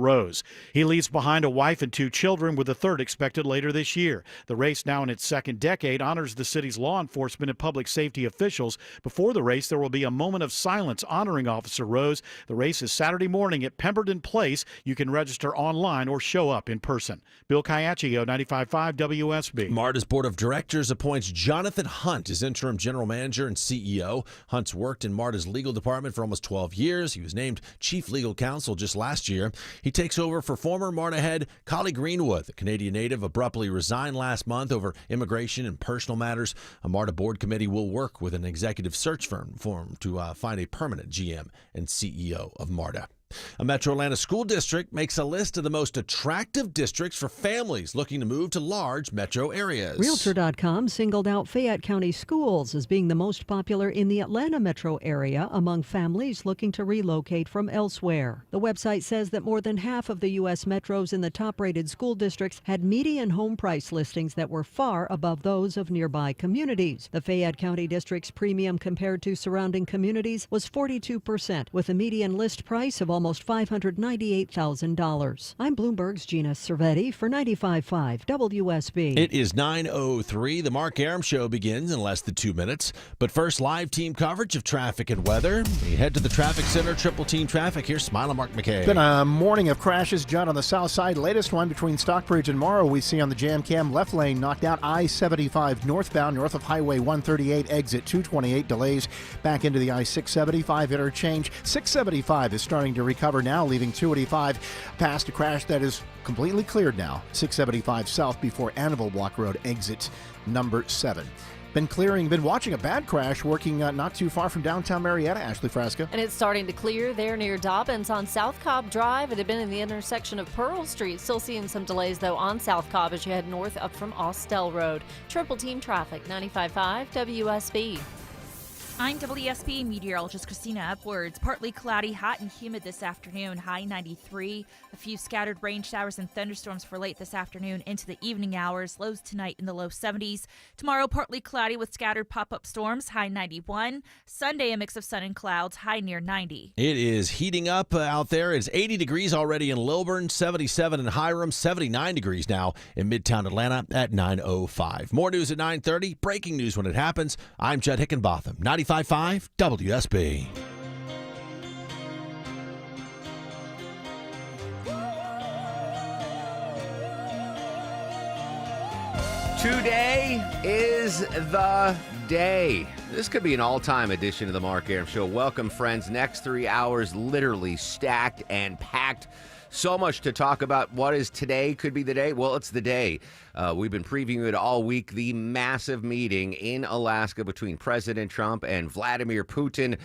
Rose. He leaves behind a wife and 2 children, with a third expected later this year. The race, now in its second decade, honors the city's law enforcement and public safety officials. Before the race, there will be a moment of silence honoring Officer Rose. The race is Saturday morning at Pemberton Place. You can register online or show up in person. Bill Caiaccio, 95.5 WSB. MARTA's board of directors appoints Jonathan Hunt as interim general manager and CEO. Hunt's worked in MARTA's legal department for almost 12 years. He was named chief legal counsel just last year. He takes over for former MARTA head Collie Greenwood. The Canadian native abruptly resigned last month over immigration and personal matters. A MARTA board committee will work with an executive search firm to find a permanent GM and CEO of MARTA. A Metro Atlanta school district makes a list of the most attractive districts for families looking to move to large metro areas. Realtor.com singled out Fayette County Schools as being the most popular in the Atlanta metro area among families looking to relocate from elsewhere. The website says that more than half of the U.S. metros in the top-rated school districts had median home price listings that were far above those of nearby communities. The Fayette County district's premium compared to surrounding communities was 42%, with a median list price of almost $598,000. I'm Bloomberg's Gina Cervetti for 95.5 WSB. It is 9:03. The Mark Arum Show begins in less than 2 minutes. But first, live team coverage of traffic and weather. We head to the traffic center, triple team traffic. Here's Smiling Mark McKay. Been a morning of crashes, Judd, on the south side. Latest one between Stockbridge and Morrow we see on the jam cam. Left lane knocked out. I-75 northbound, north of Highway 138, exit 228. Delays back into the I-675 interchange. 675 is starting to recover now, leaving 285 past a crash that is completely cleared now. 675 south before Annabelle Block Road, exit number 7. Been watching a bad crash working not too far from downtown Marietta. Ashley Frasca. And it's starting to clear there near Dobbins on South Cobb Drive. It had been in the intersection of Pearl Street. Still seeing some delays, though, on South Cobb as you head north up from Austell Road. Triple team traffic, 95.5 WSB. I'm WSB meteorologist Christina Upwards. Partly cloudy, hot and humid this afternoon, high 93. A few scattered rain showers and thunderstorms for late this afternoon into the evening hours. Lows tonight in the low 70s. Tomorrow, partly cloudy with scattered pop-up storms, high 91. Sunday, a mix of sun and clouds, high near 90. It is heating up out there. It's 80 degrees already in Lilburn, 77 in Hiram, 79 degrees now in Midtown Atlanta at 9:05. More news at 9:30. Breaking news when it happens. I'm Judd Hickenbotham, 95.5 WSB. Today is the day. This could be an all-time edition of the Mark Arum Show. Welcome, friends. Next 3 hours literally stacked and packed. So much to talk about. What is today? Could be the day. Well, it's the day. We've been previewing it all week. The massive meeting in Alaska between President Trump and Vladimir Putin.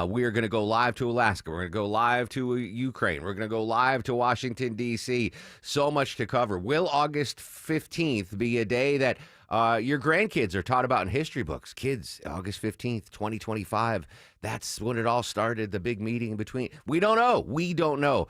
We're going to go live to Alaska. We're going to go live to Ukraine. We're going to go live to Washington, D.C. So much to cover. Will August 15th be a day that your grandkids are taught about in history books? Kids, August 15th, 2025. That's when it all started, the big meeting between. We don't know. We don't know.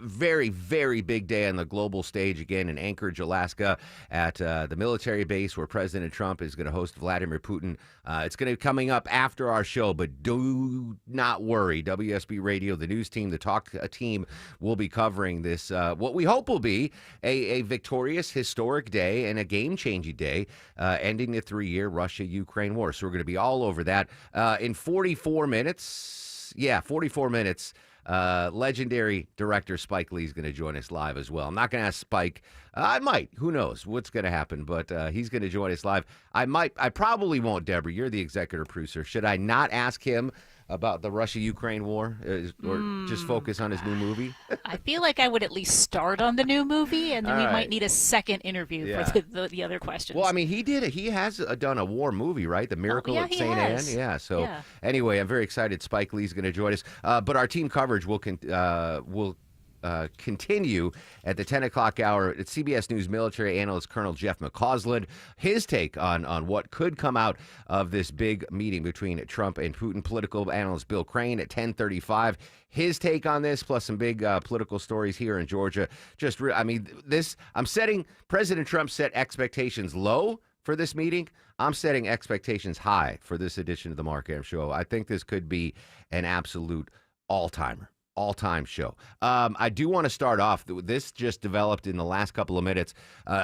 Very, very big day on the global stage again in Anchorage, Alaska, at the military base where President Trump is going to host Vladimir Putin. It's going to be coming up after our show, but do not worry. WSB Radio, the news team, the talk team will be covering this, what we hope will be a victorious, historic day and a game-changing day, ending the 3-year Russia-Ukraine war. So we're going to be all over that. In 44 minutes, legendary director Spike Lee is going to join us live as well. I'm not going to ask Spike. I might. Who knows what's going to happen? But he's going to join us live. I probably won't, Deborah. You're the executive producer. Should I not ask him about the Russia-Ukraine war or just focus on his new movie? I feel like I would at least start on the new movie, and then we might need a second interview for the other questions. Well, I mean, he has done a war movie, right? The Miracle at St. Anne. Yeah. So anyway, I'm very excited. Spike Lee's going to join us. But our team coverage will continue at the 10 o'clock hour. It's CBS News military analyst Colonel Jeff McCausland. His take on what could come out of this big meeting between Trump and Putin. Political analyst Bill Crane at 10:35. His take on this, plus some big political stories here in Georgia. President Trump set expectations low for this meeting. I'm setting expectations high for this edition of the Mark Arum Show. I think this could be an absolute all-timer. all-time show. I do want to start off. This just developed in the last couple of minutes.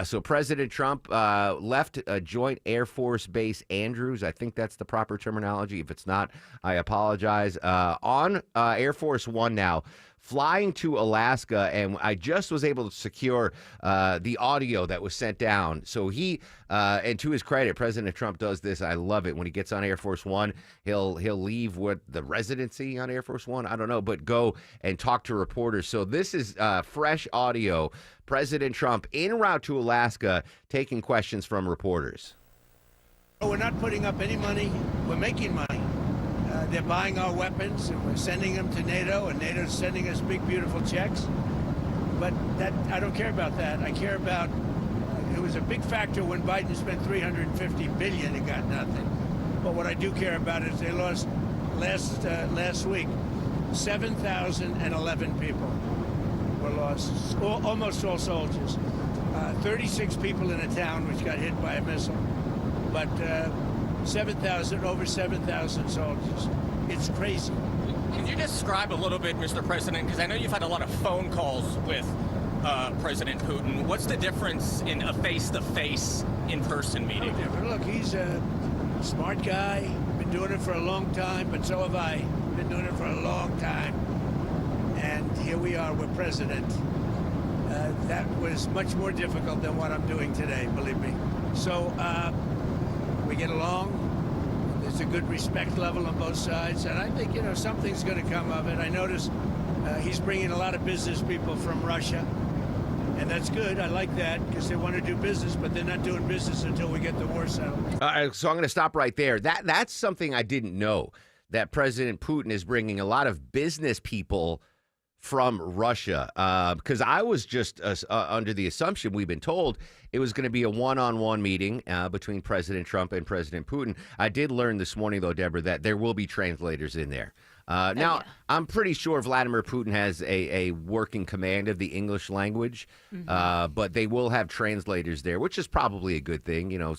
So President Trump left a Joint Air Force Base Andrews. I think that's the proper terminology. If it's not, I apologize. On Air Force One now, flying to Alaska, and I just was able to secure the audio that was sent down. So he, and to his credit, President Trump does this. I love it. When he gets on Air Force One, he'll leave what the residency on Air Force One, I don't know, but go and talk to reporters. So this is fresh audio. President Trump en route to Alaska taking questions from reporters. We're not putting up any money. We're making money. They're buying our weapons, and we're sending them to NATO, and NATO's sending us big, beautiful checks. But that I don't care about that. I care about, it was a big factor when Biden spent $350 billion and got nothing. But what I do care about is they lost last week, 7,011 people were lost, almost all soldiers. 36 people in a town which got hit by a missile. But over 7,000 soldiers. It's crazy. Can you describe a little bit, Mr. President, because I know you've had a lot of phone calls with President Putin. What's the difference in a face-to-face, in-person meeting? Look, he's a smart guy, been doing it for a long time, but so have I. Been doing it for a long time. And here we are, we're president. That was much more difficult than what I'm doing today, believe me. So, we get along. There's a good respect level on both sides, and I think, something's going to come of it. I noticed he's bringing a lot of business people from Russia, and that's good. I like that because they want to do business, but they're not doing business until we get the war settled. So I'm going to stop right there. That's something I didn't know, that President Putin is bringing a lot of business people from Russia, because I was just under the assumption, we've been told, it was going to be a one-on-one meeting between President Trump and President Putin. I did learn this morning, though, Deborah, that there will be translators in there. Now, I'm pretty sure Vladimir Putin has a working command of the English language, but they will have translators there, which is probably a good thing.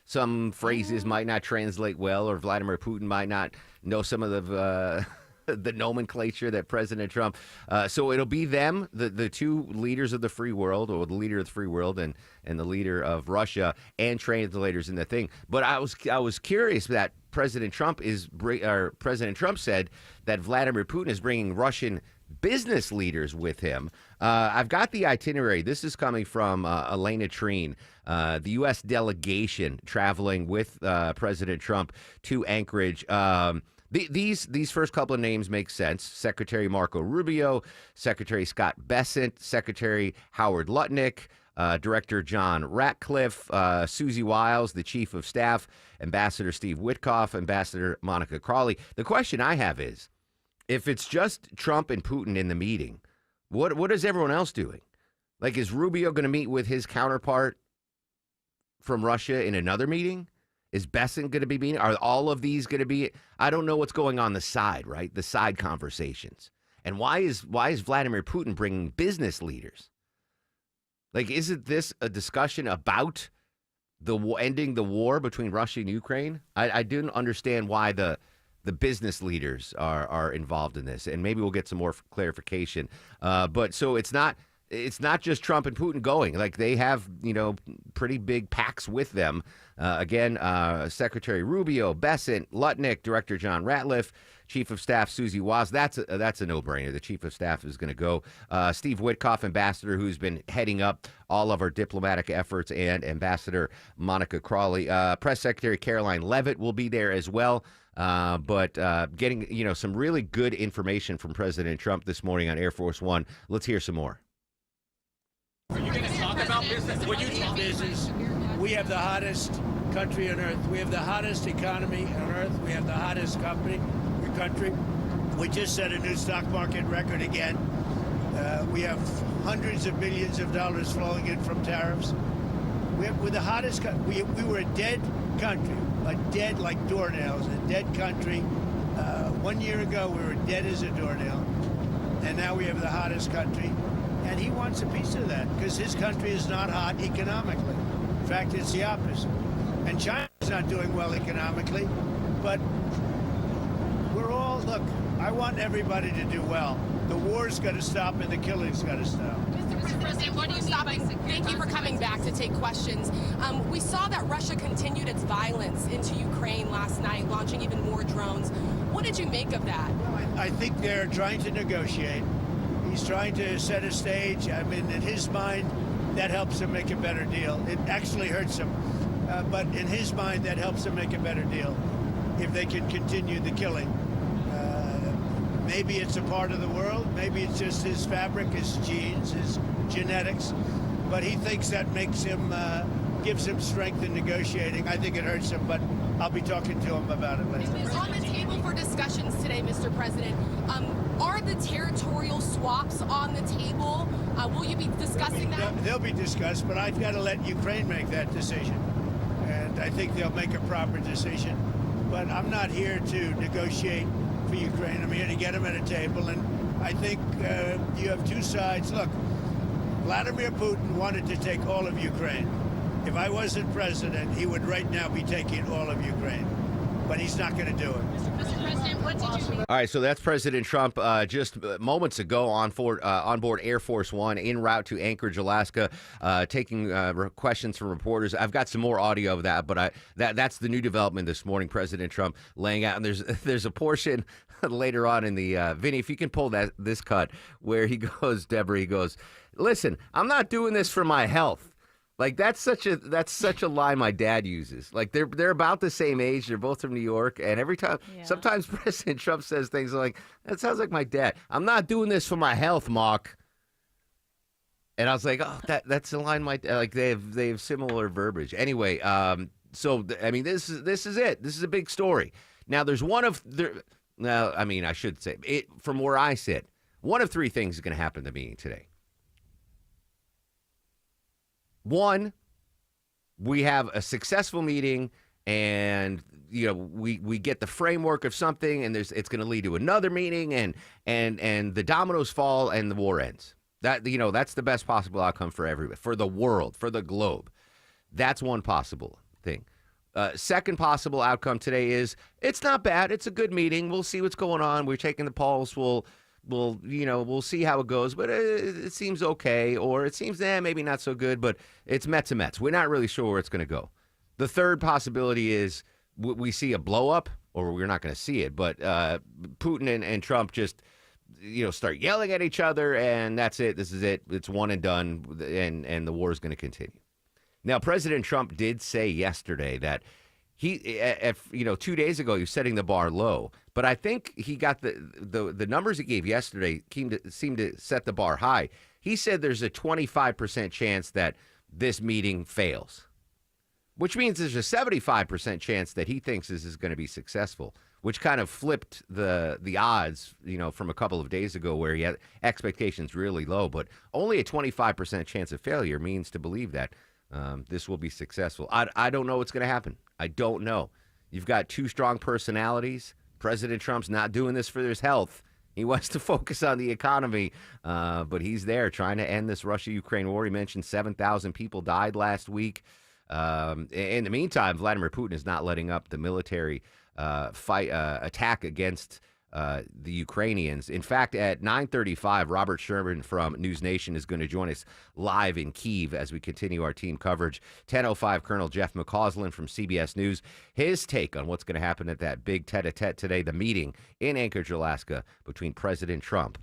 Some phrases might not translate well, or Vladimir Putin might not know some of the nomenclature that President Trump. So it'll be them, the two leaders of the free world, or the leader of the free world and the leader of Russia, and translators in the thing. But I was curious that President Trump said that Vladimir Putin is bringing Russian business leaders with him. I've got the itinerary. This is coming from Elena Treen, the U.S. delegation traveling with President Trump to Anchorage. These first couple of names make sense. Secretary Marco Rubio, Secretary Scott Bessent, Secretary Howard Lutnick, Director John Ratcliffe, Susie Wiles, the Chief of Staff, Ambassador Steve Witkoff, Ambassador Monica Crawley. The question I have is, if it's just Trump and Putin in the meeting, what is everyone else doing? Like, is Rubio going to meet with his counterpart from Russia in another meeting? Is Bessent going to be meeting? Are all of these going to be? I don't know what's going on the side, right? The side conversations. And why is Vladimir Putin bringing business leaders? Like, isn't this a discussion about ending the war between Russia and Ukraine? I didn't understand why the business leaders are involved in this, and maybe we'll get some more clarification. But so it's not just Trump and Putin going. Like, they have, pretty big packs with them. Again, Secretary Rubio, Bessent, Lutnick, Director John Ratcliffe, Chief of Staff Susie Wiles. That's a no-brainer. The Chief of Staff is going to go. Steve Witkoff, Ambassador, who's been heading up all of our diplomatic efforts, and Ambassador Monica Crawley. Press Secretary Caroline Leavitt will be there as well. But getting, some really good information from President Trump this morning on Air Force One. Let's hear some more. Are you going to talk about business? Will you talk business? We have the hottest country on earth. We have the hottest economy on earth. We have the hottest country. We just set a new stock market record again. We have hundreds of billions of dollars flowing in from tariffs. We're the hottest country. We were a dead country, dead like doornails, a dead country. 1 year ago, we were dead as a doornail, and now we have the hottest country. And he wants a piece of that because his country is not hot economically. In fact, it's the opposite. And China's not doing well economically, but look, I want everybody to do well. The war's got to stop and the killing's got to stop. Mr. President, what are you stopping? Thank you for coming back to take questions. We saw that Russia continued its violence into Ukraine last night, launching even more drones. What did you make of that? I think they're trying to negotiate. He's trying to set a stage. I mean, in his mind, that helps him make a better deal. It actually hurts him. But in his mind, that helps him make a better deal if they can continue the killing. Maybe it's a part of the world. Maybe it's just his fabric, his genes, his genetics. But he thinks that makes him, gives him strength in negotiating. I think it hurts him, but I'll be talking to him about it later. On the table for discussions today, Mr. President, are the territorial swaps on the table? Will you be discussing that? They'll be discussed, but I've got to let Ukraine make that decision. And I think they'll make a proper decision. But I'm not here to negotiate for Ukraine. I'm here to get them at a table. And I think you have two sides. Look, Vladimir Putin wanted to take all of Ukraine. If I wasn't president, he would right now be taking all of Ukraine. But he's not going to do it. Mr. President, what did you mean? All right, so that's President Trump just moments ago on board Air Force One en route to Anchorage, Alaska, taking questions from reporters. I've got some more audio of that, but that's the new development this morning. President Trump laying out, and there's a portion later on in the Vinny, if you can pull this cut where he goes, Deborah, he goes, "Listen, I'm not doing this for my health." Like that's such a line my dad uses. Like they're about the same age. They're both from New York, and every time, sometimes President Trump says things like, "That sounds like my dad." I'm not doing this for my health, Mark. And I was like, "Oh, that's a line my like." They have similar verbiage. Anyway, so I mean, this is it. This is a big story. Now, there's one of the. Now, I mean, I should say it from where I sit. One of three things is going to happen in the meeting today. One, we have a successful meeting, and we get the framework of something, and it's going to lead to another meeting, and the dominoes fall, and the war ends. That's the best possible outcome for everybody, for the world, for the globe. That's one possible thing. Second possible outcome today is it's not bad. It's a good meeting. We'll see what's going on. We're taking the pulse. We'll see how it goes, but it seems okay, or it seems maybe not so good, but it's Mets and Mets. We're not really sure where it's going to go. The third possibility is we see a blow up, or we're not going to see it, but Putin and Trump just start yelling at each other, and that's it. This is it. It's one and done, and the war is going to continue. Now, President Trump did say yesterday that he, 2 days ago, he was setting the bar low. But I think he got the numbers he gave yesterday seemed to set the bar high. He said there's a 25% chance that this meeting fails, which means there's a 75% chance that he thinks this is going to be successful, which kind of flipped the odds, from a couple of days ago where he had expectations really low. But only a 25% chance of failure means to believe that this will be successful. I don't know what's going to happen. I don't know. You've got two strong personalities. President Trump's not doing this for his health. He wants to focus on the economy, but he's there trying to end this Russia-Ukraine war. He mentioned 7,000 people died last week. In the meantime, Vladimir Putin is not letting up the military attack against the Ukrainians. In fact, at 9:35, Robert Sherman from News Nation is going to join us live in Kyiv as we continue our team coverage. 10:05, Colonel Jeff McCausland from CBS News. His take on what's going to happen at that big tete-a-tete today, the meeting in Anchorage, Alaska, between President Trump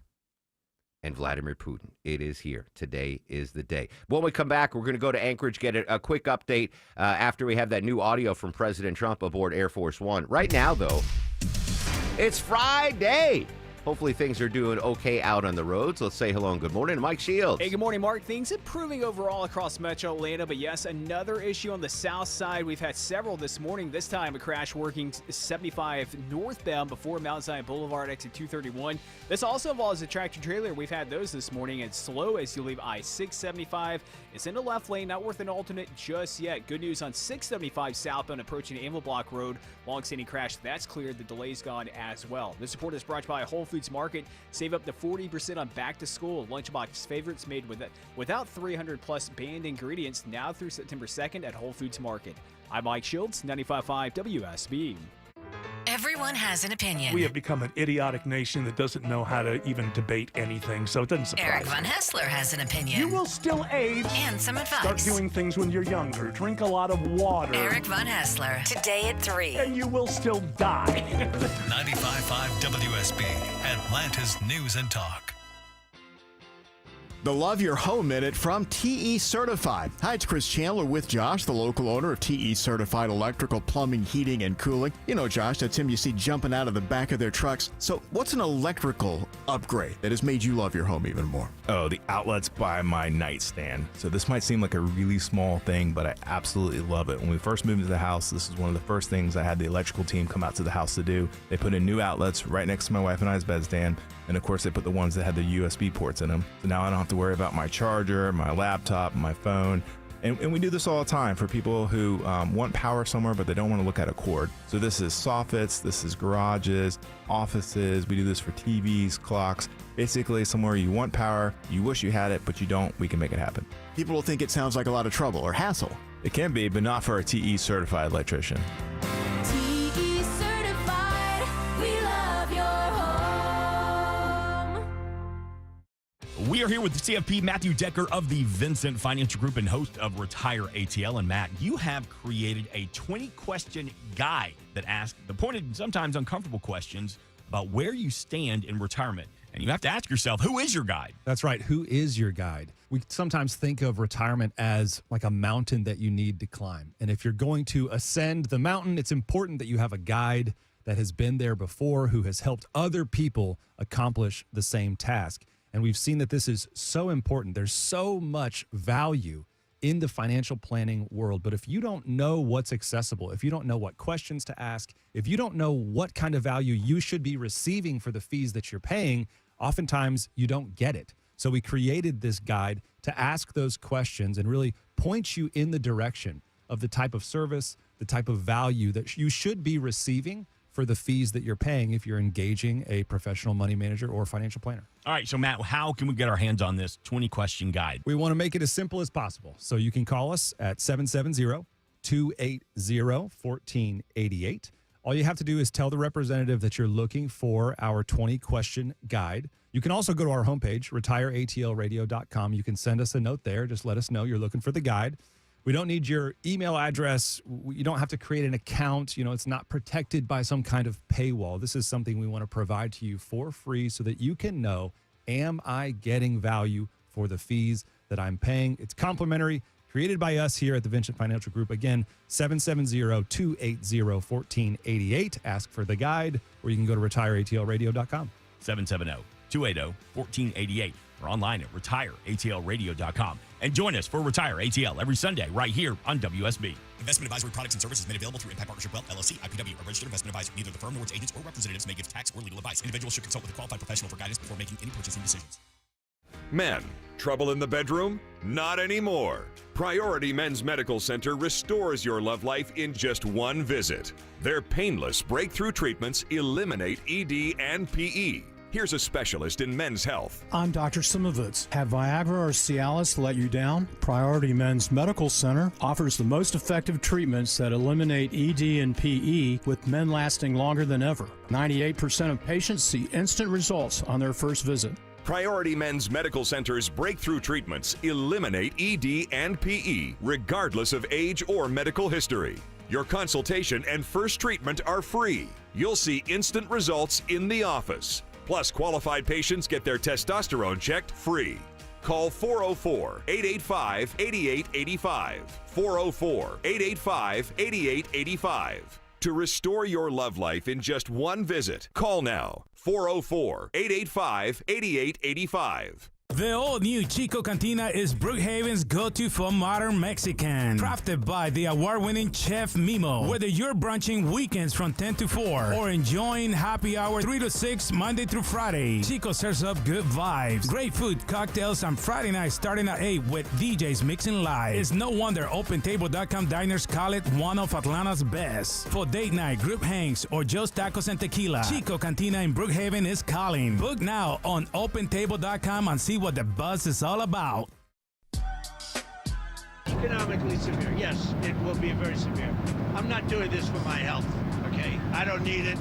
and Vladimir Putin. It is here. Today is the day. When we come back, we're going to go to Anchorage, get a quick update after we have that new audio from President Trump aboard Air Force One. Right now, though, it's Friday. Hopefully things are doing okay out on the roads. Let's say hello and good morning to Mike Shields. Hey, good morning, Mark. Things improving overall across Metro Atlanta, but yes, another issue on the south side. We've had several this morning. This time a crash working 75 northbound before Mount Zion Boulevard, exit 231. This also involves a tractor trailer. We've had those this morning. It's slow as you leave I-675. It's in the left lane, not worth an alternate just yet. Good news on 675 southbound approaching Anvil Block Road. Long-standing crash, that's cleared. The delay's gone as well. This report is brought to you by Whole Foods Market. Save up to 40% on back-to-school lunchbox favorites made without 300-plus banned ingredients now through September 2nd at Whole Foods Market. I'm Mike Shields, 95.5 WSB. Everyone has an opinion. We have become an idiotic nation that doesn't know how to even debate anything, so it doesn't surprise Eric me. Von Hessler has an opinion. You will still age. And some advice. Start doing things when you're younger. Drink a lot of water. Eric Von Hessler, today at 3. And you will still die. 95.5 WSB, Atlanta's News and Talk. The Love Your Home Minute from TE Certified. Hi, it's Chris Chandler with Josh, the local owner of TE Certified Electrical, Plumbing, Heating, and Cooling. You know, Josh, that's him you see jumping out of the back of their trucks. So what's an electrical upgrade that has made you love your home even more? Oh, the outlets by my nightstand. So this might seem like a really small thing, but I absolutely love it. When we first moved into the house, this was one of the first things I had the electrical team come out to the house to do. They put in new outlets right next to my wife and I's bedstand. And of course, they put the ones that had the USB ports in them. So now I don't have to worry about my charger, my laptop, my phone. And we do this all the time for people who want power somewhere, but they don't want to look at a cord. So this is soffits, this is garages, offices. We do this for TVs, clocks. Basically, somewhere you want power, you wish you had it, but you don't, we can make it happen. People will think it sounds like a lot of trouble or hassle. It can be, but not for a TE certified electrician. TE certified, we love your home. We are here with CFP Matthew Decker of the Vincent Financial Group and host of Retire ATL. And Matt, you have created a 20-question guide that asks the pointed, sometimes uncomfortable questions about where you stand in retirement. And you have to ask yourself, who is your guide? That's right. Who is your guide? We sometimes think of retirement as like a mountain that you need to climb. And if you're going to ascend the mountain, it's important that you have a guide that has been there before, who has helped other people accomplish the same task. And we've seen that this is so important. There's so much value in the financial planning world. But if you don't know what's accessible, if you don't know what questions to ask, if you don't know what kind of value you should be receiving for the fees that you're paying, oftentimes you don't get it. So we created this guide to ask those questions and really point you in the direction of the type of service, the type of value that you should be receiving for the fees that you're paying if you're engaging a professional money manager or financial planner. All right, so Matt, how can we get our hands on this 20-question guide? We want to make it as simple as possible. So you can call us at 770-280-1488. All you have to do is tell the representative that you're looking for our 20-question guide. You can also go to our homepage, retireatlradio.com. You can send us a note there. Just let us know you're looking for the guide. We don't need your email address. You don't have to create an account. You know, it's not protected by some kind of paywall. This is something we want to provide to you for free so that you can know, am I getting value for the fees that I'm paying? It's complimentary, created by us here at the Vincent Financial Group. Again, 770-280-1488. Ask for the guide, or you can go to retireatlradio.com. 770-280-1488. or online at retireatlradio.com. And join us for Retire ATL every Sunday right here on WSB. Investment advisory products and services made available through Impact Partnership Wealth, LLC, IPW, a registered investment advisor. Neither the firm nor its agents or representatives may give tax or legal advice. Individuals should consult with a qualified professional for guidance before making any purchasing decisions. Men, trouble in the bedroom? Not anymore. Priority Men's Medical Center restores your love life in just one visit. Their painless breakthrough treatments eliminate ED and PE. Here's a specialist in men's health. I'm Dr. Simovitz. Have Viagra or Cialis let you down? Priority Men's Medical Center offers the most effective treatments that eliminate ED and PE, with men lasting longer than ever. 98% of patients see instant results on their first visit. Priority Men's Medical Center's breakthrough treatments eliminate ED and PE, regardless of age or medical history. Your consultation and first treatment are free. You'll see instant results in the office. Plus, qualified patients get their testosterone checked free. Call 404-885-8885. 404-885-8885. To restore your love life in just one visit, call now. 404-885-8885. The all-new Chico Cantina is Brookhaven's go-to for modern Mexican. Crafted by the award-winning Chef Mimo. Whether you're brunching weekends from 10 to 4 or enjoying happy hour 3 to 6 Monday through Friday, Chico serves up good vibes, great food, cocktails, and Friday night starting at 8 with DJs mixing live. It's no wonder OpenTable.com diners call it one of Atlanta's best. For date night, group hangs, or just tacos and tequila, Chico Cantina in Brookhaven is calling. Book now on OpenTable.com and see what the buzz is all about. Economically severe, yes, it will be very severe. I'm not doing this for my health, Okay, I don't need it.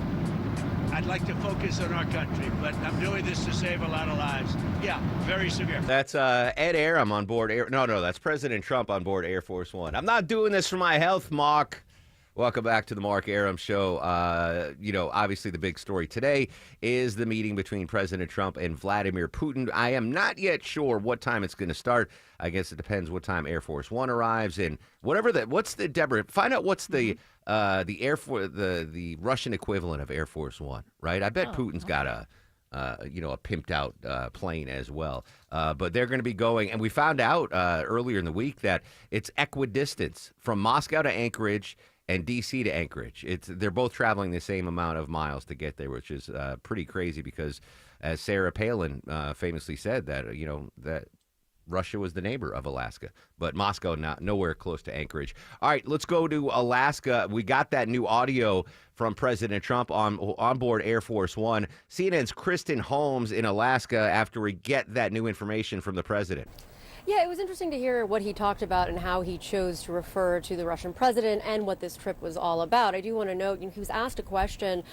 I'd like to focus on our country, but I'm doing this to save a lot of lives. Yeah, very severe. That's Ed Aram on board Air. No, that's President Trump on board Air Force One. I'm not doing this for my health, Mark. Welcome back to the Mark Aram Show. Obviously the big story today is the meeting between President Trump and Vladimir Putin. I am not yet sure what time it's going to start. I guess it depends what time Air Force One arrives and whatever that. What's the Deborah? Find out what's the Air Force the Russian equivalent of Air Force One, right? I bet Putin's got a pimped out plane as well. But they're going to be going, and we found out earlier in the week that it's equidistance from Moscow to Anchorage and D.C. to Anchorage. They're both traveling the same amount of miles to get there, which is pretty crazy because, as Sarah Palin famously said, that Russia was the neighbor of Alaska, but Moscow nowhere close to Anchorage. All right, let's go to Alaska. We got that new audio from President Trump on board Air Force One. CNN's Kristen Holmes in Alaska after we get that new information from the president. Yeah, it was interesting to hear what he talked about and how he chose to refer to the Russian president and what this trip was all about. I do want to note he was asked a question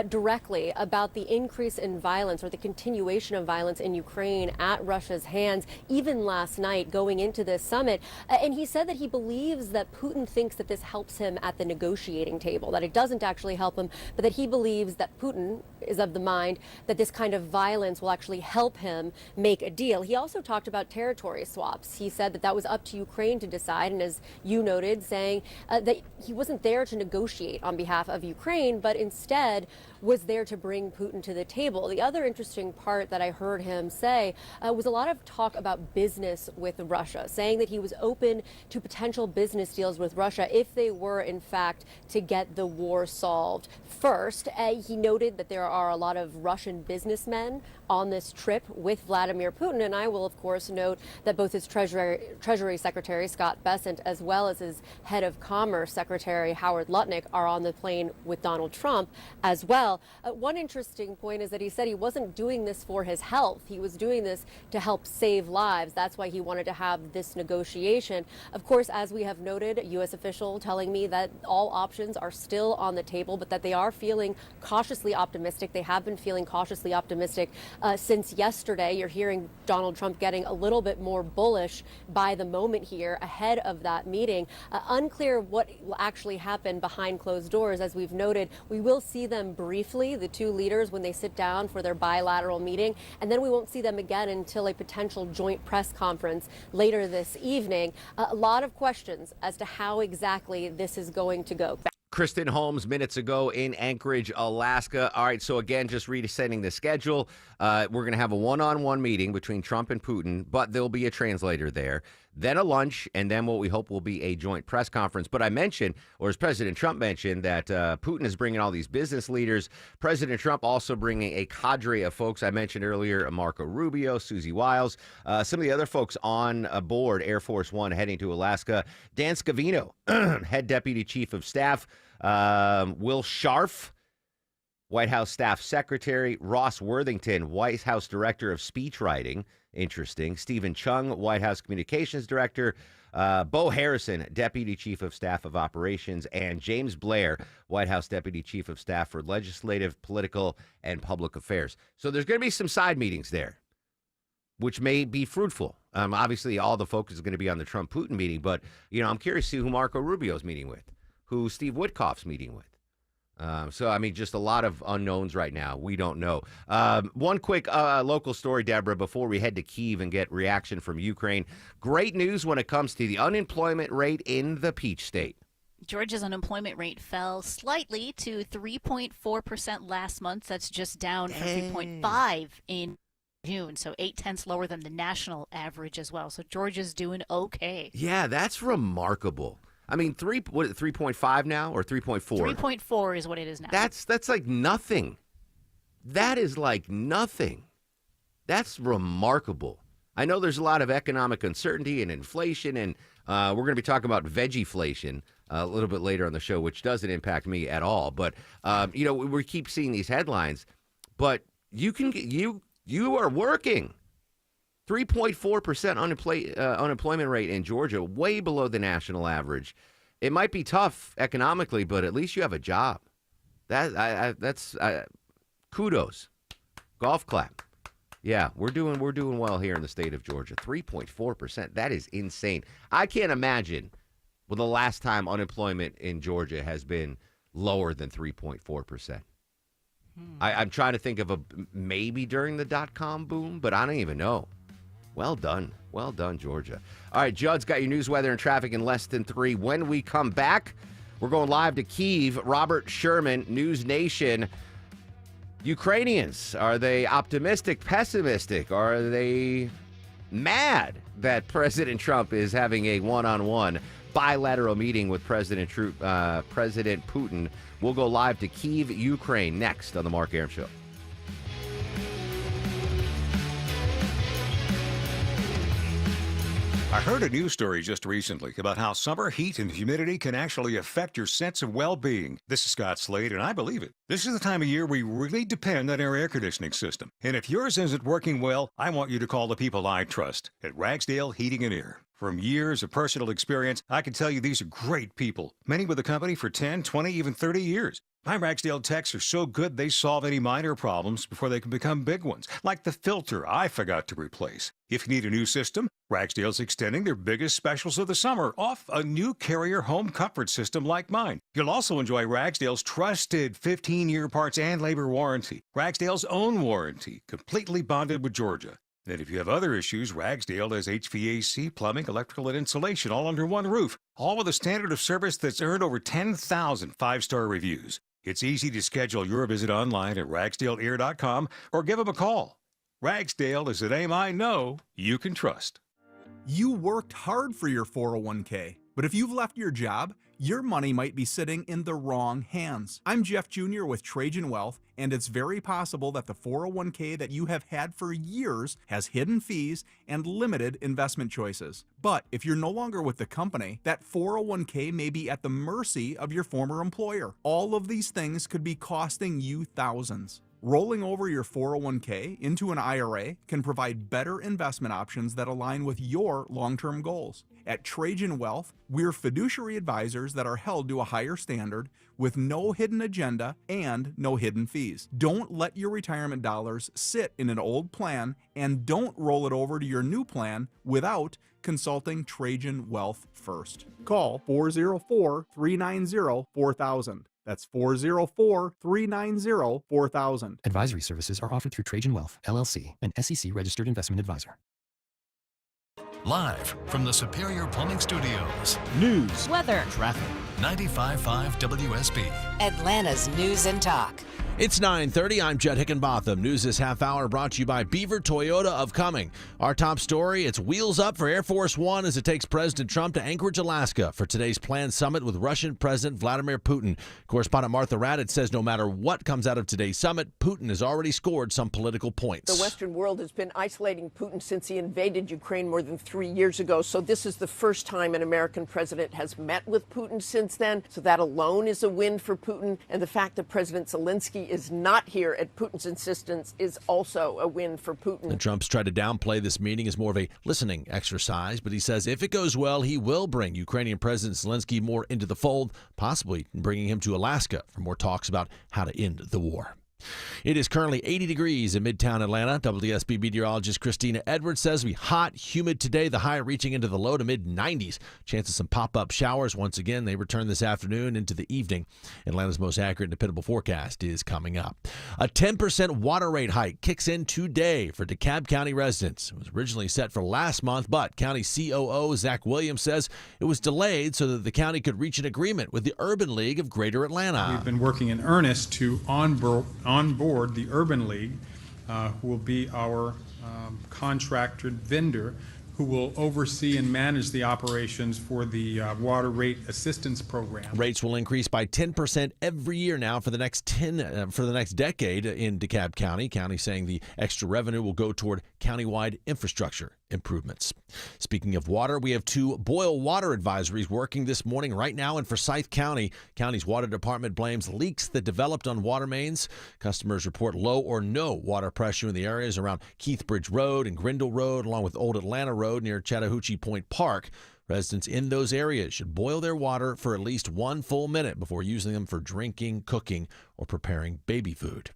directly about the increase in violence or the continuation of violence in Ukraine at Russia's hands, even last night going into this summit. And he said that he believes that Putin thinks that this helps him at the negotiating table, that it doesn't actually help him, but that he believes that Putin is of the mind that this kind of violence will actually help him make a deal. He also talked about territory swaps. He said that was up to Ukraine to decide, and as you noted, saying that he wasn't there to negotiate on behalf of Ukraine, but instead was there to bring Putin to the table. The other interesting part that I heard him say was a lot of talk about business with Russia, saying that he was open to potential business deals with Russia if they were, in fact, to get the war solved. First, he noted that there are a lot of Russian businessmen on this trip with Vladimir Putin, and I will, of course, note that both his Treasury Secretary, Scott Bessent, as well as his head of Commerce, Secretary Howard Lutnick, are on the plane with Donald Trump as well. One interesting point is that he said he wasn't doing this for his health. He was doing this to help save lives. That's why he wanted to have this negotiation. Of course, as we have noted, a U.S. official telling me that all options are still on the table, but that they are feeling cautiously optimistic. They have been feeling cautiously optimistic since yesterday. You're hearing Donald Trump getting a little bit more bullish by the moment here ahead of that meeting. Unclear what will actually happen behind closed doors. As we've noted, we will see them briefly, the two leaders, when they sit down for their bilateral meeting, and then we won't see them again until a potential joint press conference later this evening. A lot of questions as to how exactly this is going to go. Kristen Holmes minutes ago in Anchorage, Alaska. All right, so again, just resending the schedule. We're going to have a one-on-one meeting between Trump and Putin, but there'll be a translator there. Then a lunch, and then what we hope will be a joint press conference. But I mentioned, or as President Trump mentioned, that Putin is bringing all these business leaders. President Trump also bringing a cadre of folks. I mentioned earlier, Marco Rubio, Susie Wiles, some of the other folks on board Air Force One heading to Alaska. Dan Scavino, head deputy chief of staff. Will Scharf, White House staff secretary. Ross Worthington, White House director of speechwriting. Interesting. Stephen Chung, White House communications director. Bo Harrison, deputy chief of staff of operations. And James Blair, White House deputy chief of staff for legislative, political, and public affairs. So there's going to be some side meetings there, which may be fruitful. Obviously, all the focus is going to be on the Trump-Putin meeting, but I'm curious to see who Marco Rubio's meeting with, who Steve Witkoff's meeting with. Just a lot of unknowns right now. We don't know. One quick local story, Deborah, before we head to Kyiv and get reaction from Ukraine. Great news when it comes to the unemployment rate in the Peach State. Georgia's unemployment rate fell slightly to 3.4% last month. That's just down from 3.5 in June, so 0.8 lower than the national average as well. So Georgia's doing okay. Yeah, that's remarkable. I mean, 3.5 now or 3.4? 3.4 is what it is now. That's like nothing. That is like nothing. That's remarkable. I know there's a lot of economic uncertainty and inflation, and we're going to be talking about veggieflation a little bit later on the show, which doesn't impact me at all. But we keep seeing these headlines, but you are working. 3.4% unemployment rate in Georgia, way below the national average. It might be tough economically, but at least you have a job. That's kudos, golf clap. Yeah, we're doing well here in the state of Georgia. 3.4%. That is insane. I can't imagine the last time unemployment in Georgia has been lower than 3.4%. I'm trying to think of maybe during the dot-com boom, but I don't even know. Well done, Georgia. All right, Judd's got your news, weather, and traffic in less than 3. When we come back, we're going live to Kyiv. Robert Sherman, News Nation. Ukrainians, are they optimistic, pessimistic? Are they mad that President Trump is having a one-on-one bilateral meeting with President Putin? We'll go live to Kyiv, Ukraine, next on The Mark Arum Show. I heard a news story just recently about how summer heat and humidity can actually affect your sense of well-being. This is Scott Slade, and I believe it. This is the time of year we really depend on our air conditioning system. And if yours isn't working well, I want you to call the people I trust at Ragsdale Heating and Air. From years of personal experience, I can tell you these are great people, many with the company for 10, 20, even 30 years. My Ragsdale techs are so good they solve any minor problems before they can become big ones, like the filter I forgot to replace. If you need a new system, Ragsdale's extending their biggest specials of the summer off a new Carrier home comfort system like mine. You'll also enjoy Ragsdale's trusted 15-year parts and labor warranty, Ragsdale's own warranty, completely bonded with Georgia. And if you have other issues, Ragsdale has HVAC, plumbing, electrical, and insulation all under one roof, all with a standard of service that's earned over 10,000 five-star reviews. It's easy to schedule your visit online at ragsdaleair.com or give them a call. Ragsdale is a name I know you can trust. You worked hard for your 401k, but if you've left your job, your money might be sitting in the wrong hands. I'm Jeff Jr. with Trajan Wealth, and it's very possible that the 401k that you have had for years has hidden fees and limited investment choices. But if you're no longer with the company, that 401k may be at the mercy of your former employer. All of these things could be costing you thousands. Rolling over your 401k into an IRA can provide better investment options that align with your long-term goals. At Trajan Wealth, we're fiduciary advisors that are held to a higher standard with no hidden agenda and no hidden fees. Don't let your retirement dollars sit in an old plan, and don't roll it over to your new plan without consulting Trajan Wealth first. Call 404-390-4000. That's 404-390-4000. Advisory services are offered through Trajan Wealth, LLC, an SEC registered investment advisor. Live from the Superior Plumbing Studios. News, weather, Traffic. 95.5 WSB. Atlanta's News and Talk. It's 9:30. I'm Judd Hickenbotham. News this half hour brought to you by Beaver Toyota of Cumming. Our top story, it's wheels up for Air Force One as it takes President Trump to Anchorage, Alaska for today's planned summit with Russian President Vladimir Putin. Correspondent Martha Raddatz says no matter what comes out of today's summit, Putin has already scored some political points. The Western world has been isolating Putin since he invaded Ukraine more than 3 years ago. So this is the first time an American president has met with Putin since then. So that alone is a win for Putin. And the fact that President Zelensky is not here at Putin's insistence is also a win for Putin. And Trump's tried to downplay this meeting as more of a listening exercise, but he says if it goes well, he will bring Ukrainian President Zelensky more into the fold, possibly bringing him to Alaska for more talks about how to end the war. It is currently 80 degrees in Midtown Atlanta. WSB meteorologist Christina Edwards says it'll be hot, humid today, the high reaching into the low to mid-90s. Chance of some pop-up showers. Once again, they return this afternoon into the evening. Atlanta's most accurate and dependable forecast is coming up. A 10% water rate hike kicks in today for DeKalb County residents. It was originally set for last month, but County COO Zach Williams says it was delayed so that the county could reach an agreement with the Urban League of Greater Atlanta. We've been working in earnest to onboard the Urban League, who will be our contracted vendor, who will oversee and manage the operations for the water rate assistance program. Rates will increase by 10% every year now for the next decade in DeKalb County. County saying the extra revenue will go toward countywide infrastructure improvements. Speaking of water, we have 2 boil water advisories working this morning right now in Forsyth County. County's water department blames leaks that developed on water mains. Customers report low or no water pressure in the areas around Keithbridge Road and Grindle Road, along with Old Atlanta Road near Chattahoochee Point Park. Residents in those areas should boil their water for at least 1 full minute before using them for drinking, cooking, or preparing baby food.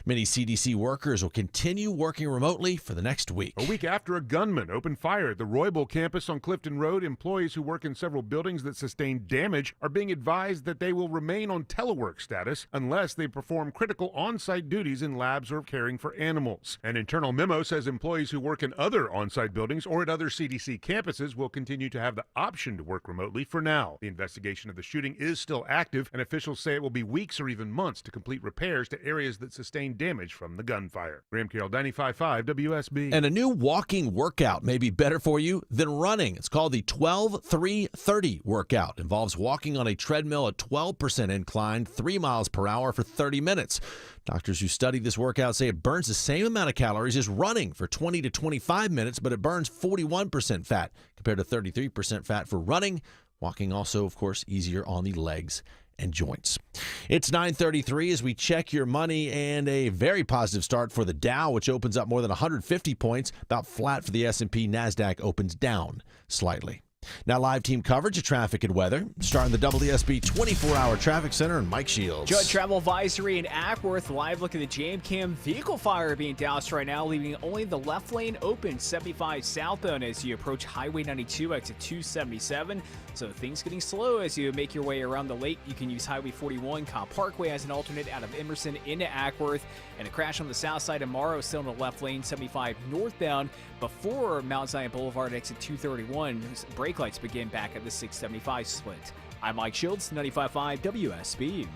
Many CDC workers will continue working remotely for the next week. A week after a gunman opened fire at the Roybal campus on Clifton Road, employees who work in several buildings that sustained damage are being advised that they will remain on telework status unless they perform critical on-site duties in labs or caring for animals. An internal memo says employees who work in other on-site buildings or at other CDC campuses will continue to have the option to work remotely for now. The investigation of the shooting is still active, and officials say it will be weeks or even months to complete repairs to areas that sustained damage from the gunfire. Graham Carroll, 95.5 WSB. And a new walking workout may be better for you than running. It's called the 12-3-30 workout. It involves walking on a treadmill at 12% incline, 3 miles per hour for 30 minutes. Doctors who study this workout say it burns the same amount of calories as running for 20 to 25 minutes, but it burns 41% fat compared to 33% fat for running. Walking also, of course, easier on the legs and joints. It's 9:33 as we check your money, and a very positive start for the Dow, which opens up more than 150 points, about flat for the S&P. NASDAQ opens down slightly. Now live team coverage of traffic and weather, starting the WSB 24-hour traffic center, and Mike Shields. Judge travel advisory in Ackworth. Live look at the jam cam. Vehicle fire being doused right now, leaving only the left lane open. 75 southbound as you approach Highway 92 exit 277. So things getting slow as you make your way around the lake. You can use Highway 41 Cobb Parkway as an alternate out of Emerson into Ackworth. And a crash on the south side of Morrow, still in the left lane, 75 northbound before Mount Zion Boulevard exit 231. Brake lights begin back at the 675 split. I'm Mike Shields, 95.5 WSB.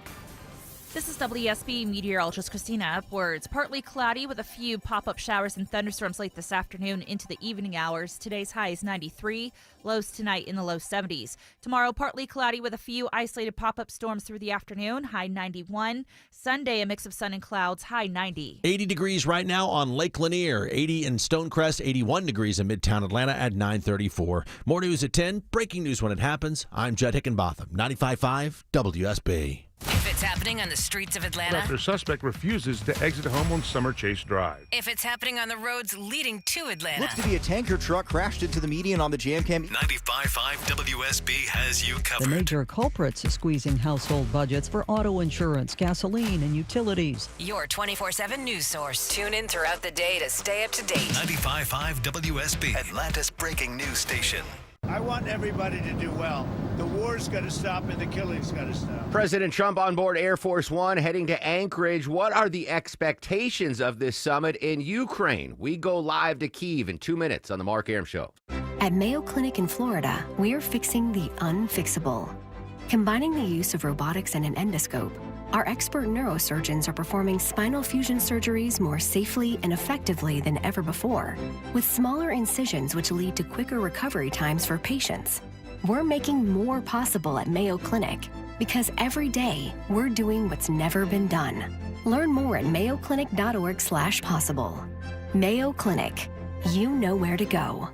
This is WSB meteorologist Christina Upwards. Partly cloudy with a few pop-up showers and thunderstorms late this afternoon into the evening hours. Today's high is 93, lows tonight in the low 70s. Tomorrow, partly cloudy with a few isolated pop-up storms through the afternoon, high 91. Sunday, a mix of sun and clouds, high 90. 80 degrees right now on Lake Lanier, 80 in Stonecrest, 81 degrees in Midtown Atlanta at 9:34. More news at 10, breaking news when it happens. I'm Judd Hickenbotham, 95.5 WSB. If it's happening on the streets of Atlanta. After suspect refuses to exit home on Summer Chase Drive. If it's happening on the roads leading to Atlanta. Looks to be a tanker truck crashed into the median on the jam cam. 95.5 WSB has you covered. The major culprits is squeezing household budgets for auto insurance, gasoline, and utilities. Your 24/7 news source. Tune in throughout the day to stay up to date. 95.5 WSB, Atlanta's breaking news station. I want everybody to do well. The war's got to stop and the killing's got to stop. President Trump on board Air Force One heading to Anchorage. What are the expectations of this summit in Ukraine? We go live to Kyiv in 2 minutes on the Mark Arum Show. At Mayo Clinic in Florida, we're fixing the unfixable. Combining the use of robotics and an endoscope, our expert neurosurgeons are performing spinal fusion surgeries more safely and effectively than ever before, with smaller incisions which lead to quicker recovery times for patients. We're making more possible at Mayo Clinic because every day we're doing what's never been done. Learn more at mayoclinic.org/possible. Mayo Clinic. You know where to go.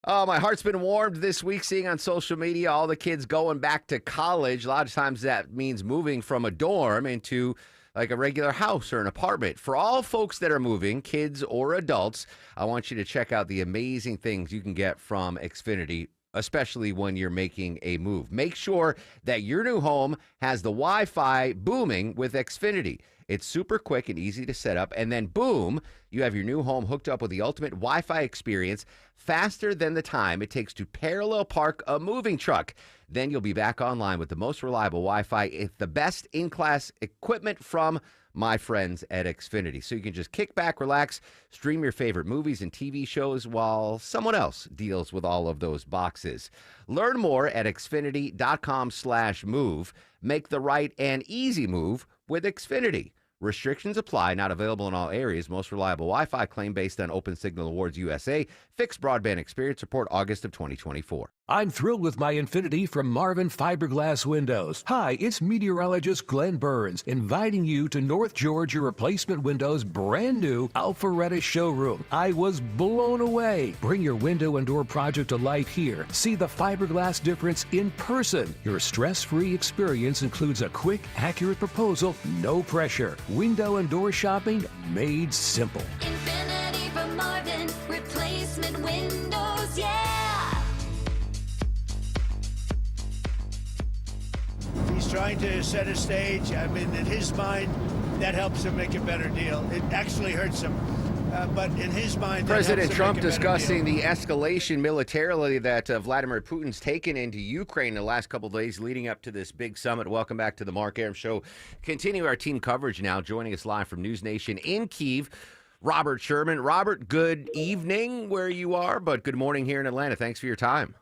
Oh, my heart's been warmed this week seeing on social media all the kids going back to college. A lot of times that means moving from a dorm into like a regular house or an apartment. For all folks that are moving, kids or adults, I want you to check out the amazing things you can get from Xfinity, especially when you're making a move. Make sure that your new home has the Wi-Fi booming with Xfinity. It's super quick and easy to set up, and then boom, you have your new home hooked up with the ultimate Wi-Fi experience faster than the time it takes to parallel park a moving truck. Then you'll be back online with the most reliable Wi-Fi. It's the best in-class equipment from my friends at Xfinity. So you can just kick back, relax, stream your favorite movies and TV shows while someone else deals with all of those boxes. Learn more at Xfinity.com/move. Make the right and easy move with Xfinity. Restrictions apply, not available in all areas. Most reliable Wi-Fi claim based on Open Signal Awards USA. Fixed broadband experience report August of 2024. I'm thrilled with my Infinity from Marvin Fiberglass Windows. Hi, it's meteorologist Glenn Burns inviting you to North Georgia Replacement Windows' brand new Alpharetta showroom. I was blown away. Bring your window and door project to life here. See the fiberglass difference in person. Your stress-free experience includes a quick, accurate proposal, no pressure. Window and door shopping made simple. Infinity from Marvin, replacement windows, yeah! He's trying to set a stage. I mean, in his mind, that helps him make a better deal. It actually hurts him. But in his mind, President Trump discussing deal. the escalation militarily that Vladimir Putin's taken into Ukraine the last couple of days leading up to this big summit. Welcome back to the Mark Arum Show. Continue our team coverage now. Joining us live from News Nation in Kyiv, Robert Sherman. Robert, good evening where you are, but good morning here in Atlanta. Thanks for your time.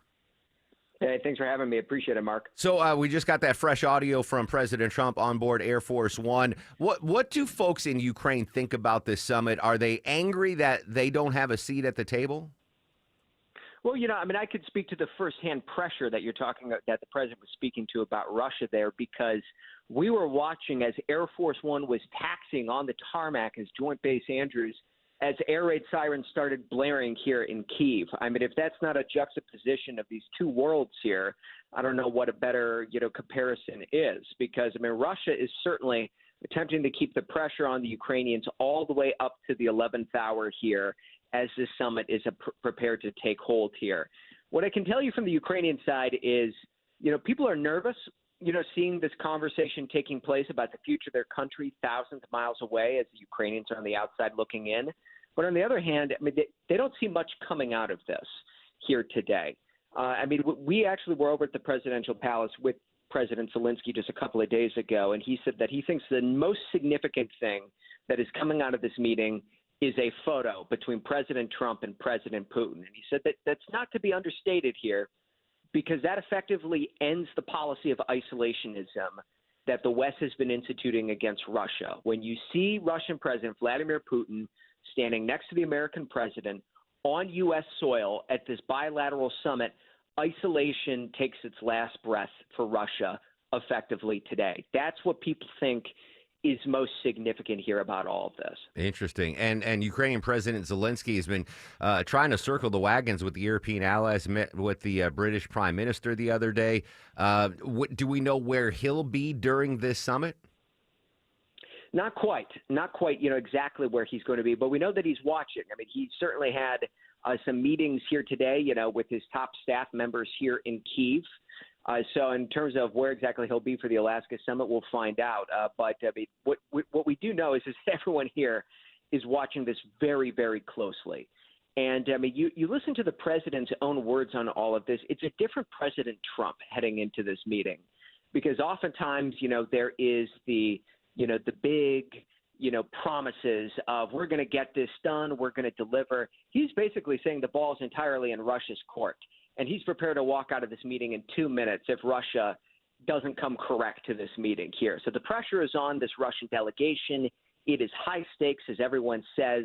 Hey, thanks for having me. Appreciate it, Mark. So we just got that fresh audio from President Trump on board Air Force One. What do folks in Ukraine think about this summit? Are they angry that they don't have a seat at the table? Well, I mean, I could speak to the firsthand pressure that you're talking about, that the president was speaking to about Russia there, because we were watching as Air Force One was taxiing on the tarmac as Joint Base Andrews as air raid sirens started blaring here in Kyiv. I mean, if that's not a juxtaposition of these two worlds here, I don't know what a better, comparison is, because, I mean, Russia is certainly attempting to keep the pressure on the Ukrainians all the way up to the 11th hour here as this summit is prepared to take hold here. What I can tell you from the Ukrainian side is, people are nervous, seeing this conversation taking place about the future of their country thousands of miles away as the Ukrainians are on the outside looking in. But on the other hand, I mean, they don't see much coming out of this here today. I mean, we actually were over at the presidential palace with President Zelensky just a couple of days ago, and he said that he thinks the most significant thing that is coming out of this meeting is a photo between President Trump and President Putin. And he said that that's not to be understated here, because that effectively ends the policy of isolationism that the West has been instituting against Russia. When you see Russian President Vladimir Putin standing next to the American president on U.S. soil at this bilateral summit, isolation takes its last breath for Russia effectively today. That's what people think is most significant here about all of this. Interesting. And Ukrainian President Zelensky has been trying to circle the wagons with the European allies, met with the British Prime Minister the other day. Do we know where he'll be during this summit? Not quite, exactly where he's going to be, but we know that he's watching. I mean, he certainly had some meetings here today, with his top staff members here in Kyiv. So in terms of where exactly he'll be for the Alaska Summit, we'll find out. But I mean, what we do know is everyone here is watching this very, very closely. And I mean, you listen to the president's own words on all of this. It's a different President Trump heading into this meeting, because oftentimes, there is the big, promises of we're going to get this done, we're going to deliver. He's basically saying the ball's entirely in Russia's court. And he's prepared to walk out of this meeting in 2 minutes if Russia doesn't come correct to this meeting here. So the pressure is on this Russian delegation. It is high stakes, as everyone says.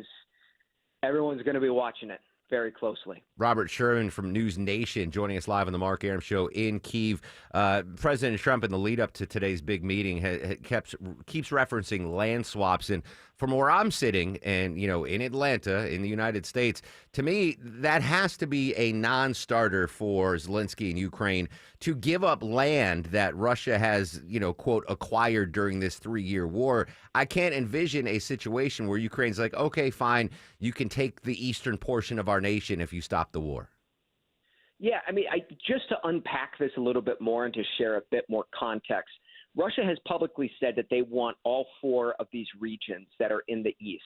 Everyone's going to be watching it very closely. Robert Sherman from News Nation joining us live on the Mark Arum Show in Kyiv. President Trump, in the lead up to today's big meeting, keeps referencing land swaps. And from where I'm sitting, and in Atlanta, in the United States, to me, that has to be a non-starter for Zelensky in Ukraine to give up land that Russia has, quote, acquired during this 3-year war. I can't envision a situation where Ukraine's like, okay, fine, you can take the eastern portion of our nation if you stop the war. Yeah, I mean, just to unpack this a little bit more and to share a bit more context, Russia has publicly said that they want all 4 of these regions that are in the east.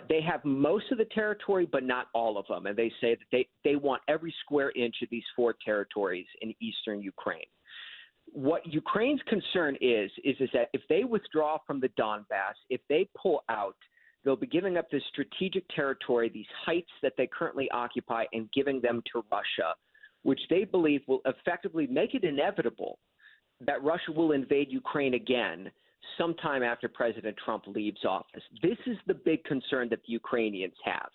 They have most of the territory, but not all of them. And they say that they want every square inch of these 4 territories in eastern Ukraine. What Ukraine's concern is that if they withdraw from the Donbass, if they pull out, they'll be giving up this strategic territory, these heights that they currently occupy, and giving them to Russia, which they believe will effectively make it inevitable that Russia will invade Ukraine again sometime after President Trump leaves office. This is the big concern that the Ukrainians have.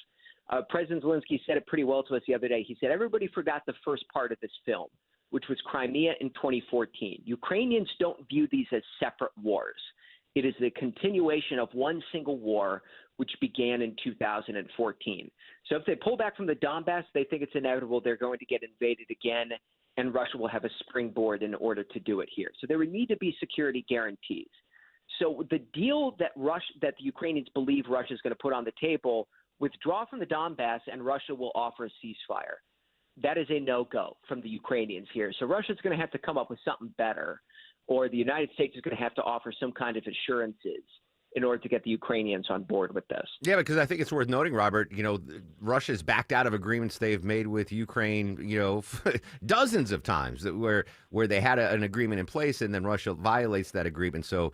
President Zelensky said it pretty well to us the other day. He said everybody forgot the first part of this film, which was Crimea in 2014. Ukrainians don't view these as separate wars. It is the continuation of one single war which began in 2014. So if they pull back from the Donbass, they think it's inevitable they're going to get invaded again, and Russia will have a springboard in order to do it here. So there would need to be security guarantees. So the deal that the Ukrainians believe Russia is going to put on the table, withdraw from the Donbass and Russia will offer a ceasefire. That is a no-go from the Ukrainians here. So Russia's going to have to come up with something better, or the United States is going to have to offer some kind of assurances in order to get the Ukrainians on board with this. Yeah, because I think it's worth noting, Robert, Russia's backed out of agreements they've made with Ukraine, dozens of times where they had an agreement in place and then Russia violates that agreement. So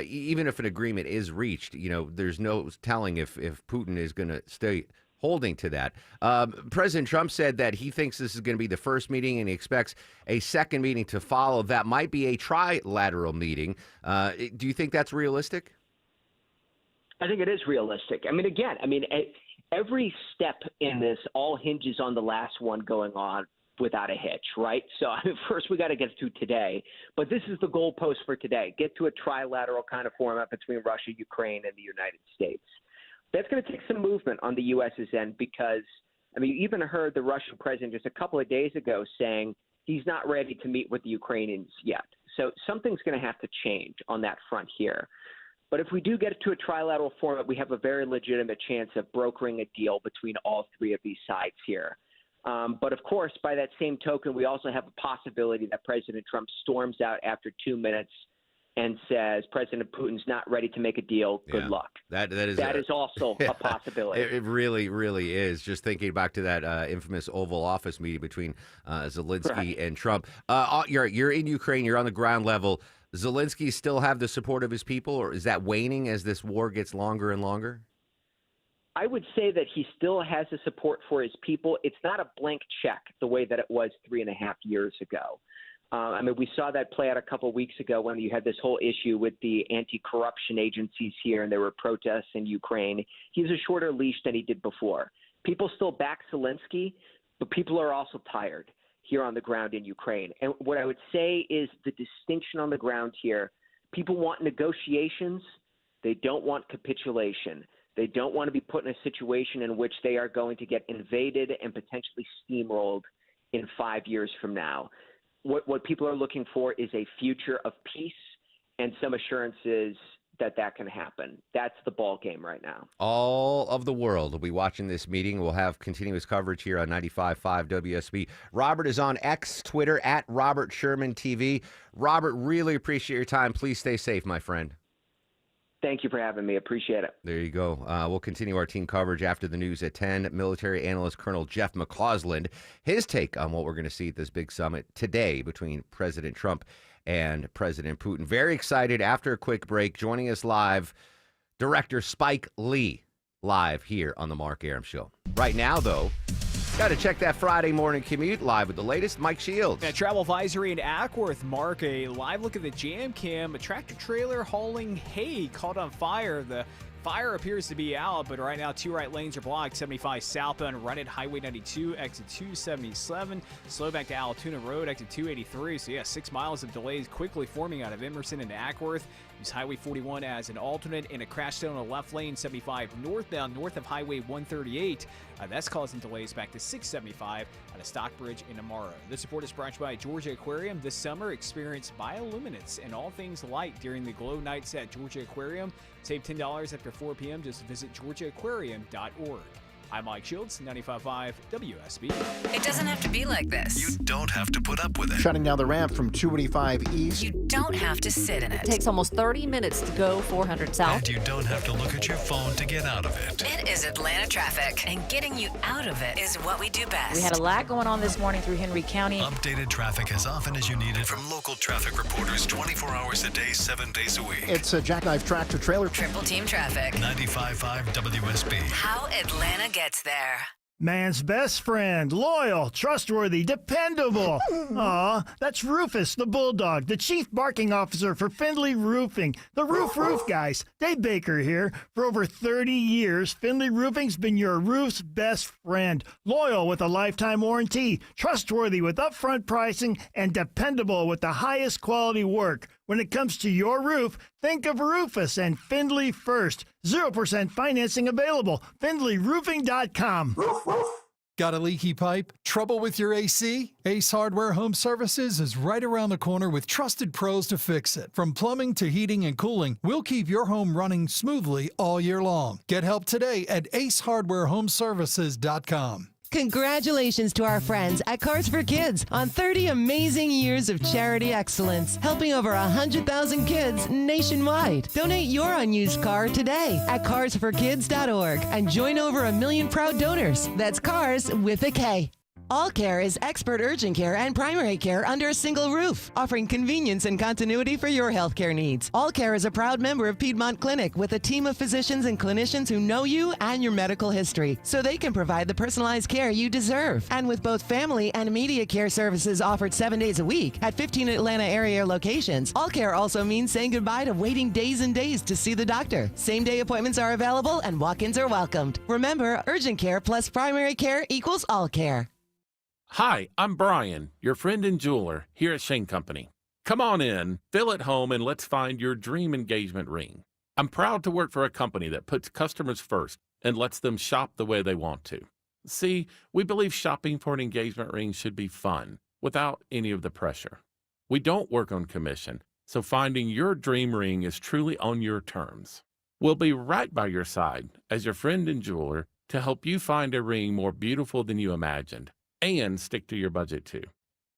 even if an agreement is reached, there's no telling if Putin is going to stay holding to that. President Trump said that he thinks this is going to be the first meeting and he expects a second meeting to follow. That might be a trilateral meeting. Do you think that's realistic? I think it is realistic. Every step in this all hinges on the last one going on without a hitch, right? So first we got to get to today, but this is the goalpost for today. Get to a trilateral kind of format between Russia, Ukraine, and the United States. That's going to take some movement on the U.S.'s end because, you even heard the Russian president just a couple of days ago saying he's not ready to meet with the Ukrainians yet. So something's going to have to change on that front here. But if we do get to a trilateral format, we have a very legitimate chance of brokering a deal between all three of these sides here. But of course, by that same token, we also have a possibility that President Trump storms out after 2 minutes and says President Putin's not ready to make a deal. Good luck. That is also a possibility. It really, really is. Just thinking back to that infamous Oval Office meeting between Zelensky and Trump. You're in Ukraine. You're on the ground level. Zelensky still have the support of his people, or is that waning as this war gets longer and longer? I would say that he still has the support for his people. It's not a blank check the way that it was 3.5 years ago. We saw that play out a couple of weeks ago when you had this whole issue with the anti-corruption agencies here and there were protests in Ukraine. He has a shorter leash than he did before. People still back Zelensky, but people are also tired here on the ground in Ukraine. And what I would say is the distinction on the ground here, people want negotiations. They don't want capitulation. They don't want to be put in a situation in which they are going to get invaded and potentially steamrolled in 5 years from now. What people are looking for is a future of peace and some assurances that can happen. That's the ball game right now. All of the world will be watching this meeting. We'll have continuous coverage here on 95.5 WSB. Robert is on X, Twitter, at Robert Sherman TV. Robert, really appreciate your time. Please stay safe, my friend. Thank you for having me. Appreciate it. There you go. We'll continue our team coverage after the news at 10. Military analyst Colonel Jeff McCausland, his take on what we're going to see at this big summit today between President Trump and President Putin. Very excited. After a quick break, joining us live, director Spike Lee, live here on the Mark Arum Show. Right now, though, got to check that Friday morning commute live with the latest. Mike Shields. A travel advisory in Ackworth. Mark, a live look at the jam cam. A tractor trailer hauling hay caught on fire. The fire appears to be out, but right now 2 right lanes are blocked. 75 southbound, run at Highway 92, exit 277. Slow back to Altoona Road, exit 283. So 6 miles of delays quickly forming out of Emerson and Ackworth. Use Highway 41 as an alternate, and a crash zone on the left lane, 75 northbound, north of Highway 138. That's causing delays back to 675 out of Stockbridge in Amaro. This report is brought to you by Georgia Aquarium. This summer, experience bioluminescence and all things light during the Glow Nights at Georgia Aquarium. Save $10 after 4 p.m. Just visit georgiaaquarium.org. I'm Mike Shields, 95.5 WSB. It doesn't have to be like this. You don't have to put up with it. Shutting down the ramp from 285 East. You don't have to sit in it. It takes almost 30 minutes to go 400 South. And you don't have to look at your phone to get out of it. It is Atlanta traffic, and getting you out of it is what we do best. We had a lot going on this morning through Henry County. Updated traffic as often as you need it from local traffic reporters 24 hours a day, 7 days a week. It's a jackknife tractor trailer. Triple team traffic. 95.5 WSB. How Atlanta gets there. Man's best friend, loyal, trustworthy, dependable. Aw, that's Rufus the Bulldog, the chief barking officer for Findlay Roofing. The Roof guys. Dave Baker here. For over 30 years, Findlay Roofing's been your roof's best friend. Loyal with a lifetime warranty, trustworthy with upfront pricing, and dependable with the highest quality work. When it comes to your roof, think of Rufus and Findlay first. 0% financing available. FindlayRoofing.com. Got a leaky pipe? Trouble with your AC? Ace Hardware Home Services is right around the corner with trusted pros to fix it. From plumbing to heating and cooling, we'll keep your home running smoothly all year long. Get help today at acehardwarehomeservices.com. Congratulations to our friends at Cars for Kids on 30 amazing years of charity excellence, helping over 100,000 kids nationwide. Donate your unused car today at carsforkids.org and join over 1 million proud donors. That's Cars with a K. All Care is expert urgent care and primary care under a single roof, offering convenience and continuity for your healthcare needs. All Care is a proud member of Piedmont Clinic with a team of physicians and clinicians who know you and your medical history, so they can provide the personalized care you deserve. And with both family and immediate care services offered 7 days a week at 15 Atlanta area locations, All Care also means saying goodbye to waiting days and days to see the doctor. Same-day appointments are available and walk-ins are welcomed. Remember, urgent care plus primary care equals All Care. Hi, I'm Brian, your friend and jeweler here at Shane Company. Come on in, feel at home, and let's find your dream engagement ring. I'm proud to work for a company that puts customers first and lets them shop the way they want to. See, we believe shopping for an engagement ring should be fun, without any of the pressure. We don't work on commission, so finding your dream ring is truly on your terms. We'll be right by your side as your friend and jeweler to help you find a ring more beautiful than you imagined, and stick to your budget too.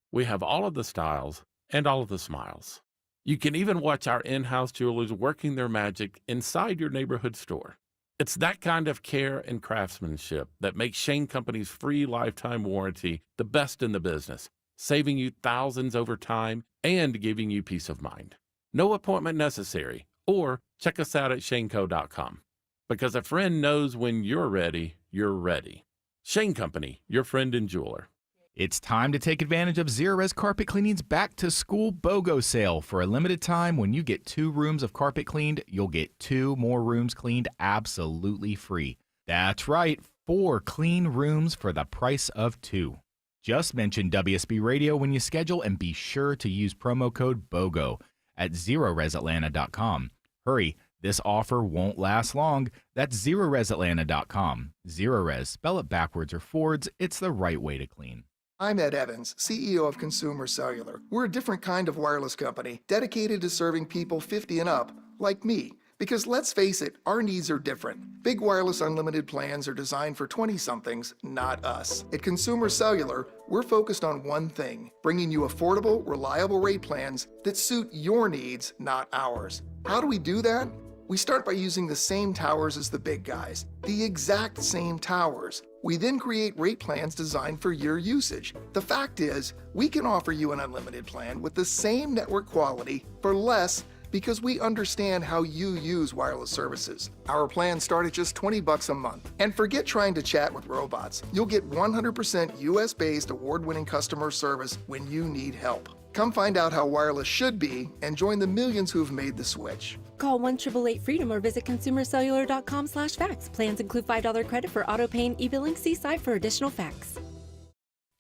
We have all of the styles and all of the smiles. You can even watch our in-house jewelers working their magic inside your neighborhood store. It's that kind of care and craftsmanship that makes Shane Company's free lifetime warranty the best in the business, saving you thousands over time and giving you peace of mind. No appointment necessary, or check us out at shaneco.com. Because a friend knows when you're ready, you're ready. Shane Company, your friend and jeweler. It's time to take advantage of Zerorez Carpet Cleaning's Back to School BOGO sale. For a limited time, when you get 2 rooms of carpet cleaned, you'll get 2 more rooms cleaned absolutely free. That's right, 4 clean rooms for the price of 2. Just mention WSB Radio when you schedule and be sure to use promo code BOGO at ZerorezAtlanta.com. Hurry. This offer won't last long. That's ZerorezAtlanta.com. Zerorez, spell it backwards or forwards, it's the right way to clean. I'm Ed Evans, CEO of Consumer Cellular. We're a different kind of wireless company dedicated to serving people 50 and up, like me. Because let's face it, our needs are different. Big wireless unlimited plans are designed for 20-somethings, not us. At Consumer Cellular, we're focused on one thing, bringing you affordable, reliable rate plans that suit your needs, not ours. How do we do that? We start by using the same towers as the big guys, the exact same towers. We then create rate plans designed for your usage. The fact is, we can offer you an unlimited plan with the same network quality for less because we understand how you use wireless services. Our plans start at just $20 a month. And forget trying to chat with robots. You'll get 100% US-based award-winning customer service when you need help. Come find out how wireless should be and join the millions who've made the switch. Call 1-888-FREEDOM or visit consumercellular.com/facts. Plans include $5 credit for auto pay and e-billing. See site for additional facts.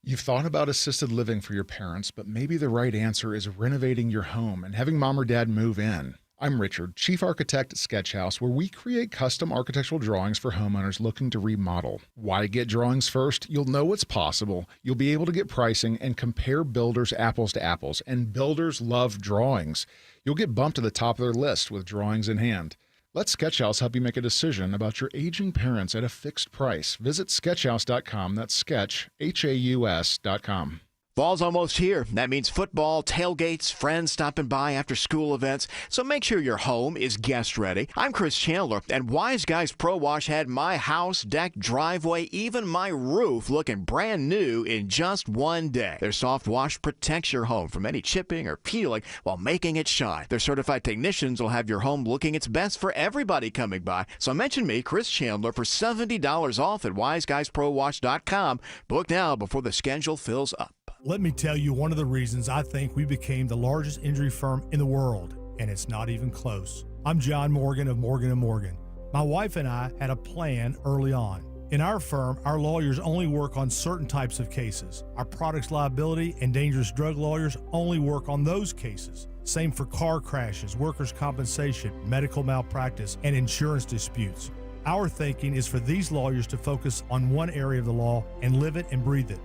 You've thought about assisted living for your parents, but maybe the right answer is renovating your home and having mom or dad move in. I'm Richard, Chief Architect at Sketchhouse, where we create custom architectural drawings for homeowners looking to remodel. Why get drawings first? You'll know what's possible. You'll be able to get pricing and compare builders apples to apples, and builders love drawings. You'll get bumped to the top of their list with drawings in hand. Let Sketchhouse help you make a decision about your aging parents at a fixed price. Visit Sketchhouse.com. That's Sketch, Haus.com. Fall's almost here. That means football, tailgates, friends stopping by after school events. So make sure your home is guest ready. I'm Chris Chandler, and Wise Guys Pro Wash had my house, deck, driveway, even my roof looking brand new in just one day. Their soft wash protects your home from any chipping or peeling while making it shine. Their certified technicians will have your home looking its best for everybody coming by. So mention me, Chris Chandler, for $70 off at wiseguysprowash.com. Book now before the schedule fills up. Let me tell you one of the reasons I think we became the largest injury firm in the world, and it's not even close. I'm John Morgan of Morgan & Morgan. My wife and I had a plan early on. In our firm, our lawyers only work on certain types of cases. Our products liability and dangerous drug lawyers only work on those cases. Same for car crashes, workers' compensation, medical malpractice, and insurance disputes. Our thinking is for these lawyers to focus on one area of the law and live it and breathe it.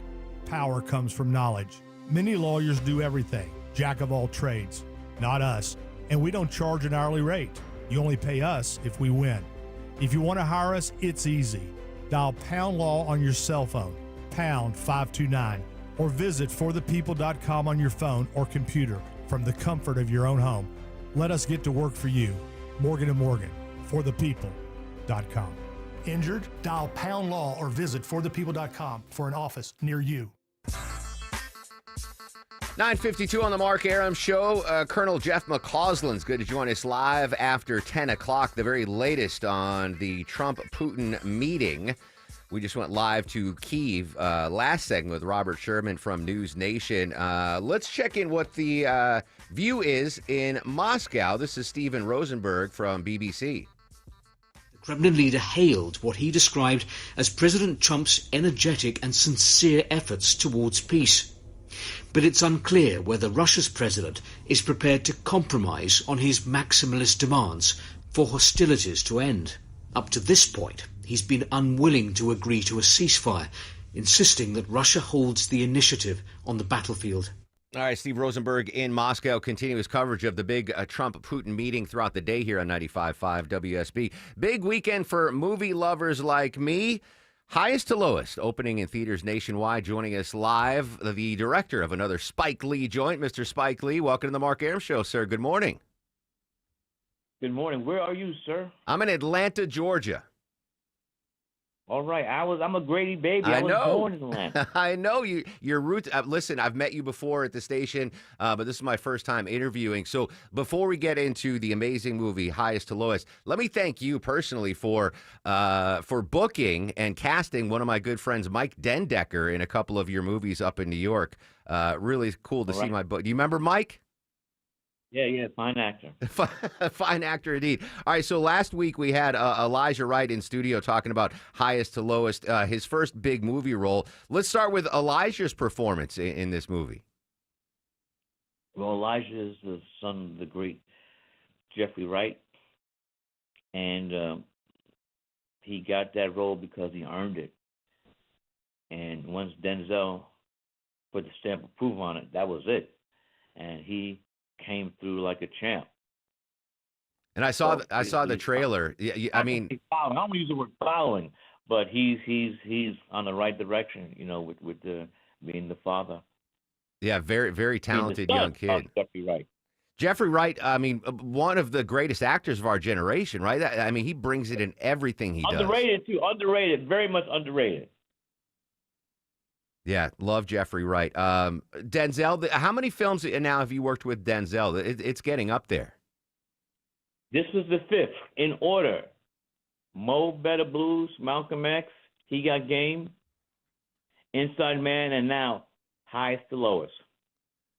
Power comes from knowledge. Many lawyers do everything, jack of all trades. Not us, and we don't charge an hourly rate. You only pay us if we win. If you want to hire us, it's easy. Dial Pound Law on your cell phone, pound 529, or visit forthepeople.com on your phone or computer from the comfort of your own home. Let us get to work for you. Morgan & Morgan, forthepeople.com. Injured? Dial Pound Law or visit forthepeople.com for an office near you. 9:52 on the Mark Aram Show. Colonel Jeff McCausland's good to join us live after 10 o'clock, the very latest on the Trump-Putin meeting. We just went live to Kyiv last segment with Robert Sherman from News Nation. Let's check in what the view is in Moscow. This is Steven Rosenberg from BBC. Kremlin leader hailed what he described as President Trump's energetic and sincere efforts towards peace. But it's unclear whether Russia's president is prepared to compromise on his maximalist demands for hostilities to end. Up to this point, he's been unwilling to agree to a ceasefire, insisting that Russia holds the initiative on the battlefield. All right, Steve Rosenberg in Moscow. Continuous coverage of the big Trump-Putin meeting throughout the day here on 95.5 WSB. Big weekend for movie lovers like me. Highest to Lowest, opening in theaters nationwide. Joining us live, the director of another Spike Lee joint, Mr. Spike Lee. Welcome to the Mark Aram Show, sir. Good morning. Good morning. Where are you, sir? I'm in Atlanta, Georgia. All right. I'm a Grady baby. I was know. born in Atlanta. I know your roots. Listen, I've met you before at the station, but this is my first time interviewing. So before we get into the amazing movie Highest to Lowest, let me thank you personally for booking and casting one of my good friends, Mike Dendecker, in a couple of your movies up in New York. Really cool to see my book. Do you remember Mike? Yeah, fine actor. Fine actor indeed. All right, so last week we had Elijah Wright in studio talking about Highest to Lowest, his first big movie role. Let's start with Elijah's performance in this movie. Well, Elijah is the son of the great Jeffrey Wright, and he got that role because he earned it. And once Denzel put the stamp of approval on it, that was it. And he came through like a champ. And I saw the trailer. I mean, I don't use the word following, but he's on the right direction. You know, with being the father. Yeah, very very talented young kid. Jeffrey Wright. Jeffrey Wright. I mean, one of the greatest actors of our generation, right? I mean, he brings it in everything he does. Underrated too. Underrated. Very much underrated. Yeah, love Jeffrey Wright. Denzel, how many films now have you worked with Denzel? It's getting up there. This was the fifth in order. Mo Better Blues, Malcolm X, He Got Game, Inside Man, and now Highest to Lowest.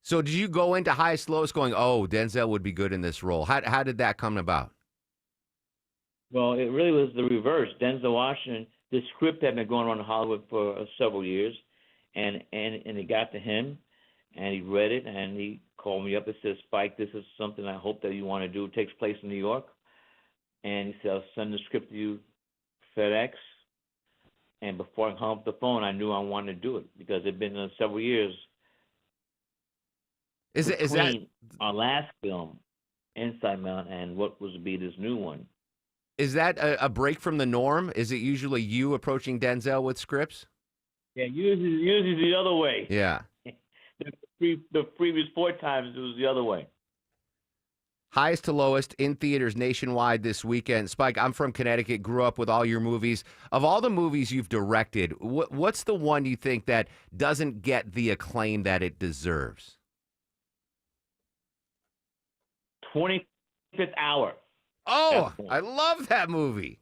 So did you go into Highest to Lowest going, oh, Denzel would be good in this role? How did that come about? Well, it really was the reverse. Denzel Washington, the script had been going around Hollywood for several years. And it got to him, and he read it, and he called me up and said, Spike, this is something I hope that you want to do. It takes place in New York. And he said, I'll send the script to you, FedEx. And before I hung up the phone, I knew I wanted to do it because it had been several years. Is that our last film, Inside Man, and what was to be this new one? Is that a break from the norm? Is it usually you approaching Denzel with scripts? Yeah, usually the other way. Yeah. the previous 4 times it was the other way. Highest to lowest in theaters nationwide this weekend. Spike, I'm from Connecticut, grew up with all your movies. Of all the movies you've directed, what's the one you think that doesn't get the acclaim that it deserves? 25th Hour. Oh, I love that movie.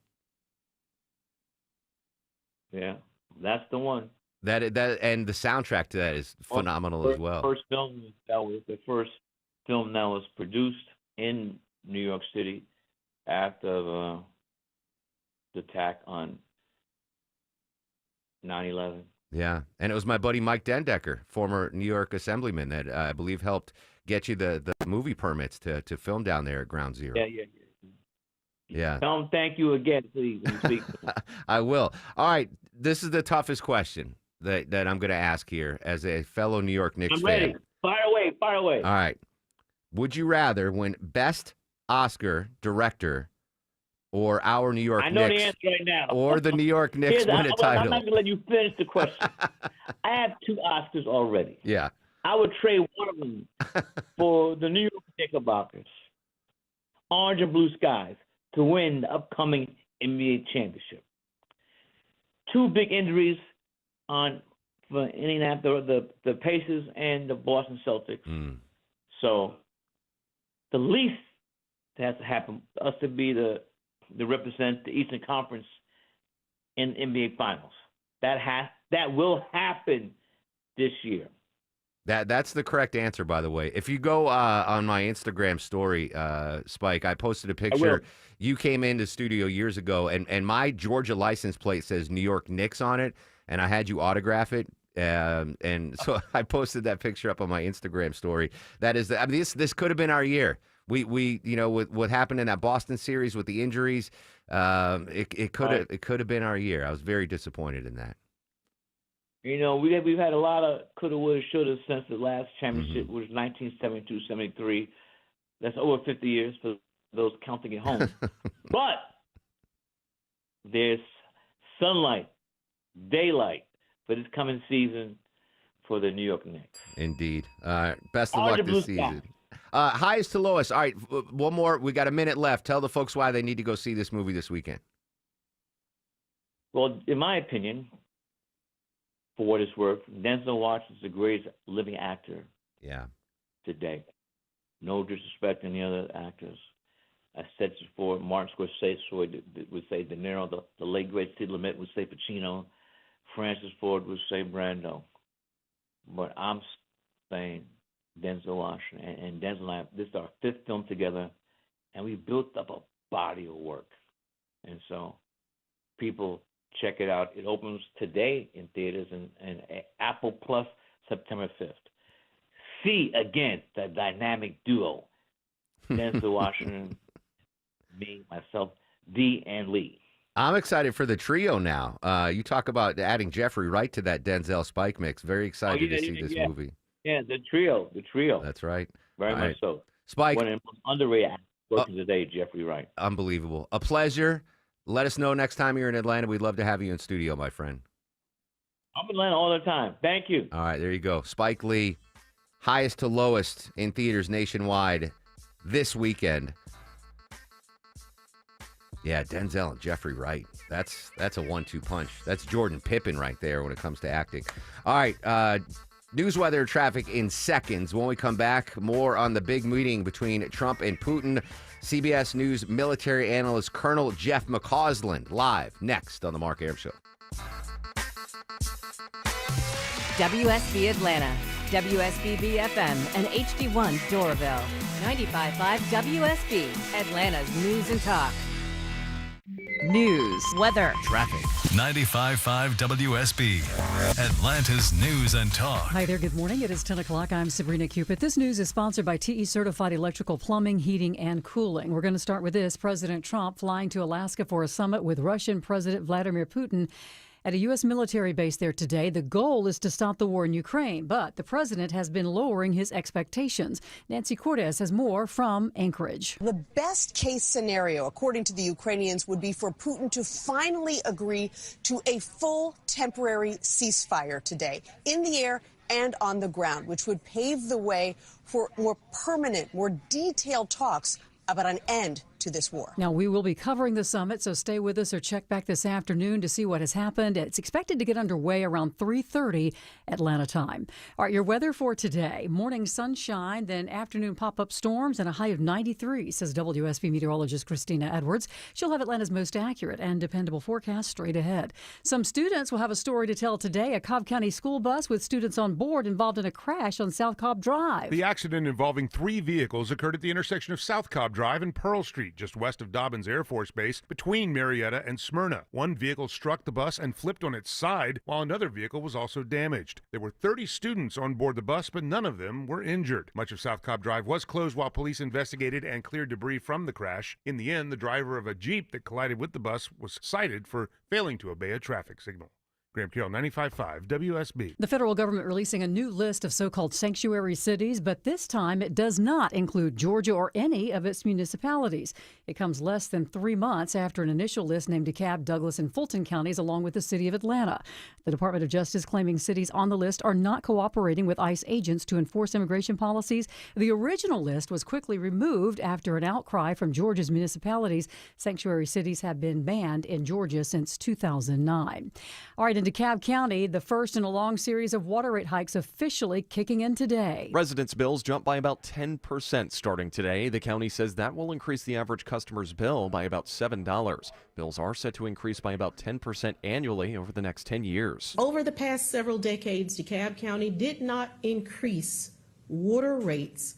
Yeah, that's the one. That and the soundtrack to that is phenomenal as well. First film that was the first film that was produced in New York City after the attack on 9/11. Yeah, and it was my buddy Mike Dendecker, former New York Assemblyman, that I believe helped get you the movie permits to film down there at Ground Zero. Yeah. Tell him thank you again, please. When you speak to him. I will. All right, this is the toughest question that I'm going to ask here as a fellow New York Knicks I'm ready. fan. Fire away. All right. Would you rather win Best Oscar Director or our New York I know Knicks the answer right now. or the New York Knicks win a I'm title? not going to let you finish the question. I have 2 Oscars already. Yeah. I would trade one of them for the New York Knickerbockers, Orange and Blue Skies, to win the upcoming NBA championship. 2 big injuries for Indianapolis, the Pacers and the Boston Celtics. So the least that has to happen for us to be the represent the Eastern Conference in NBA Finals. That will happen this year. That's the correct answer, by the way. If you go on my Instagram story, Spike, I posted a picture. You came into studio years ago, and my Georgia license plate says New York Knicks on it, and I had you autograph it. And so I posted that picture up on my Instagram story. That is, I mean, this could have been our year. We with what happened in that Boston series with the injuries, it could have been our year. I was very disappointed in that. You know, we've had a lot of coulda, woulda, shoulda since the last championship, which was 1972-73. That's over 50 years for those counting at home. But there's sunlight, daylight for this coming season for the New York Knicks. Indeed. Best of luck this season. Highest to lowest. All right, one more. We got a minute left. Tell the folks why they need to go see this movie this weekend. Well, in my opinion, for what it's worth, Denzel Washington's the greatest living actor today. No disrespect to any other actors. I said this before, Martin Scorsese would say De Niro, the late great Sid Lumet would say Pacino, Francis Ford would say Brando. But I'm saying Denzel Washington. And Denzel and I, this is our 5th film together, and we built up a body of work. And so people check it out. It opens today in theaters and Apple Plus September 5th. See, again, the dynamic duo, Denzel Washington, me, myself, Dee, and Lee. I'm excited for the trio now. You talk about adding Jeffrey Wright to that Denzel Spike mix. Very excited to see this movie. Yeah, the trio. That's right. Very All much right. so. Spike. One of the most underrated actors working today, Jeffrey Wright. Unbelievable. A pleasure. Let us know next time you're in Atlanta. We'd love to have you in studio, my friend. I'm in Atlanta all the time. Thank you. All right, there you go. Spike Lee, highest to lowest in theaters nationwide this weekend. Yeah, Denzel and Jeffrey Wright. That's a 1-2 punch. That's Jordan Pippen right there when it comes to acting. All right, news, weather, traffic in seconds. When we come back, more on the big meeting between Trump and Putin. CBS News military analyst Colonel Jeff McCausland live next on the Mark Arum Show. WSB Atlanta, WSBB FM, and HD1 Doraville. 95.5 WSB, Atlanta's news and talk. News, weather, Traffic. 95.5 WSB, Atlanta's news and talk. Hi there, good morning. It is 10 o'clock. I'm Sabrina Cupid. This news is sponsored by TE Certified Electrical Plumbing, Heating, and Cooling. We're going to start with this. President Trump flying to Alaska for a summit with Russian President Vladimir Putin at a U.S. military base there today. The goal is to stop the war in Ukraine, but the president has been lowering his expectations. Nancy Cortez has more from Anchorage. The best case scenario, according to the Ukrainians, would be for Putin to finally agree to a full temporary ceasefire today in the air and on the ground, which would pave the way for more permanent, more detailed talks about an end to this war. Now, we will be covering the summit, so stay with us or check back this afternoon to see what has happened. It's expected to get underway around 3:30 Atlanta time. All right, your weather for today. Morning sunshine, then afternoon pop-up storms and a high of 93, says WSB meteorologist Christina Edwards. She'll have Atlanta's most accurate and dependable forecast straight ahead. Some students will have a story to tell today. A Cobb County school bus with students on board involved in a crash on South Cobb Drive. The accident involving 3 vehicles occurred at the intersection of South Cobb Drive and Pearl Street, just west of Dobbins Air Force Base, between Marietta and Smyrna. One vehicle struck the bus and flipped on its side, while another vehicle was also damaged. There were 30 students on board the bus, but none of them were injured. Much of South Cobb Drive was closed while police investigated and cleared debris from the crash. In the end, the driver of a Jeep that collided with the bus was cited for failing to obey a traffic signal. Graham Carroll, 95.5 WSB. The federal government releasing a new list of so-called sanctuary cities, but this time it does not include Georgia or any of its municipalities. It comes less than 3 months after an initial list named DeKalb, Douglas, and Fulton counties, along with the city of Atlanta. The Department of Justice claiming cities on the list are not cooperating with ICE agents to enforce immigration policies. The original list was quickly removed after an outcry from Georgia's municipalities. Sanctuary cities have been banned in Georgia since 2009. All right, in DeKalb County, the first in a long series of water rate hikes officially kicking in today. Residents' bills jumped by about 10% starting today. The county says that will increase the average customer's bill by about $7. Bills are set to increase by about 10% annually over the next 10 years. Over the past several decades, DeKalb County did not increase water rates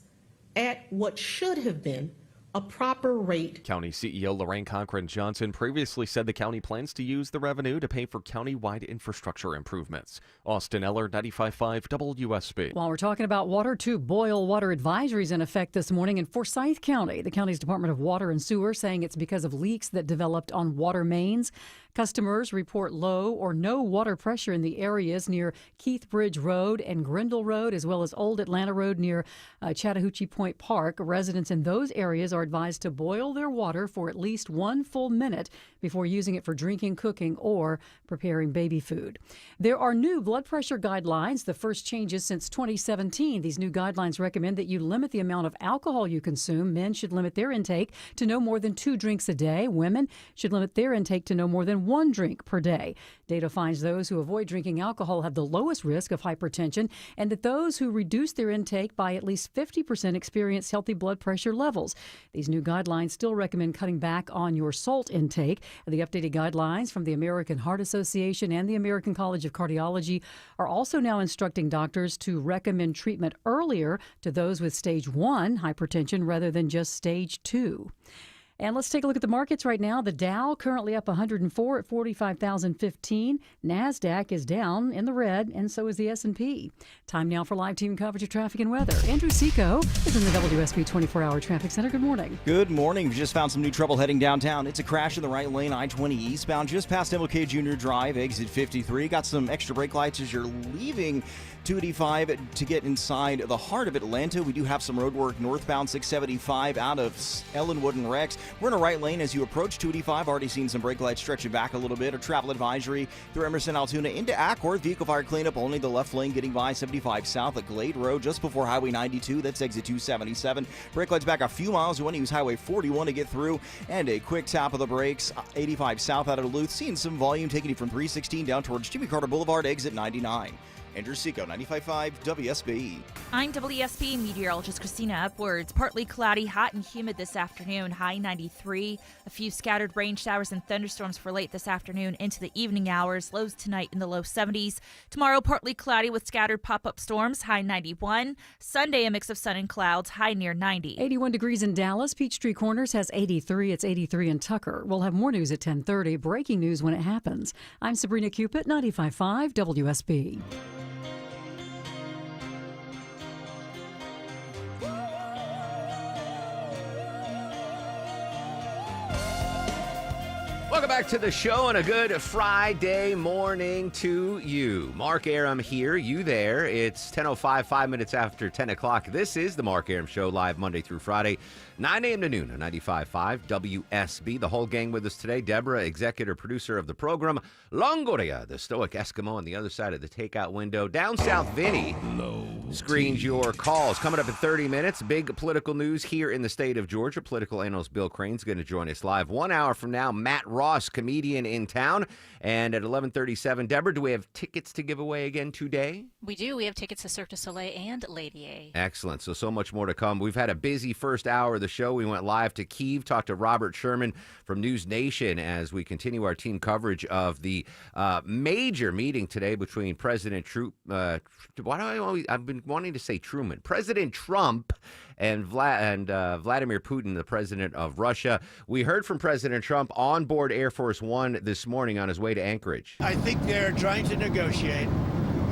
at what should have been a proper rate. County CEO Lorraine Cochran Johnson previously said the county plans to use the revenue to pay for county-wide infrastructure improvements. Austin Eller, 95.5 WSB. While we're talking about water, 2 boil water advisories in effect this morning in Forsyth County. The county's Department of Water and Sewer saying it's because of leaks that developed on water mains. Customers report low or no water pressure in the areas near Keith Bridge Road and Grindle Road, as well as Old Atlanta Road near Chattahoochee Point Park. Residents in those areas are advised to boil their water for at least 1 full minute before using it for drinking, cooking, or preparing baby food. There are new blood pressure guidelines, the first changes since 2017. These new guidelines recommend that you limit the amount of alcohol you consume. Men should limit their intake to no more than 2 drinks a day. Women should limit their intake to no more than 1 drink per day. Data finds those who avoid drinking alcohol have the lowest risk of hypertension, and that those who reduce their intake by at least 50% experience healthy blood pressure levels. These new guidelines still recommend cutting back on your salt intake. The updated guidelines from the American Heart Association and the American College of Cardiology are also now instructing doctors to recommend treatment earlier to those with stage 1 hypertension rather than just stage 2. And let's take a look at the markets right now. The Dow currently up 104 at 45,015. NASDAQ is down in the red, and so is the S&P. Time now for live team coverage of traffic and weather. Andrew Seco is in the WSB 24-hour traffic center. Good morning. Good morning. We just found some new trouble heading downtown. It's a crash in the right lane, I-20 eastbound, just past MLK Junior Drive, exit 53. Got some extra brake lights as you're leaving 285 to get inside the heart of Atlanta. We do have some road work northbound 675 out of Ellenwood and Rex. We're in a right lane as you approach 285. Already seen some brake lights stretching back a little bit. A travel advisory through Emerson, Altoona into Acworth. Vehicle fire cleanup only the left lane getting by 75 south at Glade Road just before Highway 92. That's exit 277. Brake lights back a few miles. You want to use Highway 41 to get through. And a quick tap of the brakes 85 south out of Duluth. Seeing some volume taking you from 316 down towards Jimmy Carter Boulevard, exit 99. Andrew Seco, 95.5 WSB. I'm WSB meteorologist Christina Edwards. Partly cloudy, hot and humid this afternoon, high 93. A few scattered rain showers and thunderstorms for late this afternoon into the evening hours. Lows tonight in the low 70s. Tomorrow, partly cloudy with scattered pop-up storms, high 91. Sunday, a mix of sun and clouds, high near 90. 81 degrees in Dallas. Peachtree Corners has 83. It's 83 in Tucker. We'll have more news at 10:30. Breaking news when it happens. I'm Sabrina Cupid, 95.5 WSB. Welcome back to the show and a good Friday morning to you. Mark Arum here, you there. It's 10:05, 5 minutes after 10 o'clock. This is the Mark Arum Show, live Monday through Friday, 9 a.m. to noon on 95.5 WSB. The whole gang with us today. Deborah, executive producer of the program. Longoria, the stoic Eskimo on the other side of the takeout window. Down south, Vinny screens your calls. Coming up in 30 minutes, big political news here in the state of Georgia. Political analyst Bill Crane's going to join us live 1 hour from now. Matt Ross, comedian in town. And at 11:37, Deborah, do we have tickets to give away again today? We do. We have tickets to Cirque du Soleil and Lady A. Excellent. So much more to come. We've had a busy first hour of the show. We went live to Kyiv, talked to Robert Sherman from News Nation as we continue our team coverage of the major meeting today between President I've been wanting to say Truman. President Trump and Vladimir Putin, the president of Russia. We heard from President Trump on board Air Force One this morning on his way to Anchorage. I think they're trying to negotiate.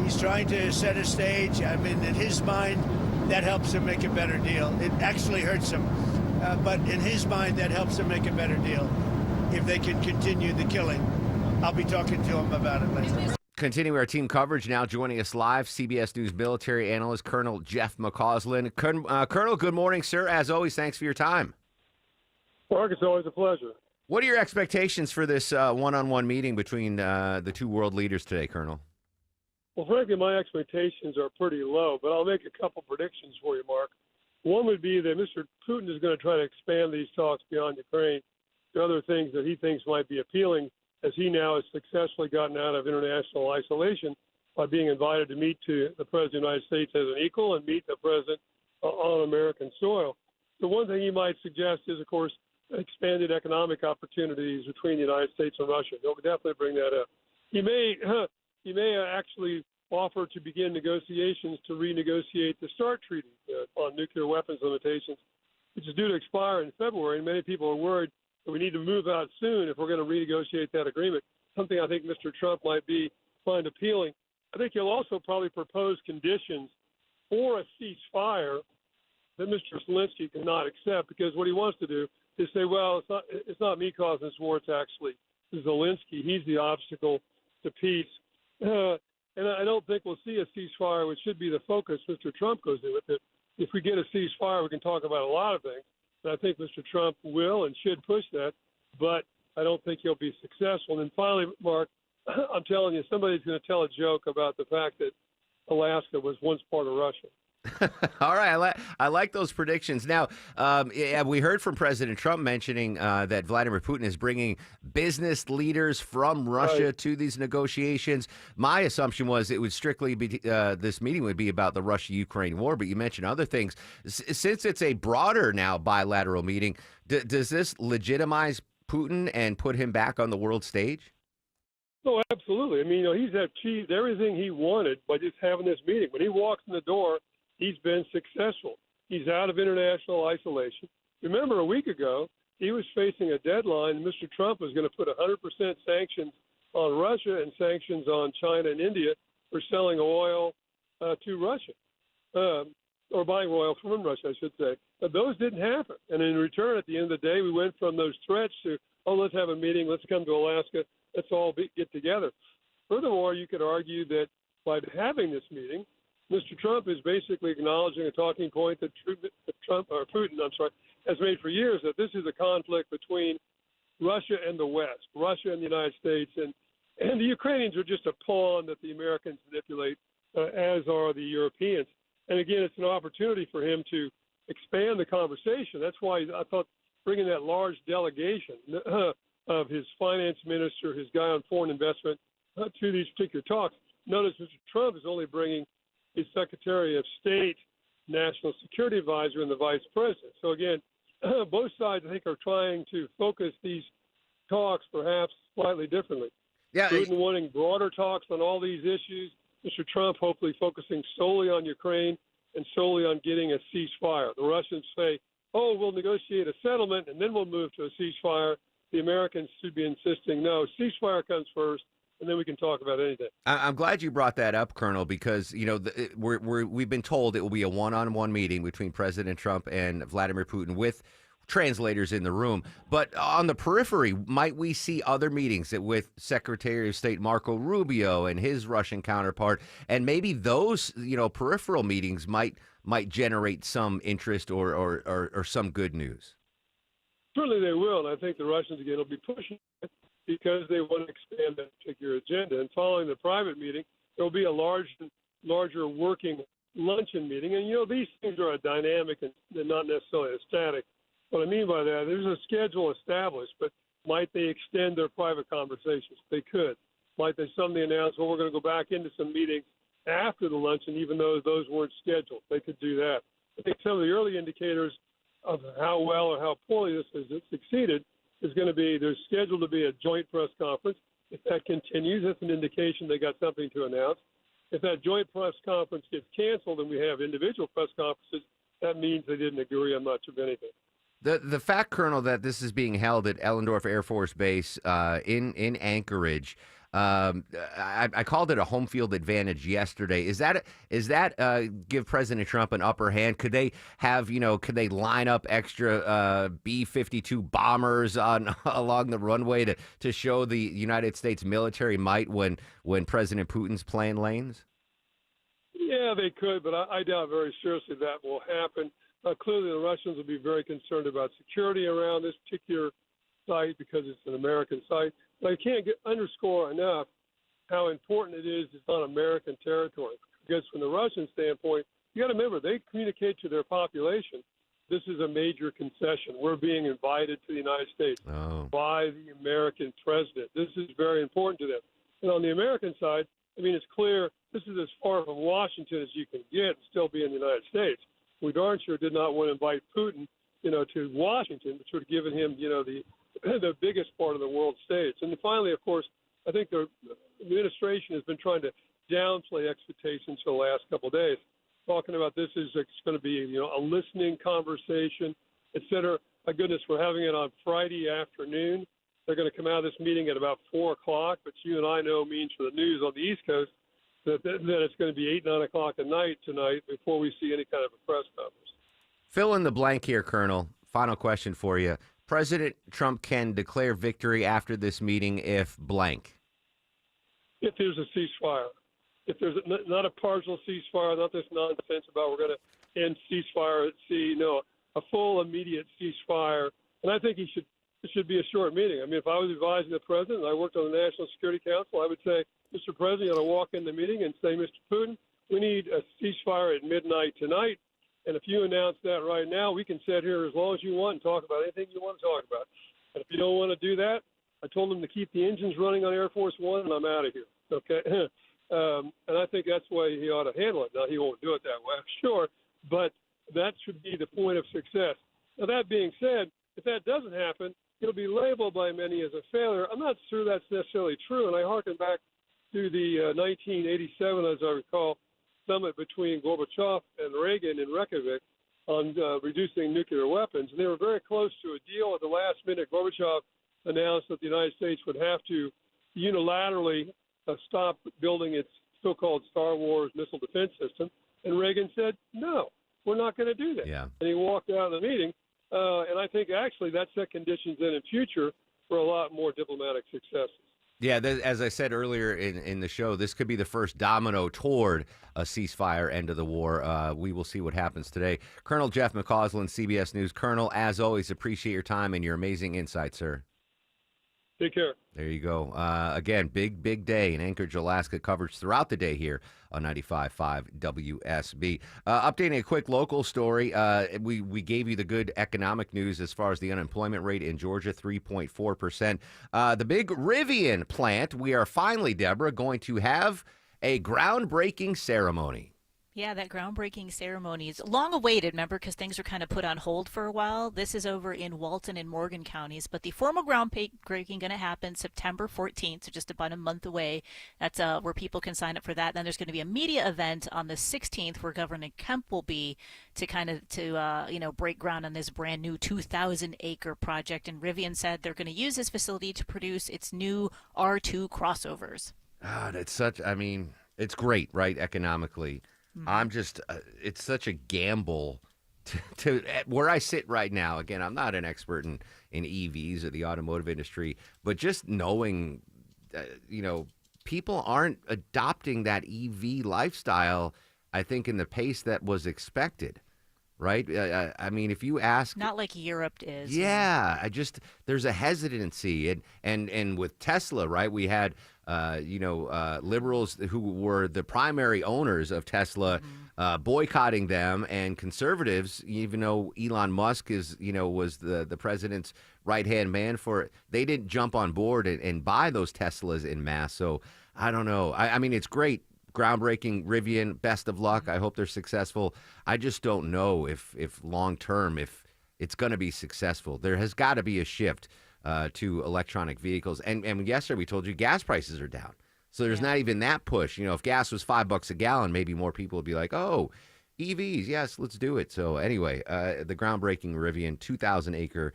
He's trying to set a stage. I mean, in his mind, that helps him make a better deal. It actually hurts him. But in his mind, that helps him make a better deal if they can continue the killing. I'll be talking to him about it later. Continuing our team coverage, now joining us live, CBS News military analyst Colonel Jeff McCausland. Colonel, good morning, sir. As always, thanks for your time. Mark, it's always a pleasure. What are your expectations for this one-on-one meeting between the two world leaders today, Colonel? Well, frankly, my expectations are pretty low, but I'll make a couple predictions for you, Mark. One would be that Mr. Putin is going to try to expand these talks beyond Ukraine to other things that he thinks might be appealing, as he now has successfully gotten out of international isolation by being invited to meet to the President of the United States as an equal and meet the President on American soil. The one thing he might suggest is, of course, expanded economic opportunities between the United States and Russia. He'll definitely bring that up. He may actually offer to begin negotiations to renegotiate the START treaty on nuclear weapons limitations, which is due to expire in February, and many people are worried that we need to move out soon if we're going to renegotiate that agreement, something I think Mr. Trump might find appealing. I think he'll also probably propose conditions for a ceasefire that Mr. Zelensky cannot accept, because what he wants to do is say, well, it's not me causing this war, it's actually Zelensky. He's the obstacle to peace. And I don't think we'll see a ceasefire, which should be the focus Mr. Trump goes in with it. If we get a ceasefire, we can talk about a lot of things. And I think Mr. Trump will and should push that, but I don't think he'll be successful. And then finally, Mark, I'm telling you, somebody's going to tell a joke about the fact that Alaska was once part of Russia. All right, I like those predictions. Now, we heard from President Trump mentioning that Vladimir Putin is bringing business leaders from Russia to these negotiations. My assumption was it would strictly be this meeting would be about the Russia-Ukraine war, but you mentioned other things. Since it's a broader now bilateral meeting, does this legitimize Putin and put him back on the world stage? No, absolutely. I mean, he's achieved everything he wanted by just having this meeting. When he walks in the door, he's been successful. He's out of international isolation. Remember, a week ago, he was facing a deadline. Mr. Trump was going to put 100% sanctions on Russia and sanctions on China and India for selling oil to Russia, or buying oil from Russia, I should say. But those didn't happen. And in return, at the end of the day, we went from those threats to, let's have a meeting, let's come to Alaska, let's all get together. Furthermore, you could argue that by having this meeting, Mr. Trump is basically acknowledging a talking point that Putin has made for years, that this is a conflict between Russia and the West, Russia and the United States, and the Ukrainians are just a pawn that the Americans manipulate, as are the Europeans. And again, it's an opportunity for him to expand the conversation. That's why I thought bringing that large delegation of his finance minister, his guy on foreign investment, to these particular talks. Notice Mr. Trump is only bringing his Secretary of State, National Security Advisor, and the Vice President. So again, both sides, I think, are trying to focus these talks perhaps slightly differently. Yeah, Putin wanting broader talks on all these issues. Mr. Trump hopefully focusing solely on Ukraine and solely on getting a ceasefire. The Russians say, we'll negotiate a settlement and then we'll move to a ceasefire. The Americans should be insisting, no, ceasefire comes first, and then we can talk about anything. I'm glad you brought that up, Colonel, because we've been told it will be a one-on-one meeting between President Trump and Vladimir Putin with translators in the room. But on the periphery, might we see other meetings with Secretary of State Marco Rubio and his Russian counterpart, and maybe those peripheral meetings might generate some interest or some good news? Certainly they will, and I think the Russians again will be pushing it because they want to expand that particular agenda. And following the private meeting, there will be a larger working luncheon meeting. And these things are a dynamic and not necessarily a static. What I mean by that, there's a schedule established, but might they extend their private conversations? They could. Might they suddenly announce, well, we're going to go back into some meetings after the luncheon, even though those weren't scheduled? They could do that. I think some of the early indicators of how well or how poorly this has succeeded is going to be there's scheduled to be a joint press conference. If that continues, that's an indication they got something to announce. If that joint press conference gets canceled and we have individual press conferences, that means they didn't agree on much of anything. The fact, Colonel, that this is being held at Ellendorf Air Force Base in Anchorage, I called it a home field advantage yesterday. Is that give President Trump an upper hand? Could they have could they line up extra B-52 bombers along the runway to show the United States military might when President Putin's playing lanes? Yeah, they could, but I doubt very seriously that will happen. Clearly, the Russians will be very concerned about security around this particular site because it's an American site. But I can't underscore enough how important it is it's on American territory. Because from the Russian standpoint, you got to remember, they communicate to their population, this is a major concession. We're being invited to the United States by the American president. This is very important to them. And on the American side, I mean, it's clear this is as far from Washington as you can get and still be in the United States. We darn sure did not want to invite Putin, to Washington, which would have given him, the biggest part of the world stage. And then finally, of course, I think the administration has been trying to downplay expectations for the last couple of days, talking about this is going to be, a listening conversation, et cetera. My goodness, we're having it on Friday afternoon. They're going to come out of this meeting at about 4 o'clock, which you and I know means for the news on the East Coast that it's going to be 8, 9 o'clock at night tonight before we see any kind of a press conference. Fill in the blank here, Colonel. Final question for you. President Trump can declare victory after this meeting if blank. If there's a ceasefire. If there's not a partial ceasefire, not this nonsense about we're going to end ceasefire at sea. No, a full, immediate ceasefire. And I think it should be a short meeting. I mean, if I was advising the president and I worked on the National Security Council, I would say, Mr. President, you ought to walk in the meeting and say, Mr. Putin, we need a ceasefire at midnight tonight. And if you announce that right now, we can sit here as long as you want and talk about anything you want to talk about. And if you don't want to do that, I told them to keep the engines running on Air Force One, and I'm out of here. Okay? And I think that's the way he ought to handle it. Now, he won't do it that way, I'm sure, but that should be the point of success. Now, that being said, if that doesn't happen, it'll be labeled by many as a failure. I'm not sure that's necessarily true, and I hearken back to the 1987, as I recall, summit between Gorbachev and Reagan in Reykjavik on reducing nuclear weapons. And they were very close to a deal. At the last minute, Gorbachev announced that the United States would have to unilaterally stop building its so-called Star Wars missile defense system. And Reagan said, no, we're not going to do that. Yeah. And he walked out of the meeting. And I think actually that set conditions in future for a lot more diplomatic successes. Yeah, as I said earlier in the show, this could be the first domino toward a ceasefire, end of the war. We will see what happens today. Colonel Jeff McCausland, CBS News. Colonel, as always, appreciate your time and your amazing insight, sir. Take care. There you go. Again, big day in Anchorage, Alaska. Coverage throughout the day here on 95.5 WSB. Updating a quick local story. We gave you the good economic news as far as the unemployment rate in Georgia, 3.4%. The big Rivian plant, we are finally, Deborah, going to have a groundbreaking ceremony. Yeah, that groundbreaking ceremony is long awaited, remember, because things were kind of put on hold for a while. This is over in Walton and Morgan counties, but the formal groundbreaking going to happen September 14th, so just about a month away. That's where people can sign up for that. Then there's going to be a media event on the 16th where Governor Kemp will be to break ground on this brand new 2,000-acre project. And Rivian said they're going to use this facility to produce its new R2 crossovers. It's great, right, economically. I'm just, it's such a gamble to where I sit right now. Again, I'm not an expert in EVs or the automotive industry, but just knowing, people aren't adopting that EV lifestyle, I think, in the pace that was expected. Right? I mean, if you ask... Not like Europe is. Yeah, there's a hesitancy. And with Tesla, right, we had, liberals who were the primary owners of Tesla boycotting them, and conservatives, even though Elon Musk was the president's right-hand man for it, they didn't jump on board and buy those Teslas in mass. So I don't know. I mean, it's great. Groundbreaking, Rivian, best of luck. I hope they're successful. I just don't know if long term, if it's going to be successful. There has got to be a shift to electronic vehicles. And yesterday we told you gas prices are down. So there's not even that push. If gas was $5 a gallon, maybe more people would be like, oh, EVs, yes, let's do it. So anyway, the groundbreaking Rivian 2,000-acre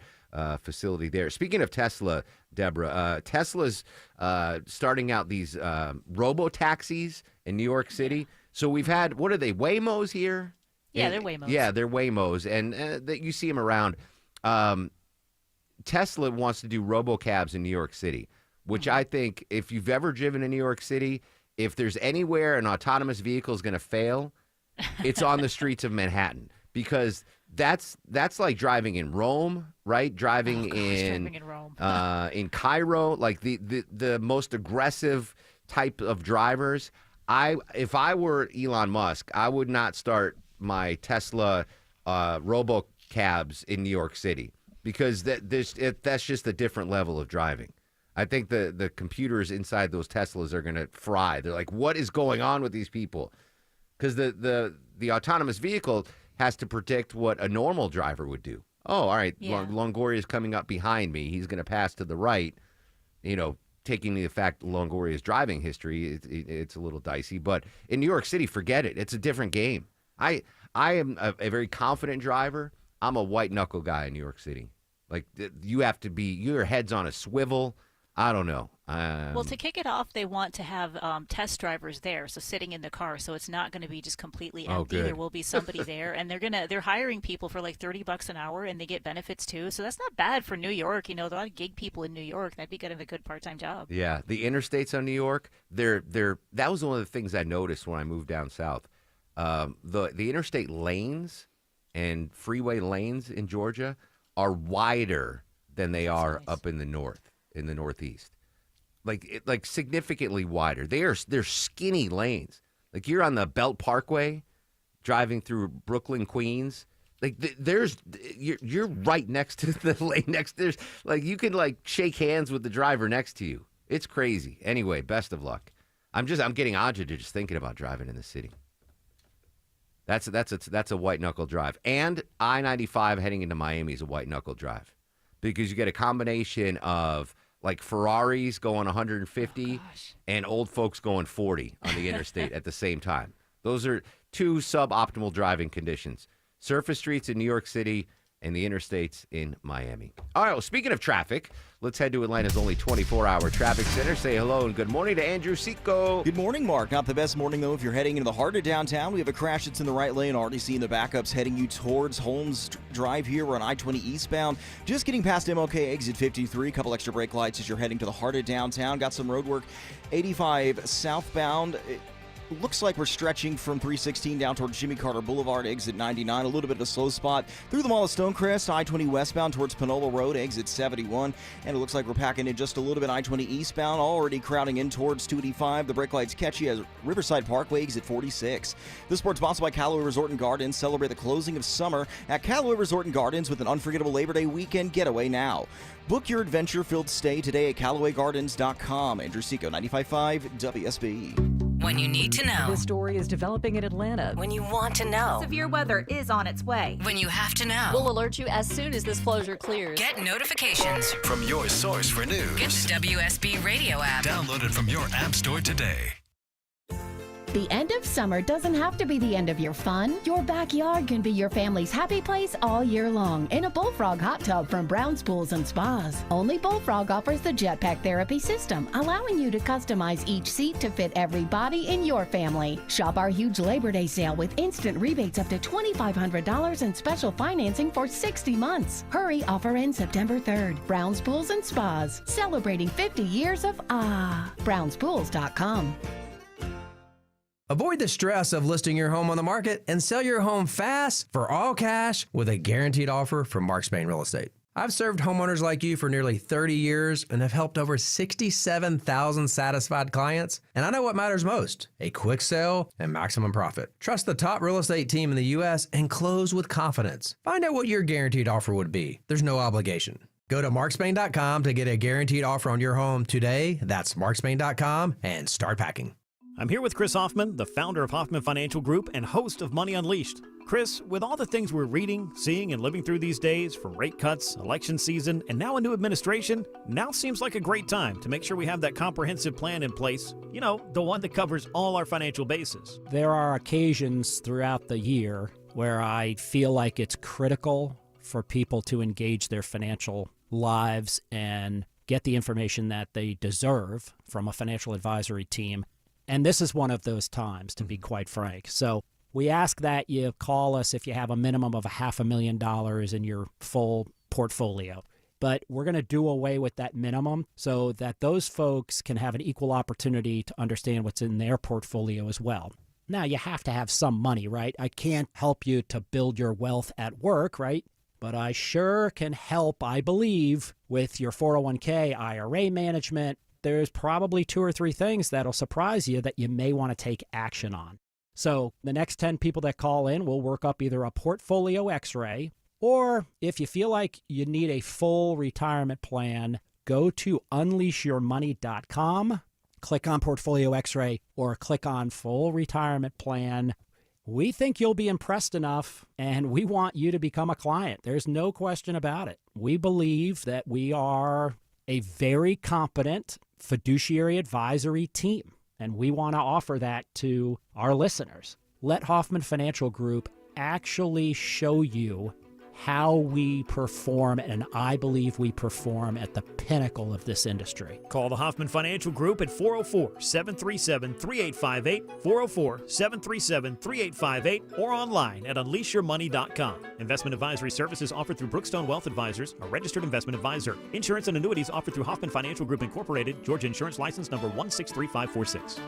facility there. Speaking of Tesla, Deborah, Tesla's starting out these robo-taxis in New York City. So we've had, what are they, Waymos here? Yeah, they're Waymos. Yeah, they're Waymos, and you see them around. Tesla wants to do robo-cabs in New York City, which I think, if you've ever driven in New York City, if there's anywhere an autonomous vehicle is going to fail, it's on the streets of Manhattan, because that's like driving in Rome, right? Driving in Rome. In Cairo, like the most aggressive type of drivers. If I were Elon Musk, I would not start my Tesla robo-cabs in New York City, because that's just a different level of driving. I think the computers inside those Teslas are going to fry. They're like, what is going on with these people? Because the autonomous vehicle has to predict what a normal driver would do. Oh, all right, Longoria is coming up behind me. He's going to pass to the right. Taking the fact Longoria's driving history, it's a little dicey. But in New York City, forget it. It's a different game. I am a very confident driver. I'm a white knuckle guy in New York City. Like, you have to be, your head's on a swivel. I don't know. Well, to kick it off, they want to have test drivers there, so sitting in the car, so it's not going to be just completely empty. Good. There will be somebody there, and they're hiring people for like $30 an hour, and they get benefits too. So that's not bad for New York. There are a lot of gig people in New York. That'd be kind of a good part-time job. Yeah, the interstates on New York, that was one of the things I noticed when I moved down south. The interstate lanes and freeway lanes in Georgia are wider than they are up in the north, in the Northeast. Like significantly wider. They're skinny lanes. Like, you're on the Belt Parkway driving through Brooklyn, Queens. Like, you're right next to the lane next. There's like, you can like shake hands with the driver next to you. It's crazy. Anyway, best of luck. I'm getting agitated just thinking about driving in the city. That's a white knuckle drive. And I-95 heading into Miami is a white knuckle drive, because you get a combination of like Ferraris going 150 and old folks going 40 on the interstate at the same time. Those are two suboptimal driving conditions. Surface streets in New York City and the interstates in Miami. All right, well, speaking of traffic, let's head to Atlanta's only 24-hour traffic center. Say hello and good morning to Andrew Seco. Good morning, Mark. Not the best morning, though, if you're heading into the heart of downtown. We have a crash that's in the right lane. Already seeing the backups heading you towards Holmes Drive here. We're on I-20 eastbound. Just getting past MLK exit 53. A couple extra brake lights as you're heading to the heart of downtown. Got some road work. 85 southbound. Looks like we're stretching from 316 down towards Jimmy Carter Boulevard, exit 99. A little bit of a slow spot through the Mall of Stonecrest, I-20 westbound towards Panola Road, exit 71. And it looks like we're packing in just a little bit I-20 eastbound, already crowding in towards 285. The brake lights catch you as Riverside Parkway, exit 46. This sport's sponsored by Callaway Resort and Gardens. Celebrate the closing of summer at Callaway Resort and Gardens with an unforgettable Labor Day weekend getaway now. Book your adventure-filled stay today at CallawayGardens.com. Andrew Seco, 95.5 WSB. When you need to know. This story is developing in Atlanta. When you want to know. Severe weather is on its way. When you have to know. We'll alert you as soon as this closure clears. Get notifications from your source for news. Get the WSB radio app. Download it from your app store today. The end of summer doesn't have to be the end of your fun. Your backyard can be your family's happy place all year long in a Bullfrog hot tub from Brown's Pools and Spas. Only Bullfrog offers the Jetpack Therapy system, allowing you to customize each seat to fit every body in your family. Shop our huge Labor Day sale with instant rebates up to $2,500 and special financing for 60 months. Hurry, offer ends September 3rd. Brown's Pools and Spas, celebrating 50 years of brownspools.com. Avoid the stress of listing your home on the market and sell your home fast for all cash with a guaranteed offer from Mark Spain Real Estate. I've served homeowners like you for nearly 30 years and have helped over 67,000 satisfied clients. And I know what matters most, a quick sale and maximum profit. Trust the top real estate team in the U.S. and close with confidence. Find out what your guaranteed offer would be. There's no obligation. Go to markspain.com to get a guaranteed offer on your home today. That's markspain.com and start packing. I'm here with Chris Hoffman, the founder of Hoffman Financial Group and host of Money Unleashed. Chris, with all the things we're reading, seeing, and living through these days, from rate cuts, election season, and now a new administration, now seems like a great time to make sure we have that comprehensive plan in place. You know, the one that covers all our financial bases. There are occasions throughout the year where I feel like it's critical for people to engage their financial lives and get the information that they deserve from a financial advisory team. And this is one of those times, to be quite frank. So we ask that you call us if you have a minimum of $500,000 in your full portfolio. But we're going to do away with that minimum so that those folks can have an equal opportunity to understand what's in their portfolio as well. Now, you have to have some money, right? I can't help you to build your wealth at work, right? But I sure can help, I believe, with your 401k, IRA management. There's probably 2 or 3 things that'll surprise you that you may want to take action on. So the next 10 people that call in will work up either a portfolio x-ray, or if you feel like you need a full retirement plan, go to unleashyourmoney.com, click on portfolio x-ray, or click on full retirement plan. We think you'll be impressed enough, and we want you to become a client. There's no question about it. We believe that we are a very competent fiduciary advisory team, and we want to offer that to our listeners. Let Hoffman Financial Group actually show you how we perform, and I believe we perform at the pinnacle of this industry. Call the Hoffman Financial Group at 404-737-3858, 404-737-3858, or online at unleashyourmoney.com. Investment advisory services offered through Brookstone Wealth Advisors, a registered investment advisor. Insurance and annuities offered through Hoffman Financial Group Incorporated, Georgia Insurance License number 163546.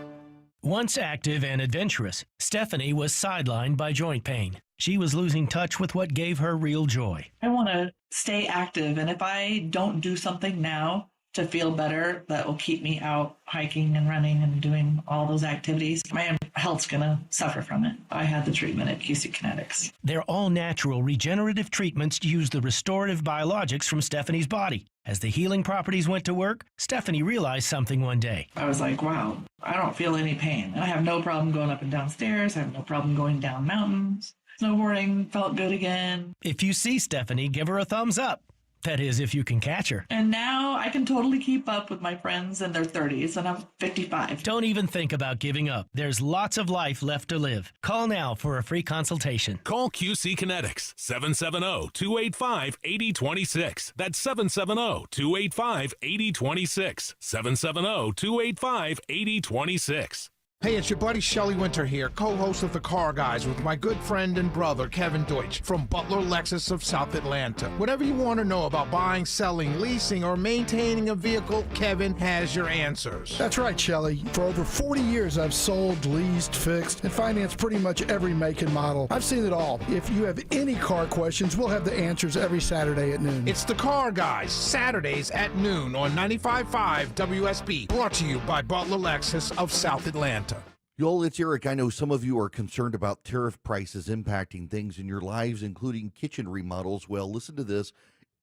Once active and adventurous, Stephanie was sidelined by joint pain. She was losing touch with what gave her real joy. I want to stay active, and if I don't do something now to feel better that will keep me out hiking and running and doing all those activities, my health's going to suffer from it. I had the treatment at QC Kinetics. Their all-natural regenerative treatments use the restorative biologics from Stephanie's body. As the healing properties went to work, Stephanie realized something one day. I was like, wow, I don't feel any pain. I have no problem going up and down stairs. I have no problem going down mountains. Snowboarding felt good again. If you see Stephanie, give her a thumbs up. That is, if you can catch her. And now I can totally keep up with my friends in their 30s, and I'm 55. Don't even think about giving up. There's lots of life left to live. Call now for a free consultation. Call QC Kinetics, 770-285-8026. That's 770-285-8026. 770-285-8026. Hey, it's your buddy Shelley Winter here, co-host of The Car Guys with my good friend and brother, Kevin Deutsch, from Butler Lexus of South Atlanta. Whatever you want to know about buying, selling, leasing, or maintaining a vehicle, Kevin has your answers. That's right, Shelley. For over 40 years, I've sold, leased, fixed, and financed pretty much every make and model. I've seen it all. If you have any car questions, we'll have the answers every Saturday at noon. It's The Car Guys, Saturdays at noon on 95.5 WSB, brought to you by Butler Lexus of South Atlanta. Joel, it's Eric. I know some of you are concerned about tariff prices impacting things in your lives, including kitchen remodels. Well, listen to this.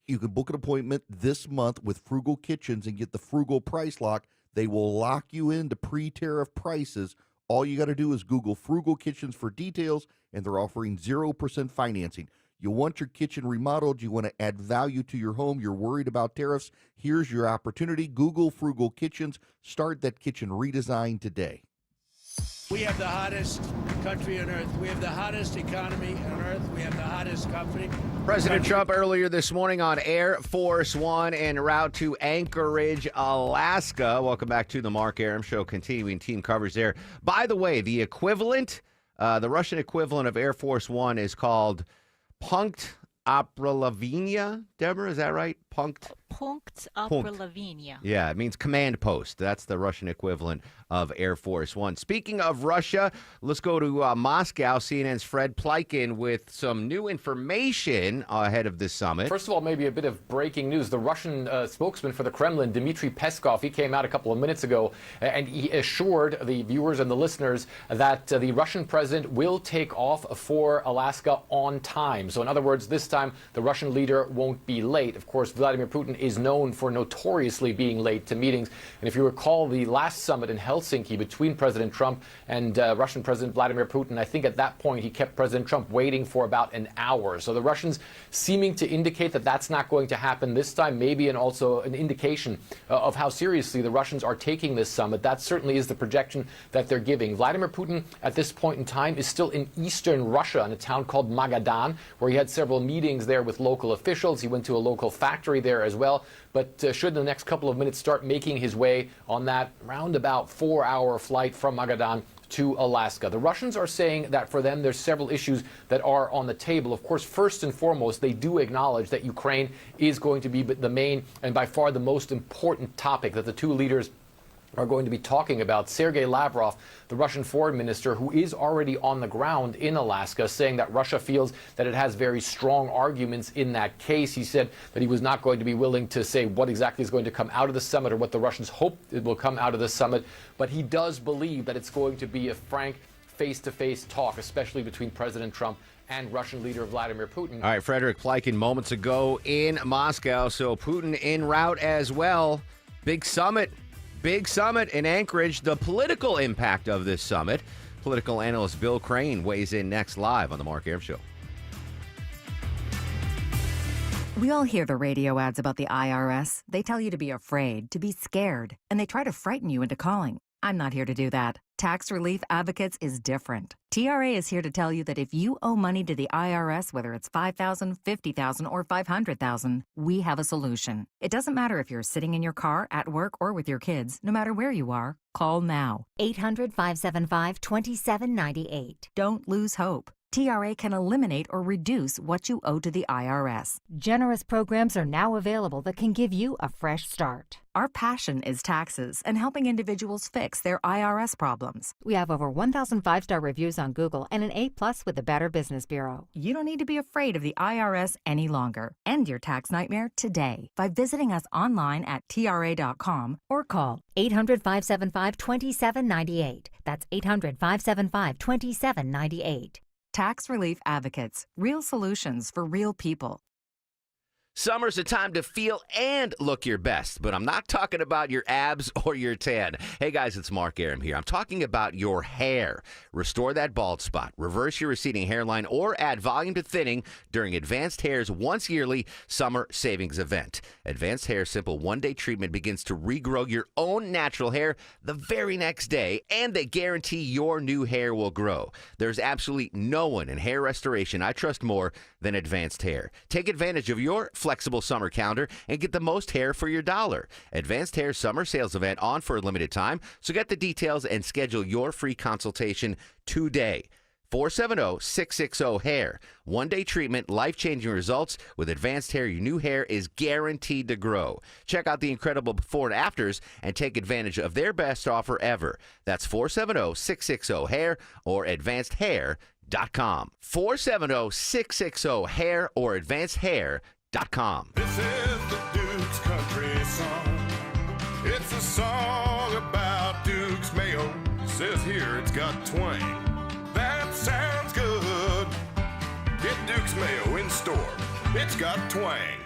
You can book an appointment this month with Frugal Kitchens and get the Frugal Price Lock. They will lock you into pre-tariff prices. All you got to do is Google Frugal Kitchens for details, and they're offering 0% financing. You want your kitchen remodeled, you want to add value to your home, you're worried about tariffs, here's your opportunity. Google Frugal Kitchens. Start that kitchen redesign today. We have the hottest country on earth. We have the hottest economy on earth. We have the hottest company. President Trump earlier this morning on Air Force One en route to Anchorage, Alaska. Welcome back to the Mark Arum Show. Continuing team coverage there. By the way, the equivalent, the Russian equivalent of Air Force One is called Punkt Upralavenia. Deborah, is that right? Punkt Upralavenia. Yeah, it means command post. That's the Russian equivalent of Air Force One. Speaking of Russia, let's go to Moscow. CNN's Fred Pleiken with some new information ahead of this summit. First of all, maybe a bit of breaking news. The Russian spokesman for the Kremlin, Dmitry Peskov, he came out a couple of minutes ago and he assured the viewers and the listeners that the Russian president will take off for Alaska on time. So in other words, this time the Russian leader won't be late. Of course, Vladimir Putin is known for notoriously being late to meetings. And if you recall the last summit in Helsinki between President Trump and Russian President Vladimir Putin, I think at that point he kept President Trump waiting for about an hour. So the Russians seeming to indicate that that's not going to happen this time, maybe, and also an indication of how seriously the Russians are taking this summit. That certainly is the projection that they're giving. Vladimir Putin at this point in time is still in eastern Russia in a town called Magadan, where he had several meetings there with local officials. He went to a local factory there as well. But should in the next couple of minutes start making his way on that roundabout 4-hour flight from Magadan to Alaska. The Russians are saying that for them, there's several issues that are on the table. Of course, first and foremost, they do acknowledge that Ukraine is going to be the main and by far the most important topic that the two leaders are going to be talking about. Sergei Lavrov, the Russian foreign minister, who is already on the ground in Alaska, saying that Russia feels that it has very strong arguments in that case. He said that he was not going to be willing to say what exactly is going to come out of the summit or what the Russians hope it will come out of the summit, but he does believe that it's going to be a frank face-to-face talk, especially between President Trump and Russian leader Vladimir Putin. All right, Frederick Pleiken moments ago in Moscow, so Putin en route as well. Big summit in Anchorage. The political impact of this summit. Political analyst Bill Crane weighs in next live on the Mark Arum Show. We all hear the radio ads about the IRS. They tell you to be afraid, to be scared, and they try to frighten you into calling. I'm not here to do that. Tax Relief Advocates is different. TRA is here to tell you that if you owe money to the IRS, whether it's $5,000, $50,000, or $500,000, we have a solution. It doesn't matter if you're sitting in your car, at work, or with your kids. No matter where you are, call now. 800-575-2798. Don't lose hope. TRA can eliminate or reduce what you owe to the IRS. Generous programs are now available that can give you a fresh start. Our passion is taxes and helping individuals fix their IRS problems. We have over 1,000 5-star reviews on Google and an A+ with the Better Business Bureau. You don't need to be afraid of the IRS any longer. End your tax nightmare today by visiting us online at TRA.com or call 800-575-2798. That's 800-575-2798. Tax Relief Advocates. Real solutions for real people. Summer's a time to feel and look your best, but I'm not talking about your abs or your tan. Hey guys, it's Mark Arum here. I'm talking about your hair. Restore that bald spot, reverse your receding hairline, or add volume to thinning during Advanced Hair's once yearly summer savings event. Advanced Hair's simple one-day treatment begins to regrow your own natural hair the very next day, and they guarantee your new hair will grow. There's absolutely no one in hair restoration I trust more than Advanced Hair. Take advantage of your flexible summer calendar and get the most hair for your dollar. Advanced Hair summer sales event on for a limited time, so get the details and schedule your free consultation today. 470-660-HAIR. One-day treatment, life-changing results. With Advanced Hair, your new hair is guaranteed to grow. Check out the incredible before and afters and take advantage of their best offer ever. That's 470-660-HAIR or AdvancedHair.com. 470-660-HAIR or AdvancedHair.com. This is the Duke's Country Song. It's a song about Duke's Mayo. Says here it's got twang. That sounds good. Get Duke's Mayo in store. It's got twang.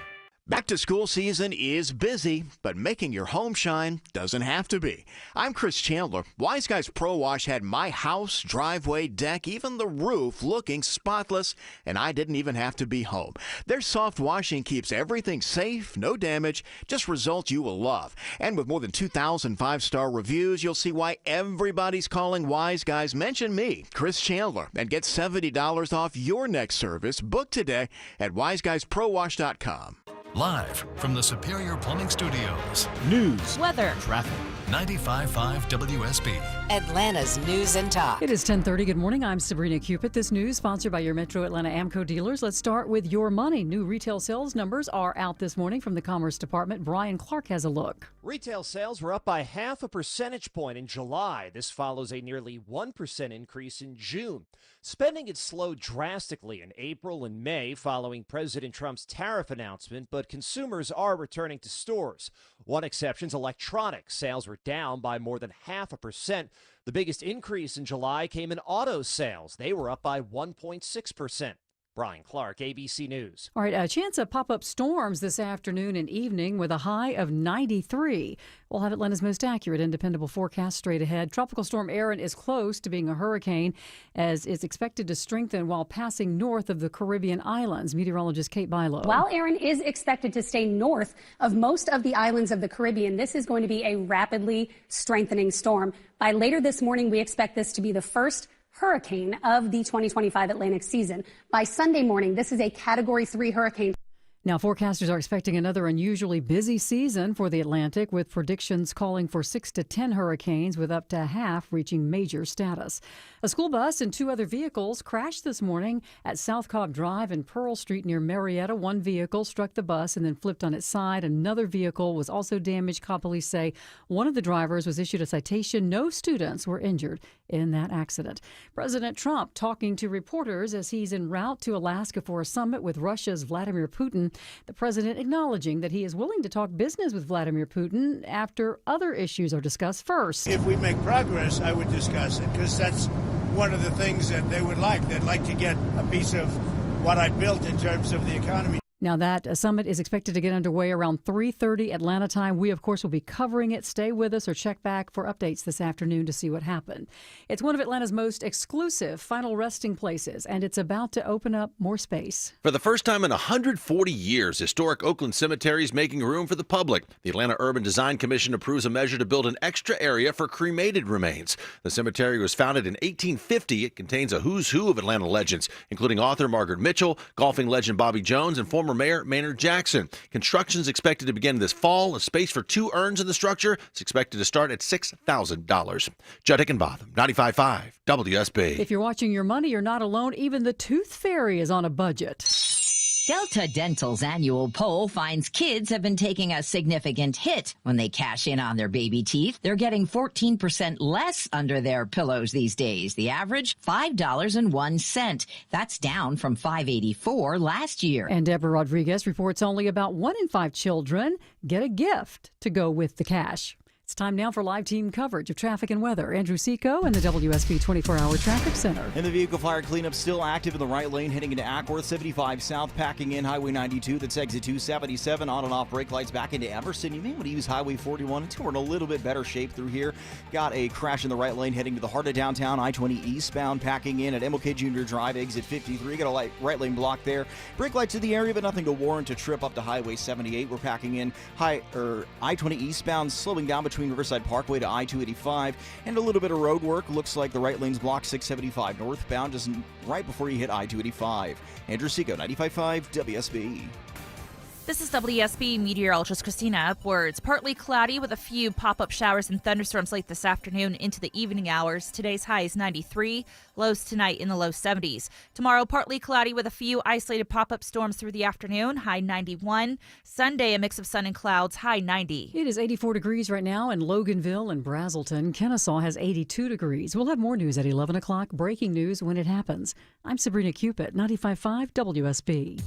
Back to school season is busy, but making your home shine doesn't have to be. I'm Chris Chandler. Wise Guys Pro Wash had my house, driveway, deck, even the roof looking spotless, and I didn't even have to be home. Their soft washing keeps everything safe, no damage, just results you will love. And with more than 2,000 five-star reviews, you'll see why everybody's calling Wise Guys. Mention me, Chris Chandler, and get $70 off your next service. Book today at wiseguysprowash.com. Live from the Superior Plumbing Studios. News, weather, traffic. 95.5 WSB. Atlanta's News and Talk. It is 10:30. Good morning. I'm Sabrina Cupid. This news sponsored by your Metro Atlanta Amco dealers. Let's start with your money. New retail sales numbers are out this morning from the Commerce Department. Brian Clark has a look. Retail sales were up by 0.5 percentage point in July. This follows a nearly 1% increase in June. Spending had slowed drastically in April and May following President Trump's tariff announcement, but consumers are returning to stores. One exception is electronics. Sales were down by more than 0.5%. The biggest increase in July came in auto sales. They were up by 1.6%. Brian Clark, ABC News. All right, a chance of pop-up storms this afternoon and evening with a high of 93. We'll have Atlanta's most accurate and dependable forecast straight ahead. Tropical Storm Erin is close to being a hurricane as it's expected to strengthen while passing north of the Caribbean islands. Meteorologist Kate Bilo. While Erin is expected to stay north of most of the islands of the Caribbean, this is going to be a rapidly strengthening storm. By later this morning, we expect this to be the first hurricane of the 2025 Atlantic season. By Sunday morning, this is a Category 3 hurricane. Now, forecasters are expecting another unusually busy season for the Atlantic, with predictions calling for 6 to 10 hurricanes, with up to half reaching major status. A school bus and 2 other vehicles crashed this morning at South Cobb Drive and Pearl Street near Marietta. One vehicle struck the bus and then flipped on its side. Another vehicle was also damaged. Cobb police say one of the drivers was issued a citation. No students were injured in that accident. President Trump talking to reporters as he's en route to Alaska for a summit with Russia's Vladimir Putin. The president acknowledging that he is willing to talk business with Vladimir Putin after other issues are discussed first. If we make progress, I would discuss it, because that's one of the things that they would like. They'd like to get a piece of what I built in terms of the economy. Now, that summit is expected to get underway around 3:30 Atlanta time. We, of course, will be covering it. Stay with us or check back for updates this afternoon to see what happened. It's one of Atlanta's most exclusive final resting places, and it's about to open up more space. For the first time in 140 years, historic Oakland Cemetery is making room for the public. The Atlanta Urban Design Commission approves a measure to build an extra area for cremated remains. The cemetery was founded in 1850. It contains a who's who of Atlanta legends, including author Margaret Mitchell, golfing legend Bobby Jones, and former Mayor Maynard Jackson. Construction is expected to begin this fall. A space for 2 urns in the structure is expected to start at $6,000. Judd Hickenbotham, 95.5 WSB. If you're watching your money, you're not alone. Even the Tooth Fairy is on a budget. Delta Dental's annual poll finds kids have been taking a significant hit when they cash in on their baby teeth. They're getting 14% less under their pillows these days. The average, $5.01. That's down from $5.84 last year. And Deborah Rodriguez reports only about 1 in 5 children get a gift to go with the cash. It's time now for live team coverage of traffic and weather. Andrew Seco in the WSB 24-hour traffic center. And the vehicle fire cleanup still active in the right lane heading into Ackworth. 75 south packing in Highway 92. That's exit 277 on and off brake lights back into Everson. You may want to use Highway 41 until we're in a little bit better shape through here. Got a crash in the right lane heading to the heart of downtown. I-20 eastbound packing in at MLK Junior Drive, exit 53. Got a right lane block there. Brake lights in the area, but nothing to warrant a trip up to Highway 78. We're packing in I-20 eastbound, slowing down between Riverside Parkway to I-285, and a little bit of road work. Looks like the right lane's blocked 675 northbound, just right before you hit I-285. Andrew Seco, 95.5 WSB. This is WSB meteorologist Christina Upwards. Partly cloudy with a few pop-up showers and thunderstorms late this afternoon into the evening hours. Today's high is 93, lows tonight in the low 70s. Tomorrow, partly cloudy with a few isolated pop-up storms through the afternoon, high 91. Sunday, a mix of sun and clouds, high 90. It is 84 degrees right now in Loganville and Brazelton. Kennesaw has 82 degrees. We'll have more news at 11 o'clock, breaking news when it happens. I'm Sabrina Cupid, 95.5 WSB.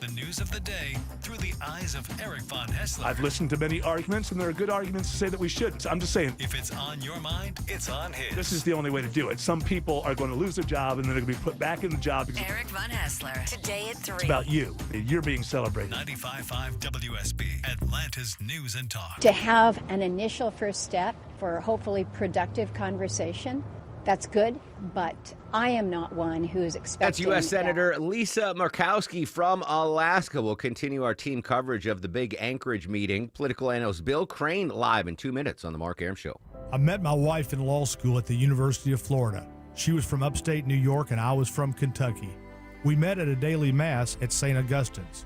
The news of the day through the eyes of Eric Von Hessler. I've listened to many arguments, and there are good arguments to say that we shouldn't. I'm just saying. If it's on your mind, it's on his. This is the only way to do it. Some people are going to lose their job, and then they're going to be put back in the job. Eric Von Hessler, today at 3. It's about you. You're being celebrated. 95.5 WSB, Atlanta's News and Talk. To have an initial first step for hopefully productive conversation, that's good, but I am not one who's That's expecting U.S. Senator Lisa Murkowski from Alaska. We'll continue our team coverage of the big Anchorage meeting. Political analyst Bill Crane live in 2 minutes on the Mark Arum Show. I met my wife in law school at the University of Florida. She was from upstate New York and I was from Kentucky. We met at a daily mass at St. Augustine's.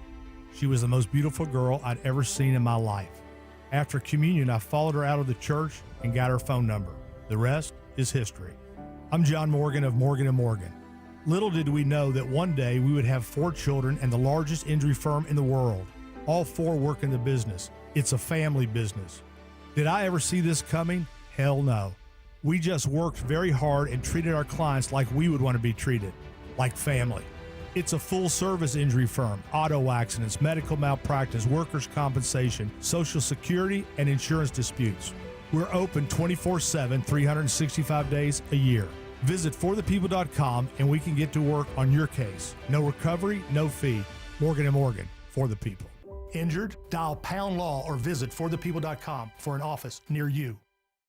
She was the most beautiful girl I'd ever seen in my life. After communion, I followed her out of the church and got her phone number. The rest is history. I'm John Morgan of Morgan & Morgan. Little did we know that one day we would have 4 children and the largest injury firm in the world. All 4 work in the business. It's a family business. Did I ever see this coming? Hell no. We just worked very hard and treated our clients like we would want to be treated, like family. It's a full-service injury firm, auto accidents, medical malpractice, workers' compensation, Social Security, and insurance disputes. We're open 24/7, 365 days a year. Visit forthepeople.com and we can get to work on your case. No recovery, no fee. Morgan & Morgan, for the people. Injured? Dial pound law or visit forthepeople.com for an office near you.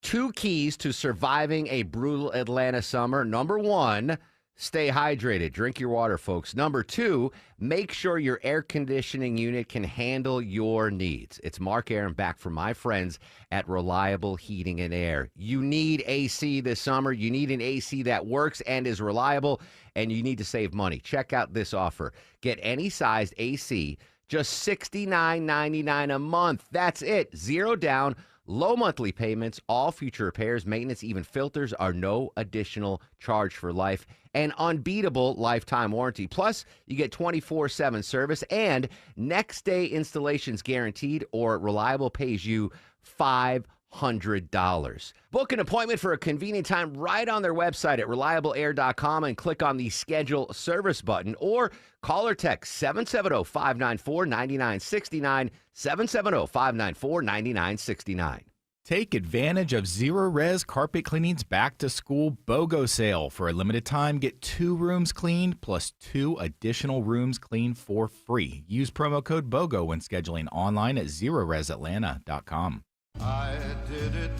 2 keys to surviving a brutal Atlanta summer. Number 1, stay hydrated. Drink your water, folks. Number 2, make sure your air conditioning unit can handle your needs. It's Mark Arum back from my friends at Reliable Heating and Air. You need AC this summer. You need an AC that works and is reliable, and you need to save money. Check out this offer. Get any sized AC, just $69.99 a month. That's it. 0 down. Low monthly payments, all future repairs, maintenance, even filters are no additional charge for life. An unbeatable lifetime warranty. Plus, you get 24/7 service and next day installations guaranteed, or Reliable pays you $500. Book an appointment for a convenient time right on their website at reliableair.com and click on the schedule service button, or call or text 770-594-9969, 770-594-9969. Take advantage of Zero Res Carpet Cleaning's Back to School BOGO sale. For a limited time, get 2 rooms cleaned plus 2 additional rooms cleaned for free. Use promo code BOGO when scheduling online at ZeroResAtlanta.com. I did it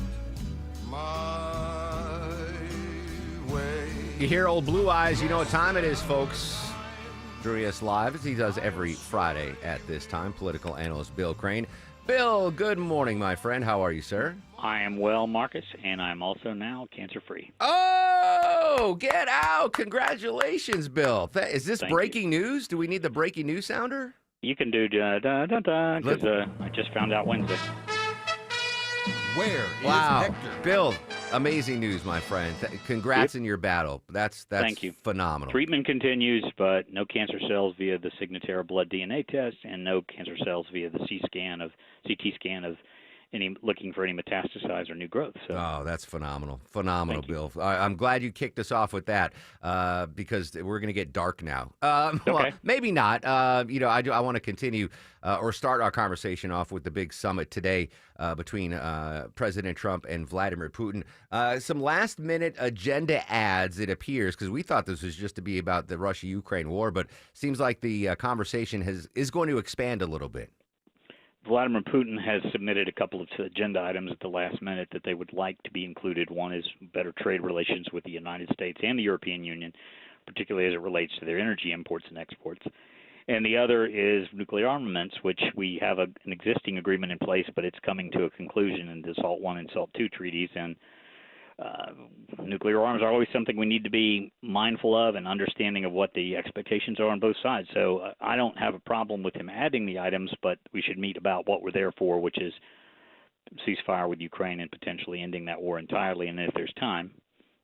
my way. You hear old Blue Eyes, you know what time it is, folks. Joining us live, as he does every Friday at this time, political analyst Bill Crane. Bill, good morning, my friend. How are you, sir? I am well, Marcus, and I'm also now cancer-free. Oh, get out. Congratulations, Bill. Is this Thank breaking news? Do we need the breaking news sounder? You can do da-da-da-da, because I just found out Wednesday. Where is Hector? Bill, amazing news, my friend. Congrats in your battle. That's Thank you. Phenomenal. Treatment continues, but no cancer cells via the Signatera blood DNA test, and no cancer cells via the CT scan of any looking for any metastasized or new growth. So. Oh, that's phenomenal. Phenomenal, Bill. I'm glad you kicked us off with that because we're going to get dark now. Well, maybe not. I want to continue or start our conversation off with the big summit today between President Trump and Vladimir Putin. Some last-minute agenda adds, it appears, because we thought this was just to be about the Russia-Ukraine war, but seems like the conversation is going to expand a little bit. Vladimir Putin has submitted a couple of agenda items at the last minute that they would like to be included. One is better trade relations with the United States and the European Union, particularly as it relates to their energy imports and exports. And the other is nuclear armaments, which we have an existing agreement in place, but it's coming to a conclusion in the SALT I and SALT II treaties. And nuclear arms are always something we need to be mindful of and understanding of what the expectations are on both sides. So I don't have a problem with him adding the items, but we should meet about what we're there for, which is ceasefire with Ukraine and potentially ending that war entirely. And if there's time,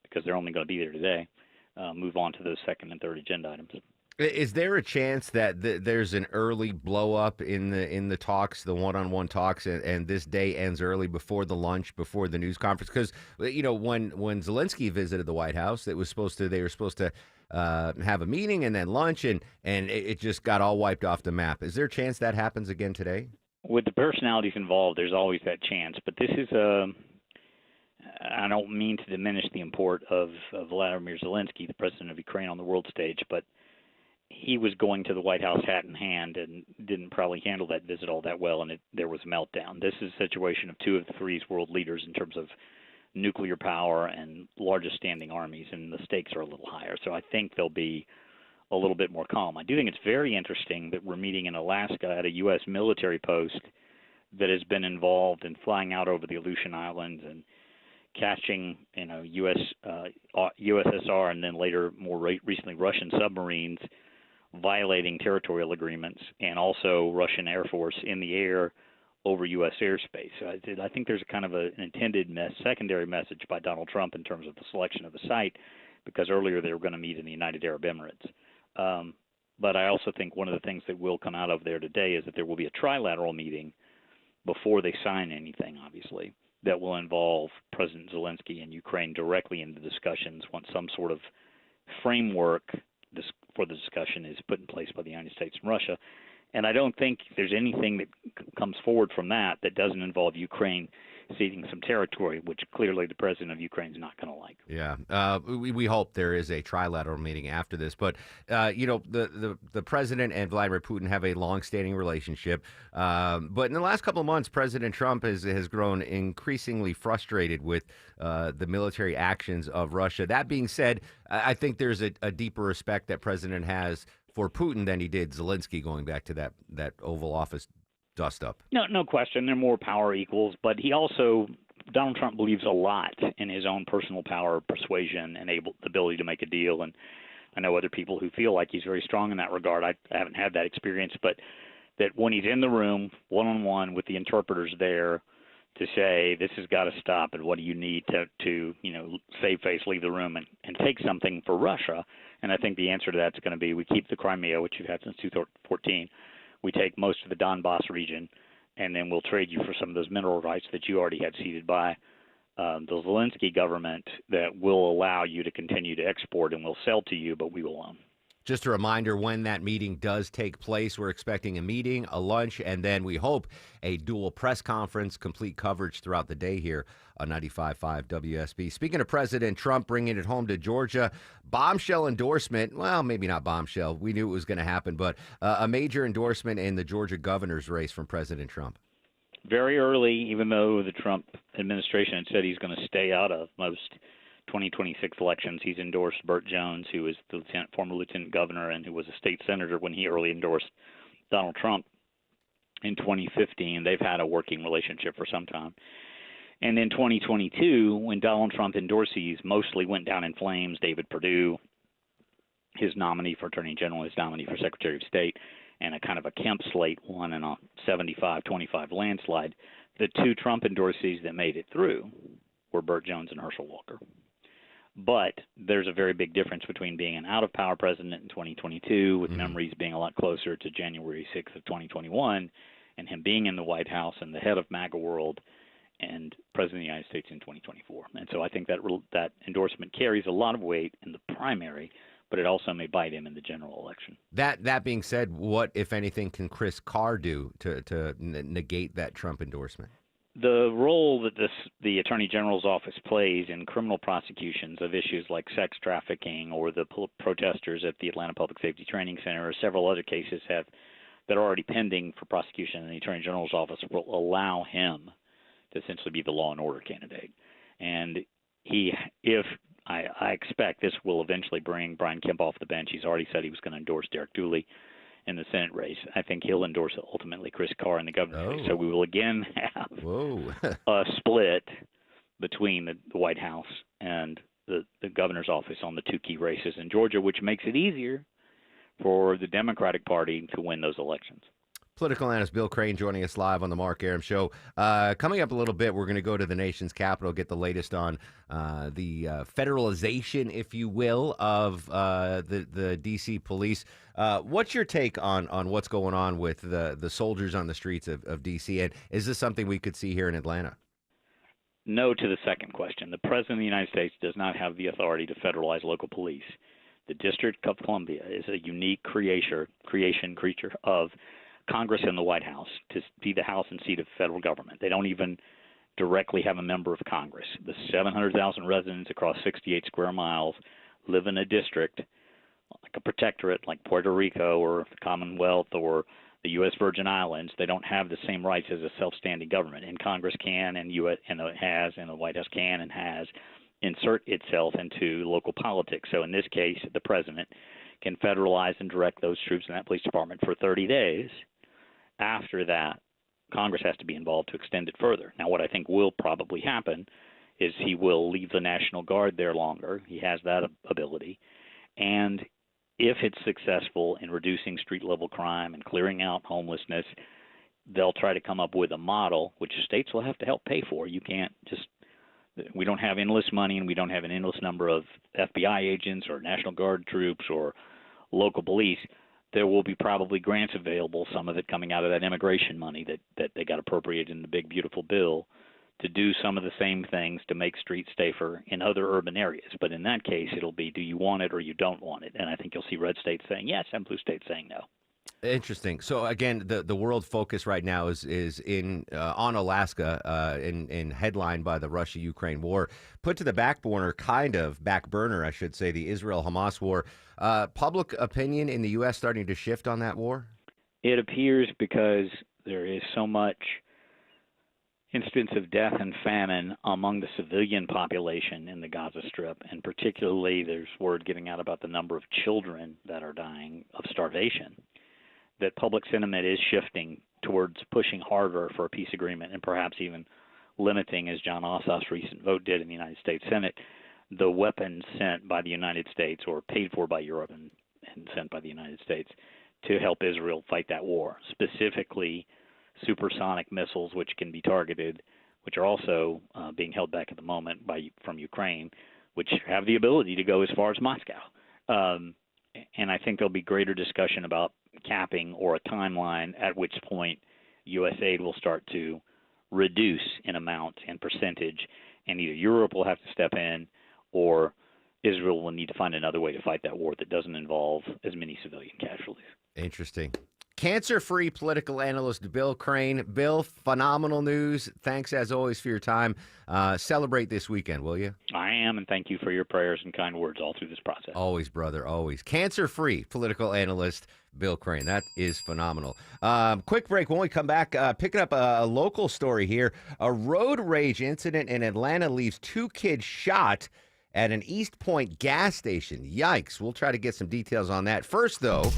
because they're only going to be there today, move on to those second and third agenda items. Is there a chance that there's an early blow up in the talks, the one-on-one talks, and this day ends early before the lunch, before the news conference? Because when Zelensky visited the White House, they were supposed to have a meeting and then lunch, and it just got all wiped off the map. Is there a chance that happens again today? With the personalities involved, there's always that chance. But this is I don't mean to diminish the import of Vladimir Zelensky, the president of Ukraine, on the world stage, but he was going to the White House hat in hand and didn't probably handle that visit all that well, and there was a meltdown. This is a situation of two of the three world leaders in terms of nuclear power and largest standing armies, and the stakes are a little higher. So I think they'll be a little bit more calm. I do think it's very interesting that we're meeting in Alaska at a U.S. military post that has been involved in flying out over the Aleutian Islands and catching, USSR and then later, more recently, Russian submarines violating territorial agreements, and also Russian Air Force in the air over U.S. airspace. So I think there's kind of an intended secondary message by Donald Trump in terms of the selection of the site, because earlier they were going to meet in the United Arab Emirates. But I also think one of the things that will come out of there today is that there will be a trilateral meeting before they sign anything, obviously, that will involve President Zelensky and Ukraine directly into discussions once some sort of framework for the discussion is put in place by the United States and Russia. And I don't think there's anything that comes forward from that doesn't involve Ukraine ceding some territory, which clearly the president of Ukraine is not going to like. Yeah, we hope there is a trilateral meeting after this. But, the president and Vladimir Putin have a long-standing relationship. But in the last couple of months, President Trump has grown increasingly frustrated with the military actions of Russia. That being said, I think there's a deeper respect that President has for Putin than he did Zelensky, going back to that Oval Office dust-up. No question. They're more power equals, but Donald Trump believes a lot in his own personal power, persuasion, and the ability to make a deal. And I know other people who feel like he's very strong in that regard. I haven't had that experience, but that when he's in the room one-on-one with the interpreters there to say, this has got to stop, and what do you need to save face, leave the room, and take something for Russia. And I think the answer to that's going to be, we keep the Crimea, which you've had since 2014. We take most of the Donbass region, and then we'll trade you for some of those mineral rights that you already had ceded by the Zelensky government that will allow you to continue to export, and we'll sell to you, but we will own. Just a reminder, when that meeting does take place, we're expecting a meeting, a lunch, and then we hope a dual press conference, complete coverage throughout the day here on 95.5 WSB. Speaking of President Trump bringing it home to Georgia, bombshell endorsement, well, maybe not bombshell. We knew it was going to happen, but a major endorsement in the Georgia governor's race from President Trump. Very early, even though the Trump administration had said he's going to stay out of most 2026 elections, he's endorsed Burt Jones, who is the former lieutenant governor and who was a state senator when he early endorsed Donald Trump in 2015. They've had a working relationship for some time. And in 2022, when Donald Trump endorsees mostly went down in flames, David Perdue, his nominee for Attorney General, his nominee for Secretary of State, and a kind of a Kemp slate won in a 75-25 landslide, the two Trump endorsees that made it through were Burt Jones and Herschel Walker. But there's a very big difference between being an out-of-power president in 2022, with memories being a lot closer to January 6th of 2021, and him being in the White House and the head of MAGA world and president of the United States in 2024. And so I think that endorsement carries a lot of weight in the primary, but it also may bite him in the general election. That being said, what, if anything, can Chris Carr do to negate that Trump endorsement? The role that the Attorney General's office plays in criminal prosecutions of issues like sex trafficking or the protesters at the Atlanta Public Safety Training Center, or several other cases that are already pending for prosecution in the Attorney General's office, will allow him to essentially be the law and order candidate. And I expect this will eventually bring Brian Kemp off the bench. He's already said he was going to endorse Derek Dooley in the Senate race. I think he'll endorse ultimately Chris Carr in the governor's race. So we will again have a split between the White House and the governor's office on the two key races in Georgia, which makes it easier for the Democratic Party to win those elections. Political analyst Bill Crane joining us live on the Mark Arum Show. Coming up a little bit, we're going to go to the nation's capital, get the latest on the federalization, if you will, of the D.C. police. What's your take on what's going on with the soldiers on the streets of D.C., and is this something we could see here in Atlanta? No to the second question. The President of the United States does not have the authority to federalize local police. The District of Columbia is a unique creature of Congress and the White House to be the House and seat of federal government. They don't even directly have a member of Congress. The 700,000 residents across 68 square miles live in a district like a protectorate like Puerto Rico or the Commonwealth or the U.S. Virgin Islands. They don't have the same rights as a self-standing government, and Congress can and it has, and the White House can and has insert itself into local politics. So in this case, the president can federalize and direct those troops in that police department for 30 days. After that, Congress has to be involved to extend it further. Now, what I think will probably happen is he will leave the National Guard there longer. He has that ability. And if it's successful in reducing street-level crime and clearing out homelessness, they'll try to come up with a model which states will have to help pay for. You can't just – we don't have endless money, and we don't have an endless number of FBI agents or National Guard troops or local police. There will be probably grants available, some of it coming out of that immigration money that they got appropriated in the big, beautiful bill, to do some of the same things to make streets safer in other urban areas. But in that case, it'll be, do you want it or you don't want it? And I think you'll see red states saying yes and blue states saying no. Interesting. So again, the world focus right now is on Alaska, in headlined by the Russia-Ukraine war, put to the back burner, I should say, the Israel-Hamas war. Public opinion in the U.S. starting to shift on that war? It appears because there is so much instance of death and famine among the civilian population in the Gaza Strip, and particularly there's word getting out about the number of children that are dying of starvation, that public sentiment is shifting towards pushing harder for a peace agreement and perhaps even limiting, as John Ossoff's recent vote did in the United States Senate, the weapons sent by the United States or paid for by Europe and sent by the United States to help Israel fight that war, specifically supersonic missiles which can be targeted, which are also being held back at the moment from Ukraine, which have the ability to go as far as Moscow. And I think there'll be greater discussion about capping or a timeline at which point U.S. aid will start to reduce in amount and percentage, and either Europe will have to step in or Israel will need to find another way to fight that war that doesn't involve as many civilian casualties. Interesting. Cancer-free political analyst Bill Crane. Bill, phenomenal news. Thanks, as always, for your time. Celebrate this weekend, will you? I am, and thank you for your prayers and kind words all through this process. Always, brother, always. Cancer-free political analyst Bill Crane. That is phenomenal. Quick break. When we come back, picking up a local story here. A road rage incident in Atlanta leaves 2 kids shot at an East Point gas station. Yikes. We'll try to get some details on that. First, though,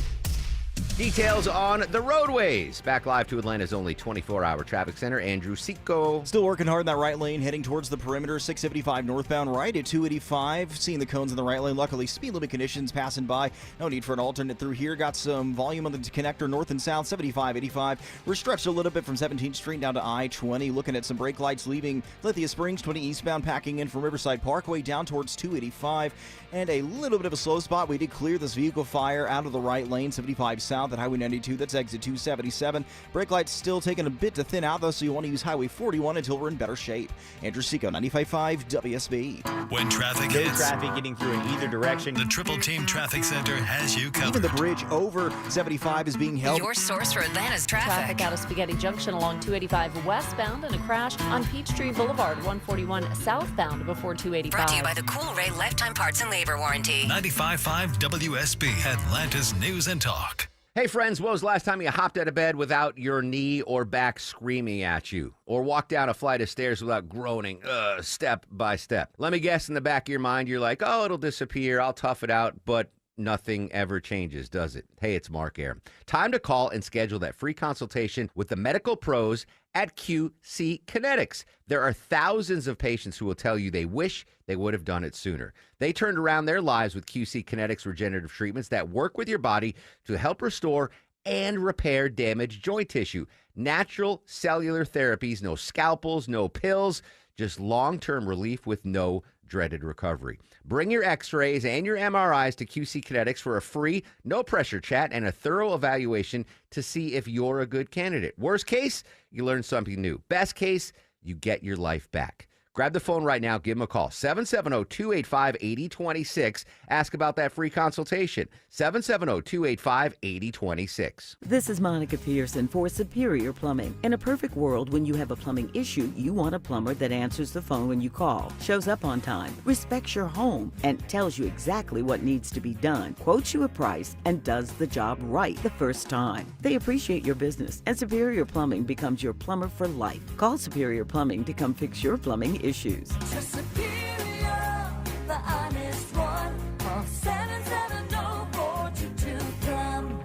details on the roadways. Back live to Atlanta's only 24-hour traffic center, Andrew Seco. Still working hard in that right lane, heading towards the perimeter, 675 northbound, right at 285. Seeing the cones in the right lane. Luckily, speed limit conditions passing by. No need for an alternate through here. Got some volume on the connector north and south, 75, 85. We're stretched a little bit from 17th Street down to I-20. Looking at some brake lights leaving Lithia Springs, 20 eastbound, packing in from Riverside Parkway down towards 285. And a little bit of a slow spot. We did clear this vehicle fire out of the right lane, 75 south at Highway 92. That's exit 277. Brake lights still taking a bit to thin out, though, so you want to use Highway 41 until we're in better shape. Andrew Seco, 95.5 WSB. When traffic No hits, traffic getting through in either direction. the Triple Team Traffic Center has you covered. Even the bridge over 75 is being held. Your source for Atlanta's traffic. Traffic out of Spaghetti Junction along 285 westbound and a crash on Peachtree Boulevard 141 southbound before 285. Brought to you by the Cool Ray Lifetime Parts and Labor Warranty. 95.5 WSB, Atlanta's News and Talk. Hey, friends, when was the last time you hopped out of bed without your knee or back screaming at you? Or walked down a flight of stairs without groaning, step by step? Let me guess, in the back of your mind, you're like, oh, it'll disappear, I'll tough it out, but nothing ever changes, does it? Hey, it's Mark Air. Time to call and schedule that free consultation with the medical pros at QC Kinetics. There are thousands of patients who will tell you they wish they would have done it sooner. They turned around their lives with QC Kinetics regenerative treatments that work with your body to help restore and repair damaged joint tissue. Natural cellular therapies, no scalpels, no pills, just long-term relief with no dreaded recovery. Bring your x-rays and your MRIs to QC Kinetics for a free, no-pressure chat and a thorough evaluation to see if you're a good candidate. Worst case, you learn something new. Best case, you get your life back. Grab the phone right now. Give them a call. 770-285-8026. Ask about that free consultation. 770-285-8026. This is Monica Pearson for Superior Plumbing. In a perfect world, when you have a plumbing issue, you want a plumber that answers the phone when you call, shows up on time, respects your home, and tells you exactly what needs to be done, quotes you a price, and does the job right the first time. They appreciate your business, and Superior Plumbing becomes your plumber for life. Call Superior Plumbing to come fix your plumbing issues. Superior, the honest one. Call 770-422-PLUM.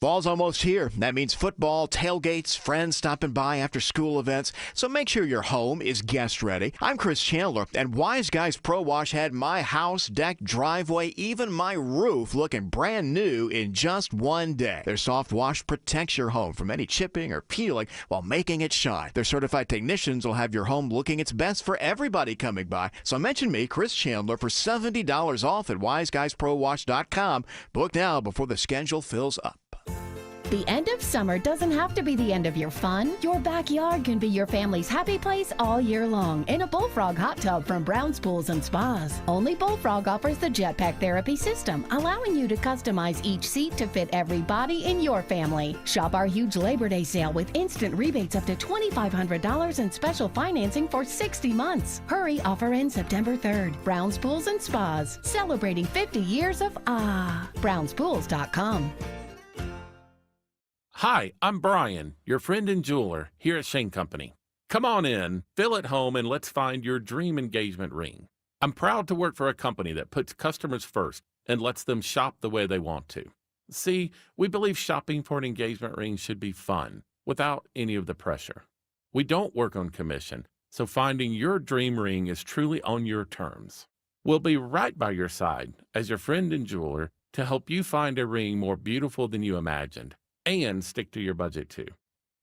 Fall's almost here. That means football, tailgates, friends stopping by after school events. So make sure your home is guest ready. I'm Chris Chandler, and Wise Guys Pro Wash had my house, deck, driveway, even my roof looking brand new in just one day. Their soft wash protects your home from any chipping or peeling while making it shine. Their certified technicians will have your home looking its best for everybody coming by. So mention me, Chris Chandler, for $70 off at wiseguysprowash.com. Book now before the schedule fills up. The end of summer doesn't have to be the end of your fun. Your backyard can be your family's happy place all year long in a Bullfrog hot tub from Brown's Pools and Spas. Only Bullfrog offers the Jetpack Therapy system, allowing you to customize each seat to fit every body in your family. Shop our huge Labor Day sale with instant rebates up to $2,500 and special financing for 60 months. Hurry, offer ends September 3rd. Brown's Pools and Spas, celebrating 50 years of brownspools.com. Hi, I'm Brian, your friend and jeweler here at Shane Company. Come on in, feel at home, and let's find your dream engagement ring. I'm proud to work for a company that puts customers first and lets them shop the way they want to. See, we believe shopping for an engagement ring should be fun, without any of the pressure. We don't work on commission, so finding your dream ring is truly on your terms. We'll be right by your side as your friend and jeweler to help you find a ring more beautiful than you imagined, and stick to your budget too.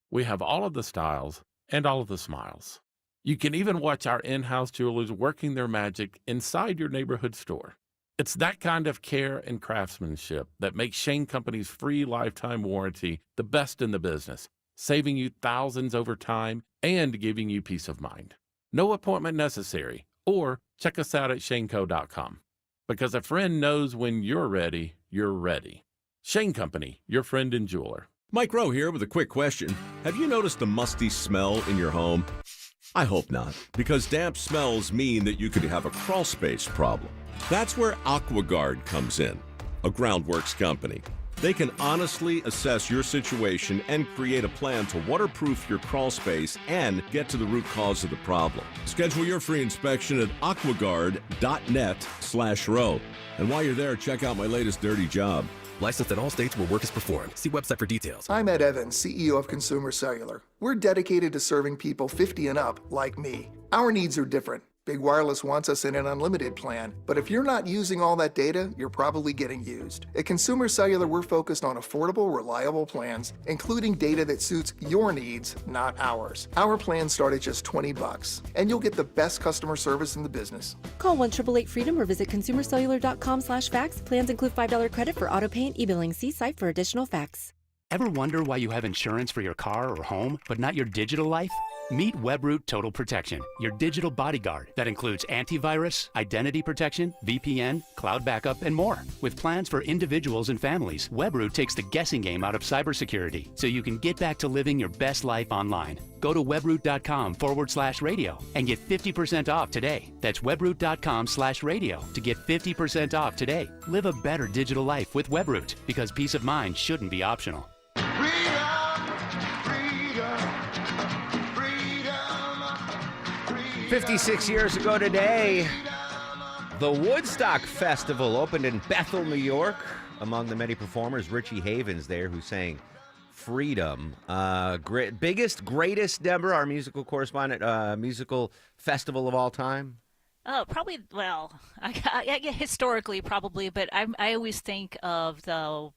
We have all of the styles and all of the smiles. You can even watch our in-house jewelers working their magic inside your neighborhood store. It's that kind of care and craftsmanship that makes Shane Company's free lifetime warranty the best in the business, saving you thousands over time and giving you peace of mind. No appointment necessary, or check us out at shaneco.com. Because a friend knows when you're ready, you're ready. Shane Company, your friend and jeweler. Mike Rowe here with a quick question. Have you noticed a musty smell in your home? I hope not, because damp smells mean that you could have a crawl space problem. That's where AquaGuard comes in, a Groundworks company. They can honestly assess your situation and create a plan to waterproof your crawl space and get to the root cause of the problem. Schedule your free inspection at aquaguard.net/row. And while you're there, check out my latest dirty job. Licensed in all states where work is performed. See website for details. I'm Ed Evans, CEO of Consumer Cellular. We're dedicated to serving people 50 and up like me. Our needs are different. Big Wireless wants us in an unlimited plan, but if you're not using all that data, you're probably getting used. At Consumer Cellular, we're focused on affordable, reliable plans, including data that suits your needs, not ours. Our plans start at just $20, and you'll get the best customer service in the business. Call 1-888-FREEDOM or visit consumercellular.com/facts. Plans include $5 credit for auto pay and e-billing. See site for additional facts. Ever wonder why you have insurance for your car or home, but not your digital life? Meet Webroot Total Protection, your digital bodyguard that includes antivirus, identity protection, VPN, cloud backup, and more. With plans for individuals and families, Webroot takes the guessing game out of cybersecurity so you can get back to living your best life online. Go to webroot.com/radio and get 50% off today. That's webroot.com/radio to get 50% off today. Live a better digital life with Webroot, because peace of mind shouldn't be optional. 56 years ago today, the Woodstock Festival opened in Bethel, New York. Among the many performers, Richie Havens there, who sang Freedom. Greatest, Deborah, our musical correspondent, musical festival of all time? Oh, probably, well, I historically probably, but I always think of the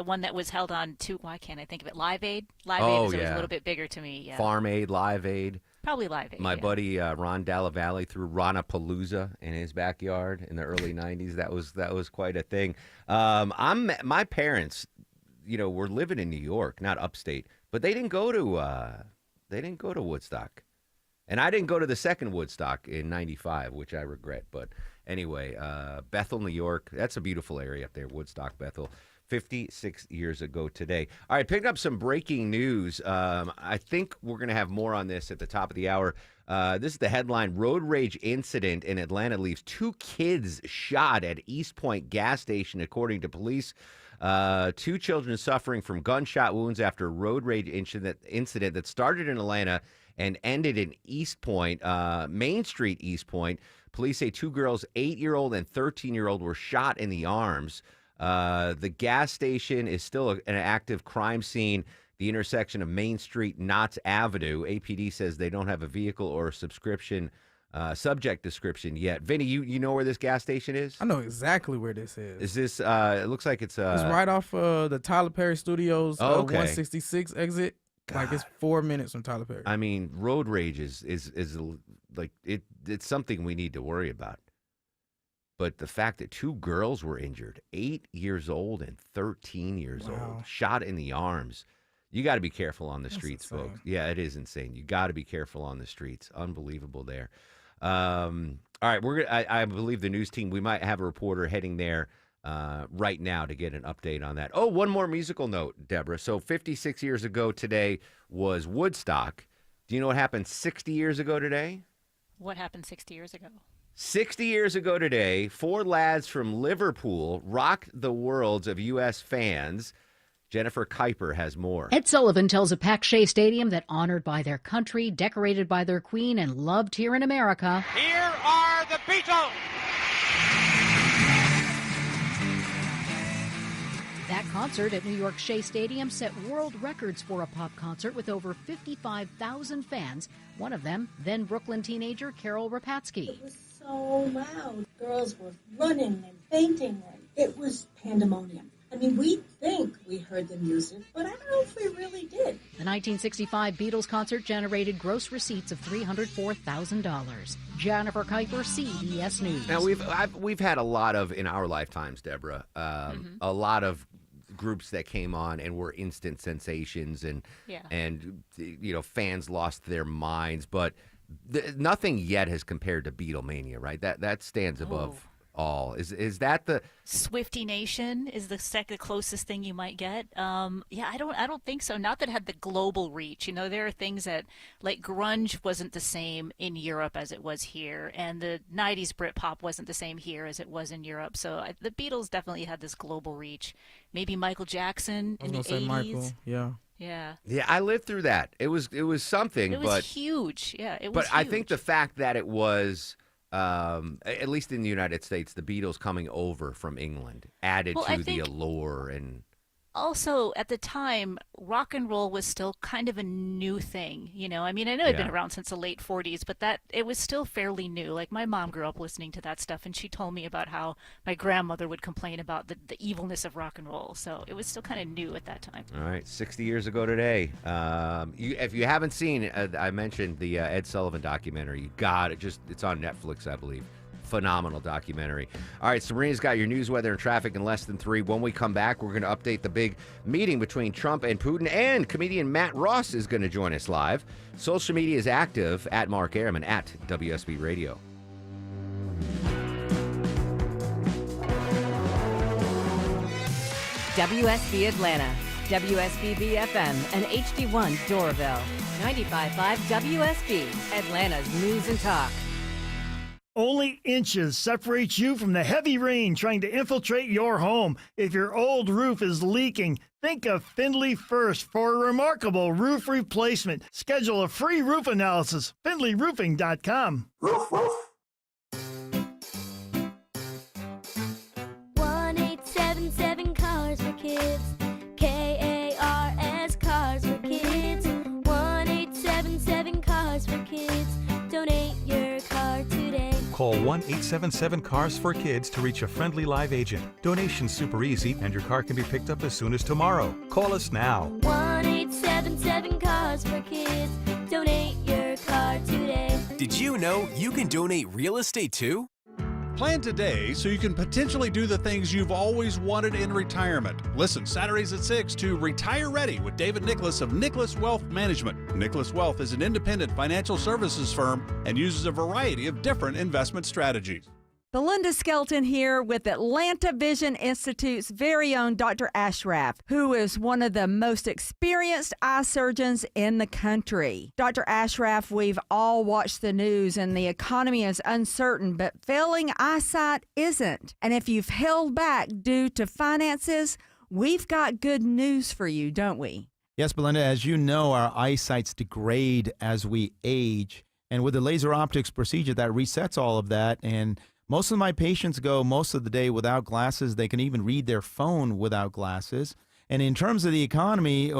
one that was held on why can't I think of it? Live Aid? Live Aid is always a little bit bigger to me. Yeah. Farm Aid, Live Aid. Probably Live Aid. My buddy Ron Dalla threw Ronapalooza in his backyard in the early 90s. That was quite a thing. My parents, were living in New York, not upstate, but they didn't go to Woodstock. And I didn't go to the second Woodstock in 95, which I regret. But anyway, Bethel, New York, that's a beautiful area up there, Woodstock, Bethel. 56 years ago today. All right, picking up some breaking news. I think we're going to have more on this at the top of the hour. This is the headline. Road rage incident in Atlanta leaves 2 kids shot at East Point gas station, according to police. 2 children suffering from gunshot wounds after a road rage incident that started in Atlanta and ended in East Point, Main Street, East Point. Police say 2 girls, 8-year-old and 13-year-old, were shot in the arms. The gas station is still an active crime scene, the intersection of Main Street, Knotts Avenue. APD says they don't have a vehicle or a subject description yet. Vinny, you know where this gas station is? I know exactly where this is. Is this, it looks like it's... it's right off the Tyler Perry Studios, okay. 166 exit. God. Like it's 4 minutes from Tyler Perry. I mean, road rage is like, it's something we need to worry about. But the fact that 2 girls were injured, 8 years old and 13 years old, shot in the arms. You got to be careful on the streets, folks. Yeah, it is insane. You got to be careful on the streets. Unbelievable there. All right, I believe the news team, we might have a reporter heading there right now to get an update on that. Oh, one more musical note, Deborah. So 56 years ago today was Woodstock. Do you know what happened 60 years ago today? What happened 60 years ago? 60 years ago today, 4 lads from Liverpool rocked the worlds of U.S. fans. Jennifer Kuiper has more. Ed Sullivan tells a packed Shea Stadium that honored by their country, decorated by their queen, and loved here in America. Here are the Beatles! That concert at New York Shea Stadium set world records for a pop concert with over 55,000 fans. One of them, then Brooklyn teenager Carol Rapatsky. It was so loud. Girls were running and fainting, and it was pandemonium. I mean, we think we heard the music, but I don't know if we really did. The 1965 Beatles concert generated gross receipts of $304,000. Jennifer Kuiper, CBS News. Now, we've had a lot of, in our lifetimes, Deborah, a lot of groups that came on and were instant sensations, and you know, fans lost their minds, but nothing yet has compared to Beatlemania, right? That stands above all. Is that the Swiftie Nation is the closest thing you might get? I don't think so. Not that it had the global reach. You know, there are things that, like, grunge wasn't the same in Europe as it was here, and the 90s Britpop wasn't the same here as it was in Europe. So the Beatles definitely had this global reach. Maybe Michael Jackson in the 80s. Michael, yeah. Yeah, I lived through that. It was something. It was huge. Yeah, it was. But huge. I think the fact that it was, at least in the United States, the Beatles coming over from England added to the allure. And also, at the time, rock and roll was still kind of a new thing. You know, I mean, I know it'd been around since the late 40s, but it was still fairly new. Like, my mom grew up listening to that stuff, and she told me about how my grandmother would complain about the evilness of rock and roll. So it was still kind of new at that time. All right, 60 years ago today. If you haven't seen, I mentioned the Ed Sullivan documentary. You got it. It's on Netflix, I believe. Phenomenal documentary. All right, Sabrina's got your news, weather, and traffic in less than 3. When we come back, we're going to update the big meeting between Trump and Putin, and comedian Matt Ross is going to join us live. Social media is active at Mark Arum and at WSB Radio. WSB Atlanta, WSB BFM, and HD1 Doraville. 95.5 WSB, Atlanta's news and talk. Only inches separate you from the heavy rain trying to infiltrate your home. If your old roof is leaking, think of Findlay First for a remarkable roof replacement. Schedule a free roof analysis. FindlayRoofing.com. Roof, roof. 1-877 Cars for Kids. KARS Cars for Kids. 1-877 Cars for Kids. Donate your car today. Call 1-877-CARS-FOR-KIDS to reach a friendly live agent. Donation's super easy, and your car can be picked up as soon as tomorrow. Call us now. 1-877-CARS-FOR-KIDS. Donate your car today. Did you know you can donate real estate too? Plan today so you can potentially do the things you've always wanted in retirement. Listen Saturdays at 6 to Retire Ready with David Nicholas of Nicholas Wealth Management. Nicholas Wealth is an independent financial services firm and uses a variety of different investment strategies. Belinda Skelton here with Atlanta Vision Institute's very own Dr. Ashraf, who is one of the most experienced eye surgeons in the country. Dr. Ashraf, we've all watched the news and the economy is uncertain, but failing eyesight isn't. And if you've held back due to finances, we've got good news for you, don't we? Yes, Belinda, as you know, our eyesights degrade as we age. And with the laser optics procedure, that resets all of that. And most of my patients go most of the day without glasses. They can even read their phone without glasses. And in terms of the economy,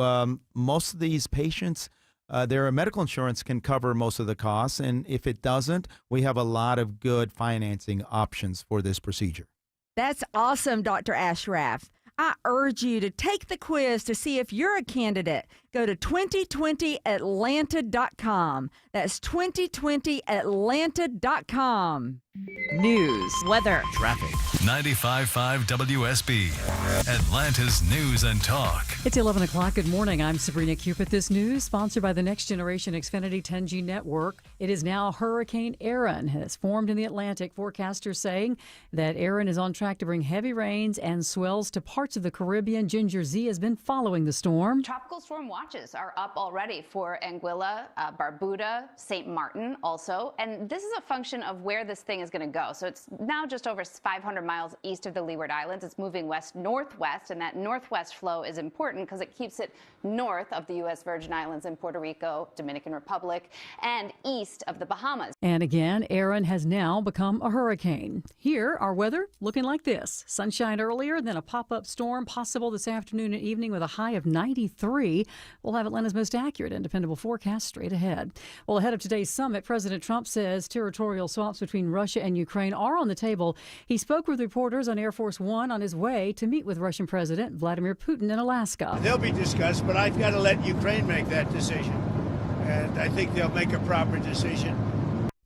most of these patients, their medical insurance can cover most of the costs. And if it doesn't, we have a lot of good financing options for this procedure. That's awesome, Dr. Ashraf. I urge you to take the quiz to see if you're a candidate. Go to 2020atlanta.com. That's 2020atlanta.com. News, weather, traffic. 95.5 WSB, Atlanta's News and Talk. It's 11 o'clock. Good morning. I'm Sabrina Cupid. This news sponsored by the Next Generation Xfinity 10G network. It is now Hurricane Erin has formed in the Atlantic. Forecasters saying that Erin is on track to bring heavy rains and swells to parts of the Caribbean. Ginger Z has been following the storm. Tropical storm watches are up already for Anguilla, Barbuda, St. Martin also. And this is a function of where this thing is going to go. So it's now just over 500 miles east of the Leeward Islands. It's moving west-northwest, and that northwest flow is important because it keeps it north of the U.S. Virgin Islands and Puerto Rico, Dominican Republic, and east of the Bahamas. And again, Erin has now become a hurricane. Here, our weather looking like this. Sunshine earlier, then a pop-up storm possible this afternoon and evening with a high of 93. We'll have Atlanta's most accurate and dependable forecast straight ahead. Well, ahead of today's summit, President Trump says territorial swaps between Russia and Ukraine are on the table. He spoke with reporters on Air Force One on his way to meet with Russian President Vladimir Putin in Alaska. They'll be discussed, but I've got to let Ukraine make that decision. And I think they'll make a proper decision.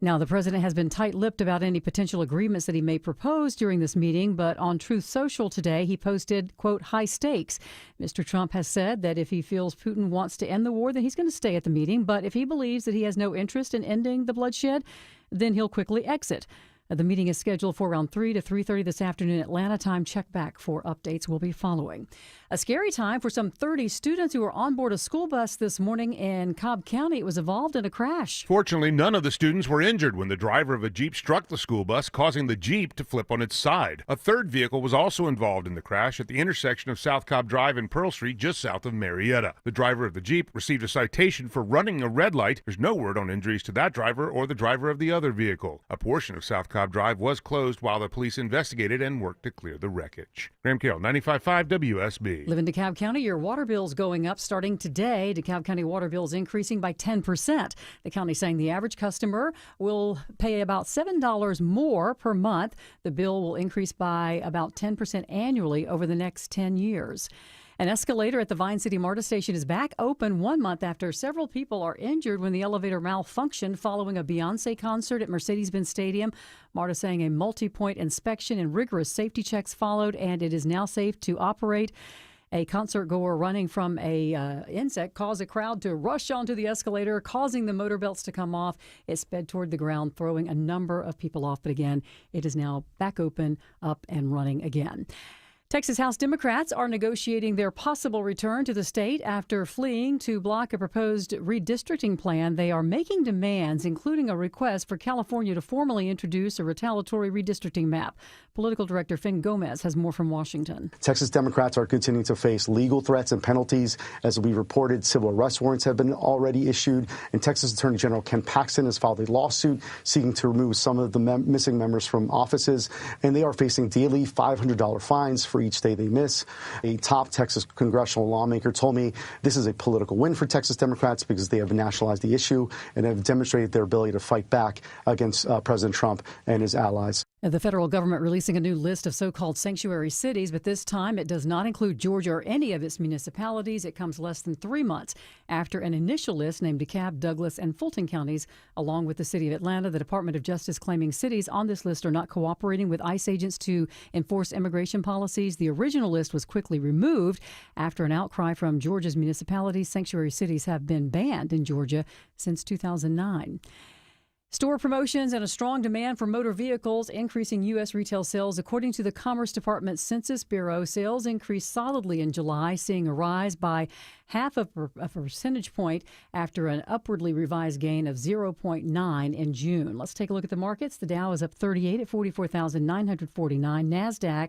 Now, the president has been tight-lipped about any potential agreements that he may propose during this meeting, but on Truth Social today, he posted, quote, high stakes. Mr. Trump has said that if he feels Putin wants to end the war, then he's going to stay at the meeting. But if he believes that he has no interest in ending the bloodshed, then he'll quickly exit. The meeting is scheduled for around 3 to 3:30 this afternoon Atlanta time. Check back for updates. Will be following. A scary time for some 30 students who were on board a school bus this morning in Cobb County. It was involved in a crash. Fortunately, none of the students were injured when the driver of a Jeep struck the school bus, causing the Jeep to flip on its side. A third vehicle was also involved in the crash at the intersection of South Cobb Drive and Pearl Street, just south of Marietta. The driver of the Jeep received a citation for running a red light. There's no word on injuries to that driver or the driver of the other vehicle. A portion of South Cobb Drive was closed while the police investigated and worked to clear the wreckage. Graham Carroll, 95.5 WSB. Live in DeKalb County, your water bill's going up starting today. DeKalb County water bill's increasing by 10%. The county saying the average customer will pay about $7 more per month. The bill will increase by about 10% annually over the next 10 years. An escalator at the Vine City MARTA station is back open 1 month after several people are injured when the elevator malfunctioned following a Beyonce concert at Mercedes-Benz Stadium. MARTA saying a multi-point inspection and rigorous safety checks followed, and it is now safe to operate. A concert goer running from a insect caused a crowd to rush onto the escalator, causing the motor belts to come off. It sped toward the ground, throwing a number of people off. But again, it is now back open, up and running again. Texas House Democrats are negotiating their possible return to the state after fleeing to block a proposed redistricting plan. They are making demands, including a request for California to formally introduce a retaliatory redistricting map. Political Director Finn Gomez has more from Washington. Texas Democrats are continuing to face legal threats and penalties. As we reported, civil arrest warrants have been already issued, and Texas Attorney General Ken Paxton has filed a lawsuit seeking to remove some of the missing members from offices, and they are facing daily $500 fines for each day they miss. A top Texas congressional lawmaker told me this is a political win for Texas Democrats because they have nationalized the issue and have demonstrated their ability to fight back against President Trump and his allies. The federal government releasing a new list of so-called sanctuary cities, but this time it does not include Georgia or any of its municipalities. It comes less than 3 months after an initial list named DeKalb, Douglas, and Fulton counties, along with the city of Atlanta. The Department of Justice claiming cities on this list are not cooperating with ICE agents to enforce immigration policies. The original list was quickly removed after an outcry from Georgia's municipalities. Sanctuary cities have been banned in Georgia since 2009. Store promotions and a strong demand for motor vehicles increasing U.S. retail sales. According to the Commerce Department Census Bureau, sales increased solidly in July, seeing a rise by half of a percentage point after an upwardly revised gain of 0.9 in June. Let's take a look at the markets. The Dow is up 38 at 44,949. NASDAQ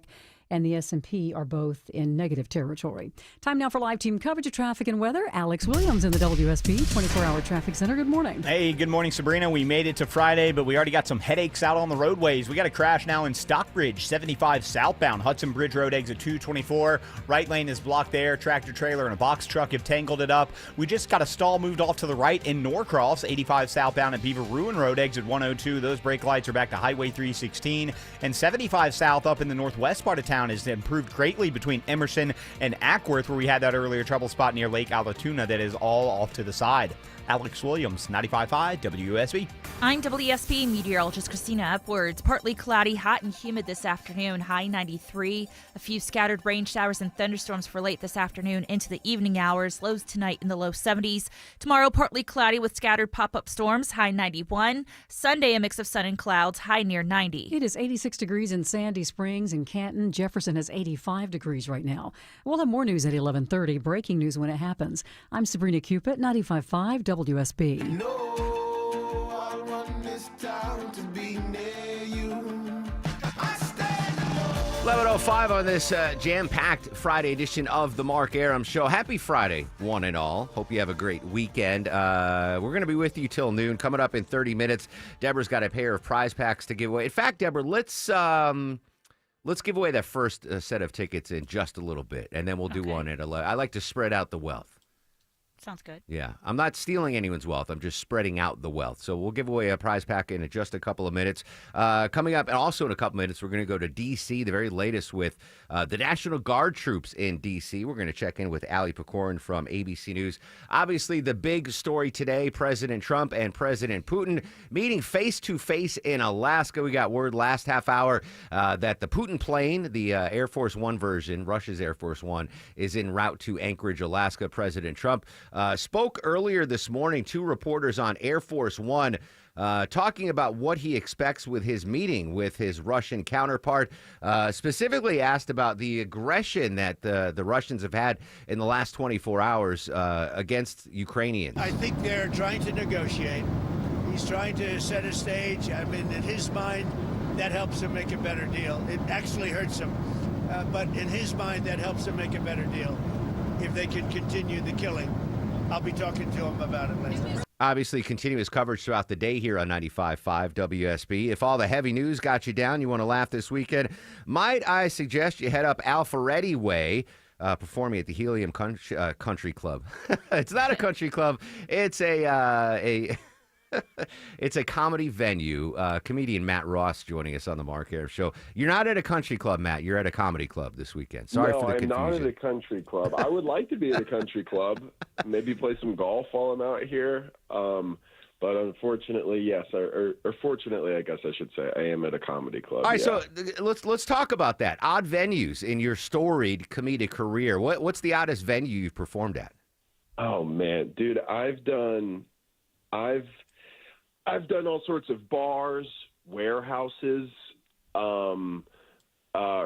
and the S&P are both in negative territory. Time now for live team coverage of traffic and weather. Alex Williams in the WSB 24-hour traffic center. Good morning. Hey, good morning, Sabrina. We made it to Friday, but we already got some headaches out on the roadways. We got a crash now in Stockbridge, 75 southbound. Hudson Bridge Road exit 224. Right lane is blocked there. Tractor trailer and a box truck have tangled it up. We just got a stall moved off to the right in Norcross, 85 southbound at Beaver Ruin Road exit 102. Those brake lights are back to Highway 316. And 75 south up in the northwest part of town is improved greatly between Emerson and Ackworth, where we had that earlier trouble spot near Lake Alatoona that is all off to the side. Alex Williams, 95.5 WSB. I'm WSB meteorologist Christina Upwards. Partly cloudy, hot and humid this afternoon, high 93. A few scattered rain showers and thunderstorms for late this afternoon into the evening hours. Lows tonight in the low 70s. Tomorrow, partly cloudy with scattered pop-up storms, high 91. Sunday, a mix of sun and clouds, high near 90. It is 86 degrees in Sandy Springs and Canton. Jefferson has 85 degrees right now. We'll have more news at 11:30. Breaking news when it happens. I'm Sabrina Cupid, 95.5 WSB. 11:05 on this jam-packed Friday edition of the Mark Arum Show. Happy Friday, one and all. Hope you have a great weekend. We're going to be with you till noon. Coming up in 30 minutes, Deborah's got a pair of prize packs to give away. In fact, Deborah, let's give away that first set of tickets in just a little bit, and then we'll do one at 11. I like to spread out the wealth. Sounds good. Yeah, I'm not stealing anyone's wealth. I'm just spreading out the wealth. So we'll give away a prize pack in just a couple of minutes. Coming up, and also in a couple minutes, we're going to go to D.C., the very latest with the National Guard troops in D.C. We're going to check in with Ali Pecorin from ABC News. Obviously, the big story today, President Trump and President Putin meeting face-to-face in Alaska. We got word last half hour that the Putin plane, the Air Force One version, Russia's Air Force One, is en route to Anchorage, Alaska. President Trump spoke earlier this morning to reporters on Air Force One, talking about what he expects with his meeting with his Russian counterpart, specifically asked about the aggression that the Russians have had in the last 24 hours against Ukrainians. I think they're trying to negotiate. He's trying to set a stage. I mean, in his mind, that helps him make a better deal. It actually hurts him. But in his mind, that helps him make a better deal if they can continue the killing. I'll be talking to him about it later. Obviously, continuous coverage throughout the day here on 95.5 WSB. If all the heavy news got you down, you want to laugh this weekend, might I suggest you head up Alpharetta Way, performing at the Helium Country Club. It's not a country club. It's it's a comedy venue. Comedian Matt Ross joining us on the Mark Arum Show. You're not at a country club, Matt. You're at a comedy club this weekend. Sorry for the confusion. No, I'm not at a country club. I would like to be at a country club. Maybe play some golf while I'm out here. But unfortunately, yes, or fortunately, I guess I should say, I am at a comedy club. All right, yeah. so let's talk about that. Odd venues in your storied comedic career. What's the oddest venue you've performed at? Oh man, dude, I've done all sorts of bars, warehouses,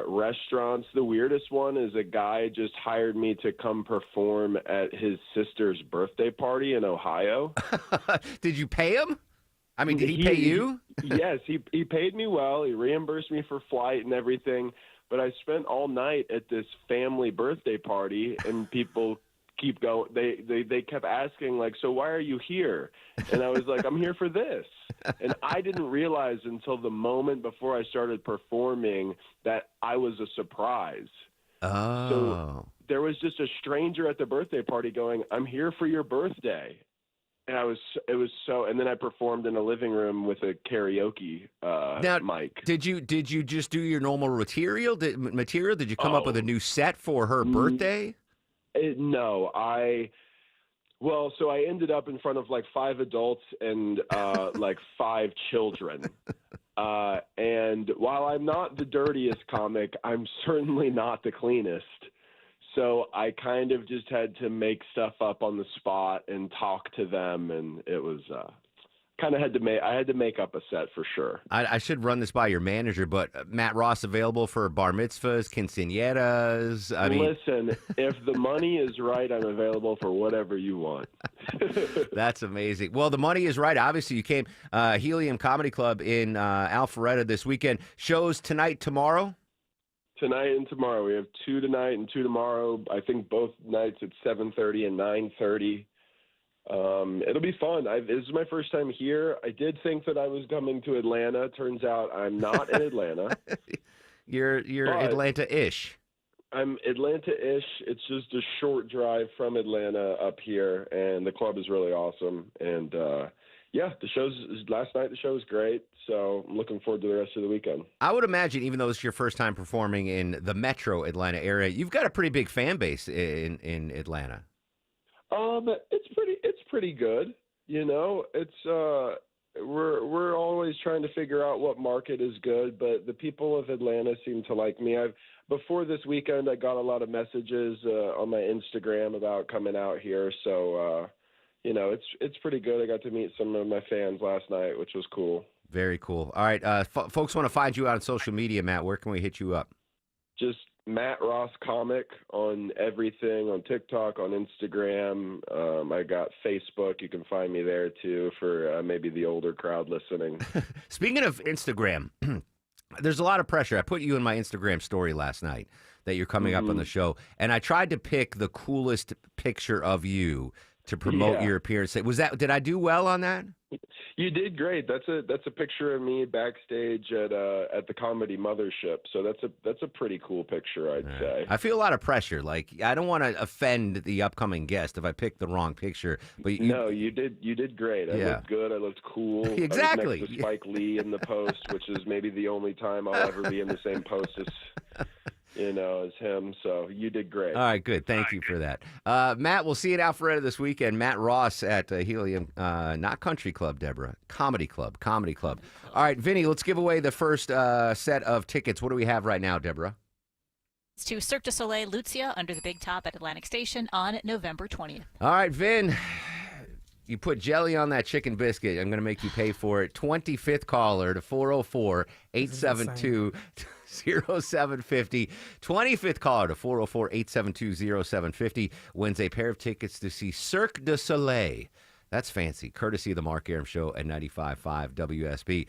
restaurants. The weirdest one is a guy just hired me to come perform at his sister's birthday party in Ohio. Did you pay him? I mean, did he pay you? Yes, he paid me well. He reimbursed me for flight and everything. But I spent all night at this family birthday party, and people keep going. They kept asking, like, so why are you here? And I was like, I'm here for this. And I didn't realize until the moment before I started performing that I was a surprise. Oh. So there was just a stranger at the birthday party going, I'm here for your birthday. And it was so, and then I performed in a living room with a karaoke mic. Did you just do your normal material? Did you come up with a new set for her birthday? No, so I ended up in front of like 5 adults and like 5 children. And while I'm not the dirtiest comic, I'm certainly not the cleanest. So I kind of just had to make stuff up on the spot and talk to them, and it was I had to make up a set for sure. I should run this by your manager, but Matt Ross available for bar mitzvahs, quinceañeras. Listen, if the money is right, I'm available for whatever you want. That's amazing. Well, the money is right. Obviously, you came Helium Comedy Club in Alpharetta this weekend. Shows tonight, tomorrow? Tonight and tomorrow. We have 2 tonight and 2 tomorrow. I think both nights at 7:30 and 9:30. It'll be fun. This is my first time here. I did think that I was coming to Atlanta. Turns out I'm not in Atlanta. You're Atlanta-ish. I'm Atlanta-ish. It's just a short drive from Atlanta up here, and the club is really awesome. And last night the show was great, so I'm looking forward to the rest of the weekend. I would imagine, even though it's your first time performing in the metro Atlanta area, you've got a pretty big fan base in Atlanta. It's pretty good. You know, we're always trying to figure out what market is good, but the people of Atlanta seem to like me. Before this weekend, I got a lot of messages on my Instagram about coming out here, so it's pretty good. I got to meet some of my fans last night, which was cool. Very cool. All right, folks want to find you out on social media, Matt. Where can we hit you up? Just Matt Ross Comic on everything, on TikTok, on Instagram. I got Facebook. You can find me there, too, for maybe the older crowd listening. Speaking of Instagram, there's a lot of pressure. I put you in my Instagram story last night that you're coming up on the show, and I tried to pick the coolest picture of you to promote your appearance. Did I do well on that? You did great. That's a picture of me backstage at the Comedy Mothership. So that's a pretty cool picture, I'd say. I feel a lot of pressure. Like, I don't want to offend the upcoming guest if I pick the wrong picture. But no, you did great. I looked good. I looked cool. Exactly. I was next to Spike Lee in the post, which is maybe the only time I'll ever be in the same post as him. So you did great. All right, good. Thank you for that. Matt, we'll see you at Alpharetta this weekend. Matt Ross at Helium, not Country Club, Deborah. Comedy Club. All right, Vinny, let's give away the first set of tickets. What do we have right now, Deborah? It's to Cirque du Soleil Lucia under the Big Top at Atlantic Station on November 20th. All right, Vin. You put jelly on that chicken biscuit. I'm going to make you pay for it. 25th caller to 404-872-0750. 25th caller to 404-872-0750 wins a pair of tickets to see Cirque du Soleil. That's fancy. Courtesy of the Mark Arum Show at 95.5 WSB.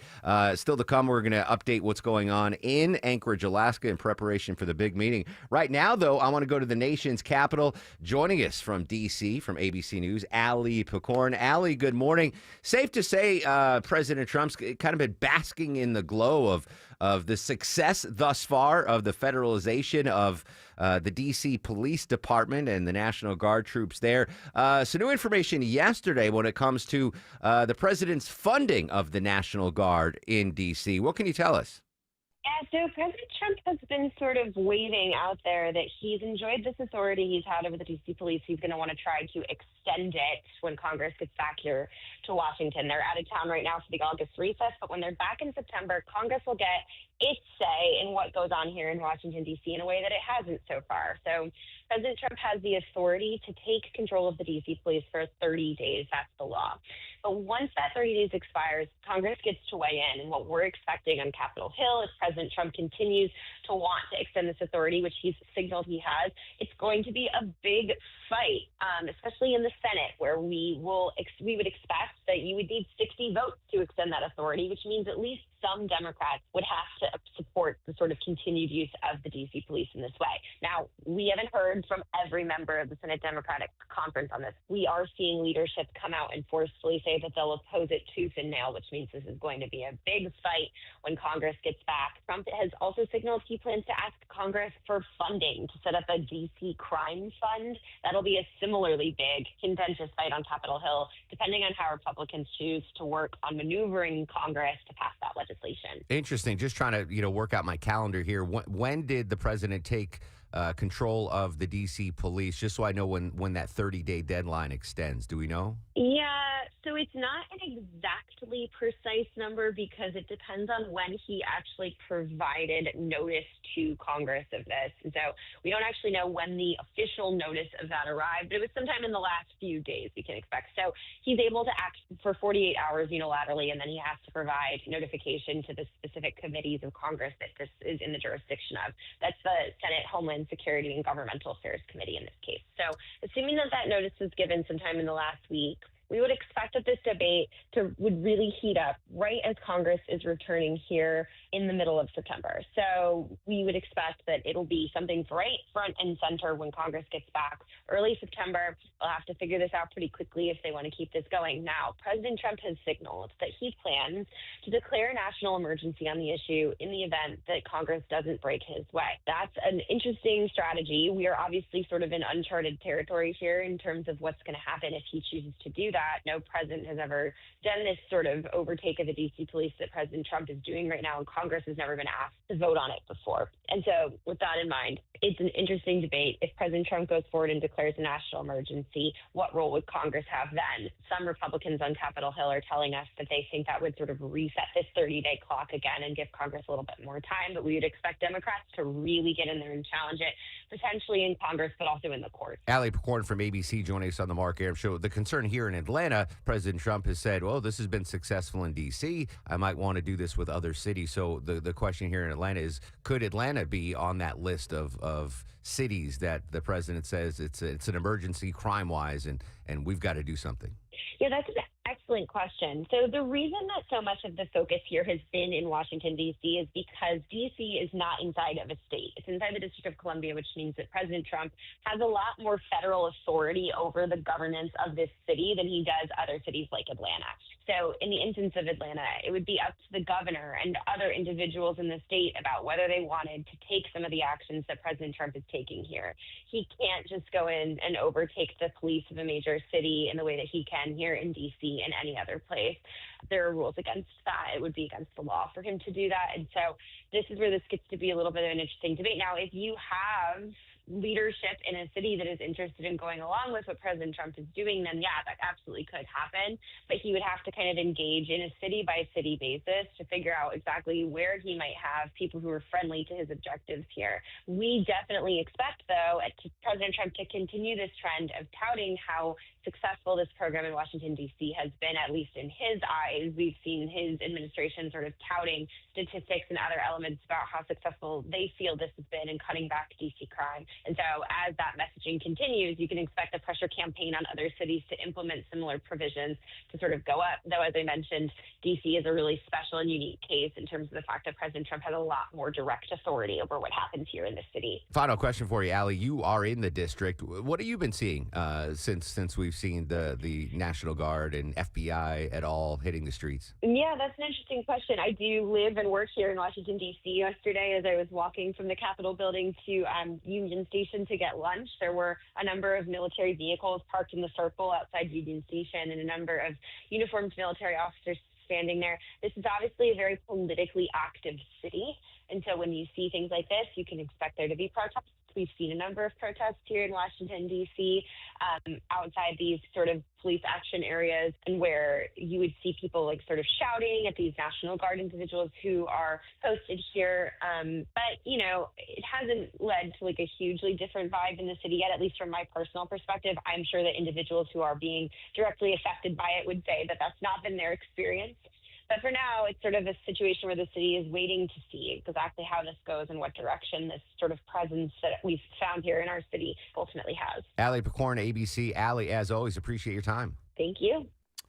Still to come, we're going to update what's going on in Anchorage, Alaska in preparation for the big meeting. Right now, though, I want to go to the nation's capital. Joining us from D.C., from ABC News, Ali Picorn. Ali, good morning. Safe to say President Trump's kind of been basking in the glow of the success thus far of the federalization of the D.C. Police Department and the National Guard troops there. So new information yesterday when it comes to the president's funding of the National Guard in D.C. What can you tell us? Yeah, so President Trump has been sort of waving out there that he's enjoyed this authority he's had over the D.C. police. He's going to want to try to extend it when Congress gets back here to Washington. They're out of town right now for the August recess, but when they're back in September, Congress will get its say in what goes on here in Washington, D.C. in a way that it hasn't so far. So President Trump has the authority to take control of the D.C. police for 30 days. That's the law. But once that 30 days expires, Congress gets to weigh in. And what we're expecting on Capitol Hill, if President Trump continues to want to extend this authority, which he's signaled he has, it's going to be a big fight, especially in the Senate, where we would expect that you would need 60 votes to extend that authority, which means at least some Democrats would have to support the sort of continued use of the D.C. police in this way. Now, we haven't heard from every member of the Senate Democratic Conference on this. We are seeing leadership come out and forcefully say that they'll oppose it tooth and nail, which means this is going to be a big fight when Congress gets back. Trump has also signaled he plans to ask Congress for funding to set up a D.C. crime fund. That'll be a similarly big, contentious fight on Capitol Hill, depending on how Republicans choose to work on maneuvering Congress to pass that legislation. Interesting. Just trying to, work out my calendar here. When did the president take control of the D.C. police, just so I know when that 30-day deadline extends? Do we know? Yeah, so it's not an exactly precise number because it depends on when he actually provided notice to Congress of this. And so we don't actually know when the official notice of that arrived, but it was sometime in the last few days we can expect. So he's able to act for 48 hours unilaterally, and then he has to provide notification to the specific committees of Congress that this is in the jurisdiction of. That's the Senate Homeland Security and Governmental Affairs Committee in this case. So assuming that notice was given sometime in the last week, we would expect that this debate would really heat up right as Congress is returning here in the middle of September. So we would expect that it'll be something right front and center when Congress gets back early September. They'll have to figure this out pretty quickly if they want to keep this going. Now, President Trump has signaled that he plans to declare a national emergency on the issue in the event that Congress doesn't break his way. That's an interesting strategy. We are obviously sort of in uncharted territory here in terms of what's going to happen if he chooses to do that. No president has ever done this sort of overtake of the D.C. police that President Trump is doing right now, and Congress has never been asked to vote on it before. And so with that in mind, it's an interesting debate. If President Trump goes forward and declares a national emergency, what role would Congress have then? Some Republicans on Capitol Hill are telling us that they think that would sort of reset this 30-day clock again and give Congress a little bit more time, but we would expect Democrats to really get in there and challenge it, potentially in Congress, but also in the courts. Allie Picorn from ABC joining us on the Mark Arum Show. The concern here in Atlanta, President Trump has said, well, this has been successful in D.C. I might want to do this with other cities. So the question here in Atlanta is, could Atlanta be on that list of cities that the president says it's an emergency crime-wise and we've got to do something? Yeah, that's an excellent question. So the reason that so much of the focus here has been in Washington, D.C. is because D.C. is not inside of a state. It's inside the District of Columbia, which means that President Trump has a lot more federal authority over the governance of this city than he does other cities like Atlanta. So in the instance of Atlanta, it would be up to the governor and other individuals in the state about whether they wanted to take some of the actions that President Trump is taking here. He can't just go in and overtake the police of a major city in the way that he can here in D.C. and any other place. There are rules against that. It would be against the law for him to do that. And so this is where this gets to be a little bit of an interesting debate. Now, if you have leadership in a city that is interested in going along with what President Trump is doing, then yeah, that absolutely could happen. But he would have to kind of engage in a city by city basis to figure out exactly where he might have people who are friendly to his objectives here. We definitely expect, though, President Trump to continue this trend of touting how successful this program in Washington, D.C. has been, at least in his eyes. We've seen his administration sort of touting statistics and other elements about how successful they feel this has been in cutting back D.C. crime. And so as that messaging continues, you can expect a pressure campaign on other cities to implement similar provisions to sort of go up. Though, as I mentioned, D.C. is a really special and unique case in terms of the fact that President Trump has a lot more direct authority over what happens here in the city. Final question for you, Allie. You are in the district. What have you been seeing since we've seen the National Guard and FBI at all hitting the streets? Yeah, that's an interesting question. I do live and work here in Washington, D.C. Yesterday, as I was walking from the Capitol building to Union Station to get lunch, there were a number of military vehicles parked in the circle outside Union Station and a number of uniformed military officers standing there. This is obviously a very politically active city. And so when you see things like this, you can expect there to be protests. We've seen a number of protests here in Washington, D.C., outside these sort of police action areas, and where you would see people like sort of shouting at these National Guard individuals who are posted here. But, you know, it hasn't led to like a hugely different vibe in the city yet, at least from my personal perspective. I'm sure that individuals who are being directly affected by it would say that that's not been their experience. But for now, it's sort of a situation where the city is waiting to see exactly how this goes and what direction this sort of presence that we've found here in our city ultimately has. Allie Picorn, ABC. Allie, as always, appreciate your time. Thank you.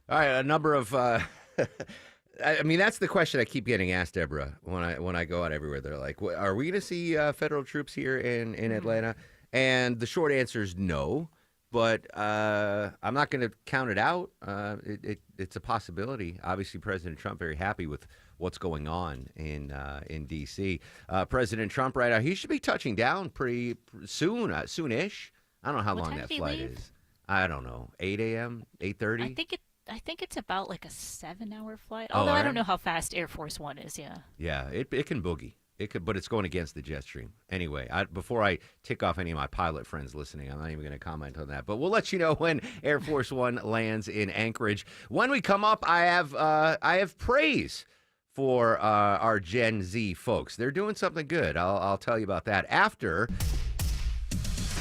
All right, a number of I mean, that's the question I keep getting asked, Deborah, when I go out everywhere. They're like, are we going to see federal troops here in Atlanta? And the short answer is no. But I'm not going to count it out. It's a possibility. Obviously, President Trump very happy with what's going on in D.C. President Trump right now, he should be touching down pretty soon, soonish. I don't know how long that flight is. I don't know, 8 a.m., 8:30? I think it's about like a 7-hour flight. Although I don't know how fast Air Force One is, yeah. Yeah, it can boogie. It could, but it's going against the jet stream. Anyway, before I tick off any of my pilot friends listening, I'm not even going to comment on that. But we'll let you know when Air Force One lands in Anchorage. When we come up, I have praise for our Gen Z folks. They're doing something good. I'll tell you about that after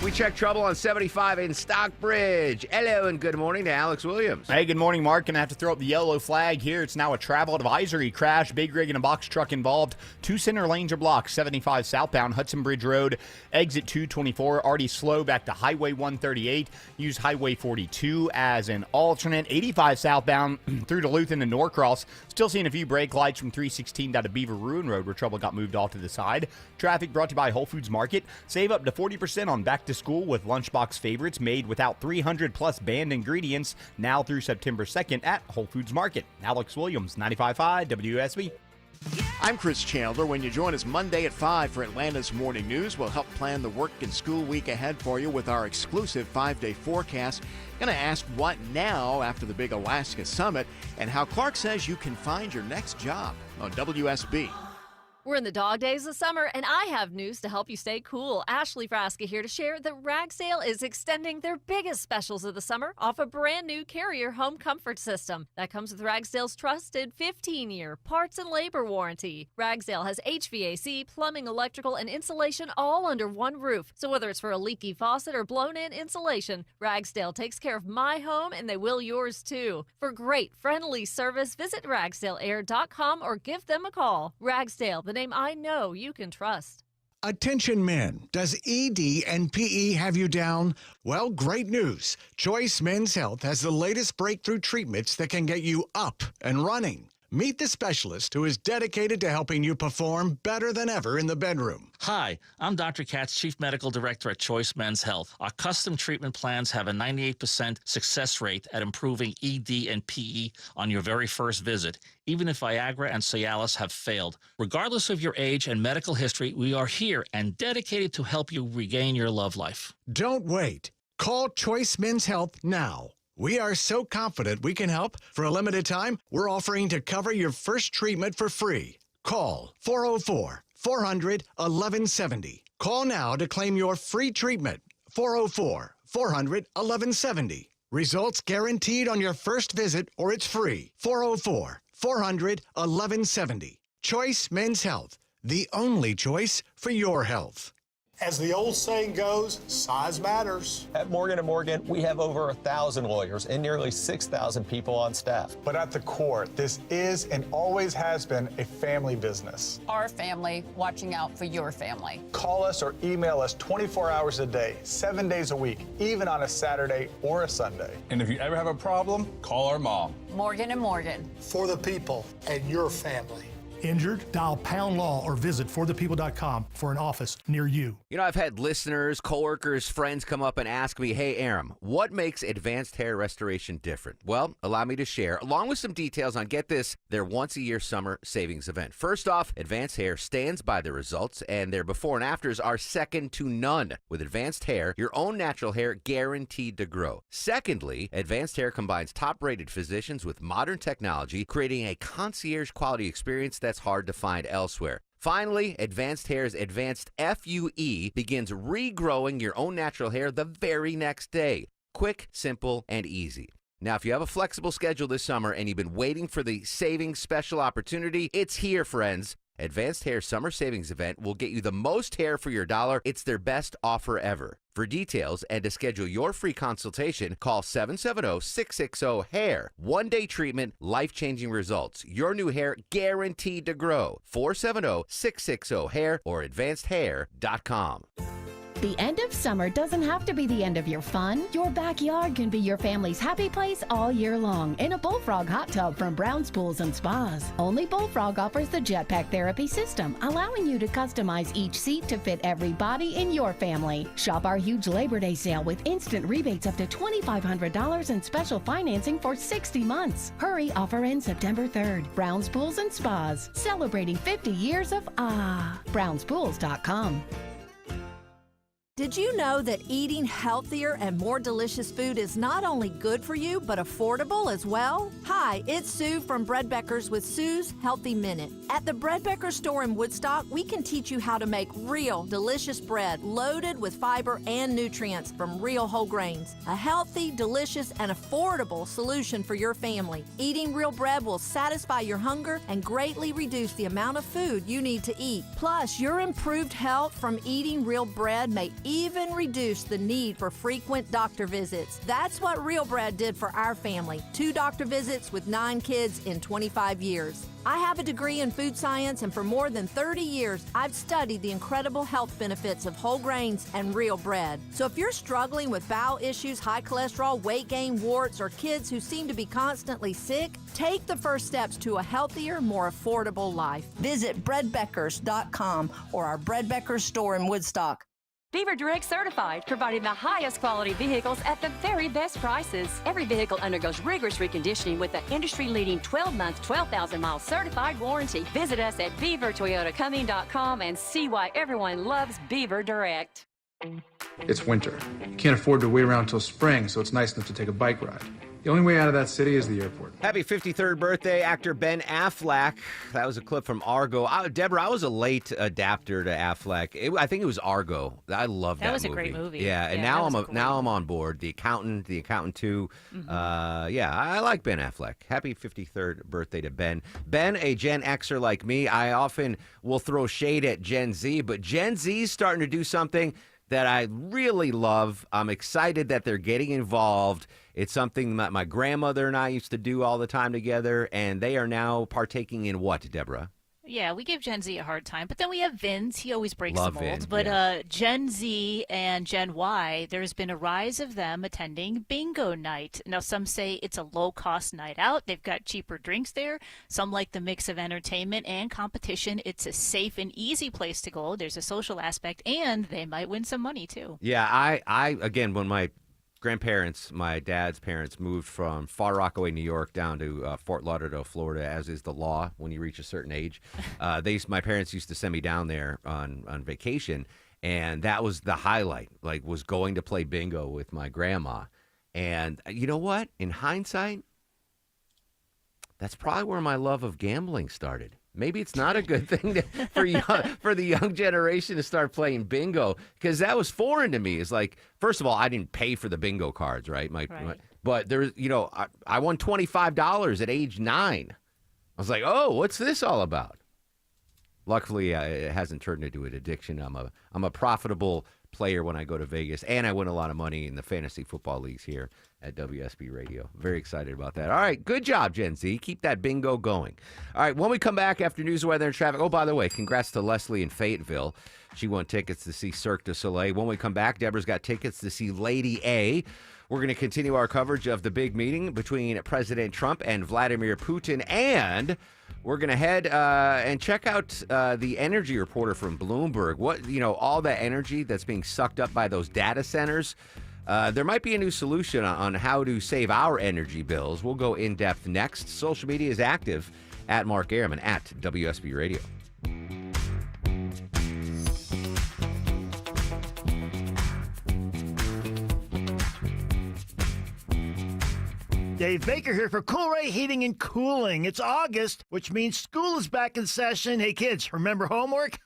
we check trouble on 75 in Stockbridge. Hello and good morning to Alex Williams. Hey, good morning, Mark. Gonna have to throw up the yellow flag here. It's now a travel advisory. Crash, big rig and a box truck involved. 2 center lanes are blocked. 75 southbound Hudson Bridge Road, exit 224. Already slow back to Highway 138. Use Highway 42 as an alternate. 85 southbound through Duluth into Norcross. Still seeing a few brake lights from 316 down to Beaver Ruin Road where trouble got moved off to the side. Traffic brought to you by Whole Foods Market. Save up to 40% on back to school with Lunchbox favorites made without 300 plus banned ingredients now through September 2nd at Whole Foods Market. Alex Williams, 95.5 WSB. I'm Chris Chandler. When you join us Monday at 5 for Atlanta's Morning News, we'll help plan the work and school week ahead for you with our exclusive 5-day forecast. Going to ask what now after the big Alaska summit and how Clark says you can find your next job on WSB. We're in the dog days of summer, and I have news to help you stay cool. Ashley Frasca here to share that Ragsdale is extending their biggest specials of the summer off a brand new Carrier home comfort system. That comes with Ragsdale's trusted 15-year parts and labor warranty. Ragsdale has HVAC, plumbing, electrical, and insulation all under one roof. So whether it's for a leaky faucet or blown-in insulation, Ragsdale takes care of my home, and they will yours too. For great, friendly service, visit RagsdaleAir.com or give them a call. Ragsdale, the name I know you can trust. Attention men, does ED and PE have you down? Well, great news. Choice Men's Health has the latest breakthrough treatments that can get you up and running. Meet the specialist who is dedicated to helping you perform better than ever in the bedroom. Hi, I'm Dr. Katz, Chief Medical Director at Choice Men's Health. Our custom treatment plans have a 98% success rate at improving ED and PE on your very first visit, even if Viagra and Cialis have failed. Regardless of your age and medical history, we are here and dedicated to help you regain your love life. Don't wait. Call Choice Men's Health now. We are so confident we can help. For a limited time, we're offering to cover your first treatment for free. Call 404-400-1170. Call now to claim your free treatment. 404-400-1170. Results guaranteed on your first visit or it's free. 404-400-1170. Choice Men's Health, the only choice for your health. As the old saying goes, size matters. At Morgan & Morgan, we have over 1,000 lawyers and nearly 6,000 people on staff. But at the core, this is and always has been a family business. Our family watching out for your family. Call us or email us 24 hours a day, 7 days a week, even on a Saturday or a Sunday. And if you ever have a problem, call our mom. Morgan & Morgan. For the people and your family. Injured? Dial Pound Law or visit forthepeople.com for an office near you. You know, I've had listeners, coworkers, friends come up and ask me, hey, Aram, what makes Advanced Hair Restoration different? Well, allow me to share, along with some details on, get this, their once-a-year summer savings event. First off, Advanced Hair stands by their results, and their before and afters are second to none. With Advanced Hair, your own natural hair guaranteed to grow. Secondly, Advanced Hair combines top-rated physicians with modern technology, creating a concierge-quality experience that's hard to find elsewhere. Finally, Advanced Hair's Advanced FUE begins regrowing your own natural hair the very next day. Quick, simple, and easy. Now, if you have a flexible schedule this summer and you've been waiting for the savings special opportunity, it's here, friends. Advanced Hair Summer Savings Event will get you the most hair for your dollar. It's their best offer ever. For details and to schedule your free consultation, call 770-660-HAIR. One-day treatment, life-changing results. Your new hair guaranteed to grow. 470-660-HAIR or advancedhair.com. The end of summer doesn't have to be the end of your fun. Your backyard can be your family's happy place all year long in a Bullfrog hot tub from Brown's Pools and Spas. Only Bullfrog offers the Jetpack Therapy system, allowing you to customize each seat to fit every body in your family. Shop our huge Labor Day sale with instant rebates up to $2,500 and special financing for 60 months. Hurry, offer ends September 3rd. Brown's Pools and Spas, celebrating 50 years of brownspools.com. Did you know that eating healthier and more delicious food is not only good for you, but affordable as well? Hi, it's Sue from Bread Beckers with Sue's Healthy Minute. At the Bread Becker store in Woodstock, we can teach you how to make real, delicious bread loaded with fiber and nutrients from real whole grains. A healthy, delicious, and affordable solution for your family. Eating real bread will satisfy your hunger and greatly reduce the amount of food you need to eat. Plus, your improved health from eating real bread may even reduce the need for frequent doctor visits. That's what Real Bread did for our family. 2 doctor visits with 9 kids in 25 years. I have a degree in food science, and for more than 30 years, I've studied the incredible health benefits of whole grains and real bread. So if you're struggling with bowel issues, high cholesterol, weight gain, warts, or kids who seem to be constantly sick, take the first steps to a healthier, more affordable life. Visit breadbeckers.com or our Bread Beckers store in Woodstock. Beaver Direct Certified, providing the highest quality vehicles at the very best prices. Every vehicle undergoes rigorous reconditioning with the industry-leading 12-month, 12,000-mile certified warranty. Visit us at beavertoyotacumming.com and see why everyone loves Beaver Direct. It's winter. You can't afford to wait around till spring, so it's nice enough to take a bike ride. The only way out of that city is the airport. Happy 53rd birthday, actor Ben Affleck. That was a clip from Argo. Deborah, I was a late adapter to Affleck. I think it was Argo. I love that movie. That was a great movie. Yeah, and now I'm on board. The Accountant 2. Mm-hmm. I like Ben Affleck. Happy 53rd birthday to Ben. Ben, a Gen Xer like me, I often will throw shade at Gen Z, but Gen Z is starting to do something that I really love. I'm excited that they're getting involved. It's something that my grandmother and I used to do all the time together, and they are now partaking in what, Deborah? Yeah, we give Gen Z a hard time, but then we have Vince. He always breaks Love the mold. Vin, But yes. Gen Z and Gen Y, there's been a rise of them attending bingo night. Now, some say it's a low-cost night out. They've got cheaper drinks there. Some like the mix of entertainment and competition. It's a safe and easy place to go. There's a social aspect, and they might win some money, too. Yeah, I again, when my grandparents, my dad's parents, moved from Far Rockaway, New York, down to Fort Lauderdale, Florida, as is the law when you reach a certain age. My parents used to send me down there on vacation, and that was the highlight. Was going to play bingo with my grandma. And you know what? In hindsight, that's probably where my love of gambling started. Maybe it's not a good thing for the young generation to start playing bingo, because that was foreign to me. It's like, first of all, I didn't pay for the bingo cards, right? But there's, I won $25 at age 9. I was like, oh, what's this all about? Luckily, it hasn't turned into an addiction. I'm a profitable player when I go to Vegas, and I win a lot of money in the fantasy football leagues here at WSB Radio. Very excited about that. All right, good job, Gen Z. Keep that bingo going. All right, when we come back after news, weather, and traffic. Oh, by the way, congrats to Leslie in Fayetteville. She won tickets to see Cirque du Soleil. When we come back, Deborah's got tickets to see Lady A. We're going to continue our coverage of the big meeting between President Trump and Vladimir Putin, and we're going to head and check out the energy reporter from Bloomberg. All that energy that's being sucked up by those data centers. There might be a new solution on how to save our energy bills. We'll go in depth next. Social media is active at Mark Airman at WSB Radio. Dave Baker here for Cool Ray Heating and Cooling. It's August, which means school is back in session. Hey kids, remember homework?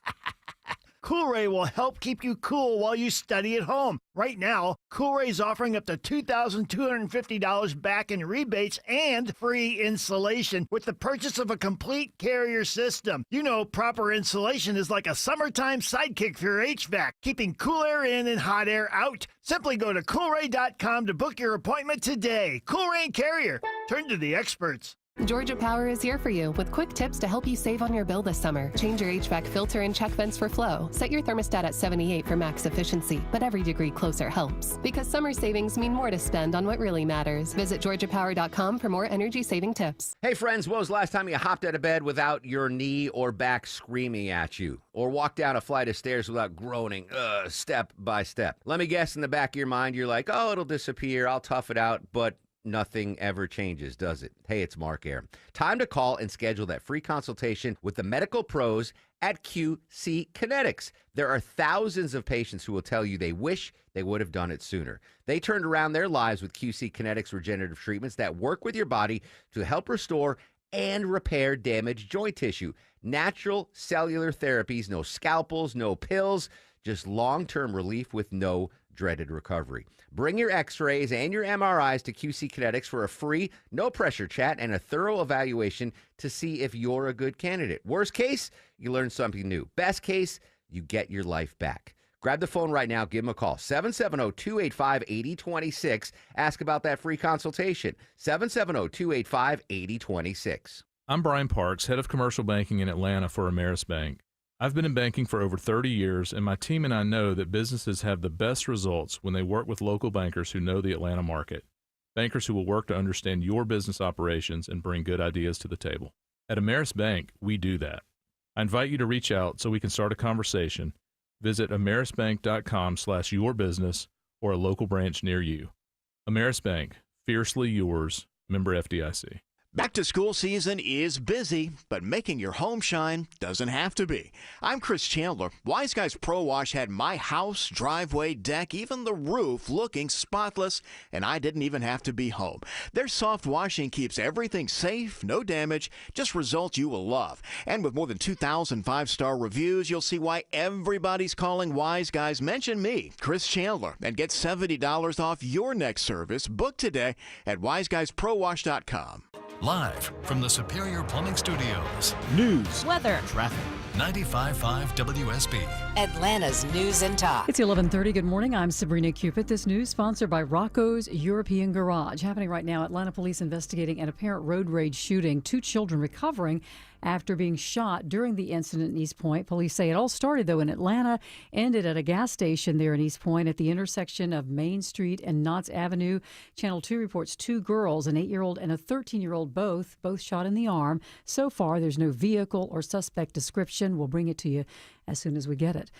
Cool Ray will help keep you cool while you study at home. Right now, Cool Ray is offering up to $2,250 back in rebates and free installation with the purchase of a complete Carrier system. Proper insulation is like a summertime sidekick for your HVAC, keeping cool air in and hot air out. Simply go to coolray.com to book your appointment today. Cool Ray and Carrier. Turn to the experts. Georgia Power is here for you with quick tips to help you save on your bill this summer. Change your HVAC filter and check vents for flow. Set your thermostat at 78 for max efficiency, but every degree closer helps. Because summer savings mean more to spend on what really matters. Visit georgiapower.com for more energy-saving tips. Hey, friends, when was the last time you hopped out of bed without your knee or back screaming at you? Or walked down a flight of stairs without groaning, step by step? Let me guess, in the back of your mind, you're like, oh, it'll disappear, I'll tough it out, but nothing ever changes, does it? Hey, it's Mark Arum. Time to call and schedule that free consultation with the medical pros at QC Kinetics. There are thousands of patients who will tell you they wish they would have done it sooner. They turned around their lives with QC Kinetics regenerative treatments that work with your body to help restore and repair damaged joint tissue. Natural cellular therapies, no scalpels, no pills, just long-term relief with no dreaded recovery. Bring your x-rays and your MRIs to QC Kinetics for a free, no-pressure chat and a thorough evaluation to see if you're a good candidate. Worst case, you learn something new. Best case, you get your life back. Grab the phone right now. Give them a call. 770-285-8026. Ask about that free consultation. 770-285-8026. I'm Brian Parks, head of commercial banking in Atlanta for Ameris Bank. I've been in banking for over 30 years, and my team and I know that businesses have the best results when they work with local bankers who know the Atlanta market. Bankers who will work to understand your business operations and bring good ideas to the table. At Ameris Bank, we do that. I invite you to reach out so we can start a conversation. Visit amerisbank.com/yourbusiness or a local branch near you. Ameris Bank, fiercely yours, member FDIC. Back to school season is busy, but making your home shine doesn't have to be. I'm Chris Chandler. Wise Guys Pro Wash had my house, driveway, deck, even the roof looking spotless, and I didn't even have to be home. Their soft washing keeps everything safe, no damage, just results you will love. And with more than 2,000 five-star reviews, you'll see why everybody's calling Wise Guys. Mention me, Chris Chandler, and get $70 off your next service. Book today at wiseguysprowash.com. Live from the Superior Plumbing Studios. News, weather, traffic. 95.5 WSB. Atlanta's News and Talk. It's 11:30. Good morning. I'm Sabrina Cupid. This news sponsored by Rocco's European Garage. Happening right now, Atlanta police investigating an apparent road rage shooting. 2 children recovering after being shot during the incident in East Point. Police say it all started, though, in Atlanta, ended at a gas station there in East Point at the intersection of Main Street and Knotts Avenue. Channel 2 reports 2 girls, an 8-year-old and a 13-year-old, both shot in the arm. So far, there's no vehicle or suspect description. We'll bring it to you as soon as we get it.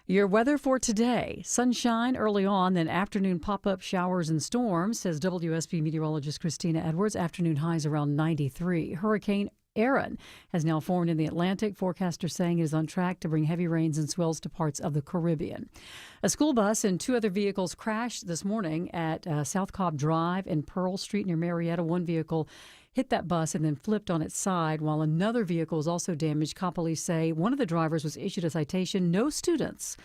Your weather for today: sunshine early on, then afternoon pop-up showers and storms, says WSB meteorologist Christina Edwards. Afternoon highs around 93. Hurricane Aaron has now formed in the Atlantic. Forecasters saying it is on track to bring heavy rains and swells to parts of the Caribbean. A school bus and 2 other vehicles crashed this morning at South Cobb Drive and Pearl Street near Marietta. One vehicle hit that bus and then flipped on its side, while another vehicle was also damaged. Cobb police say one of the drivers was issued a citation. No students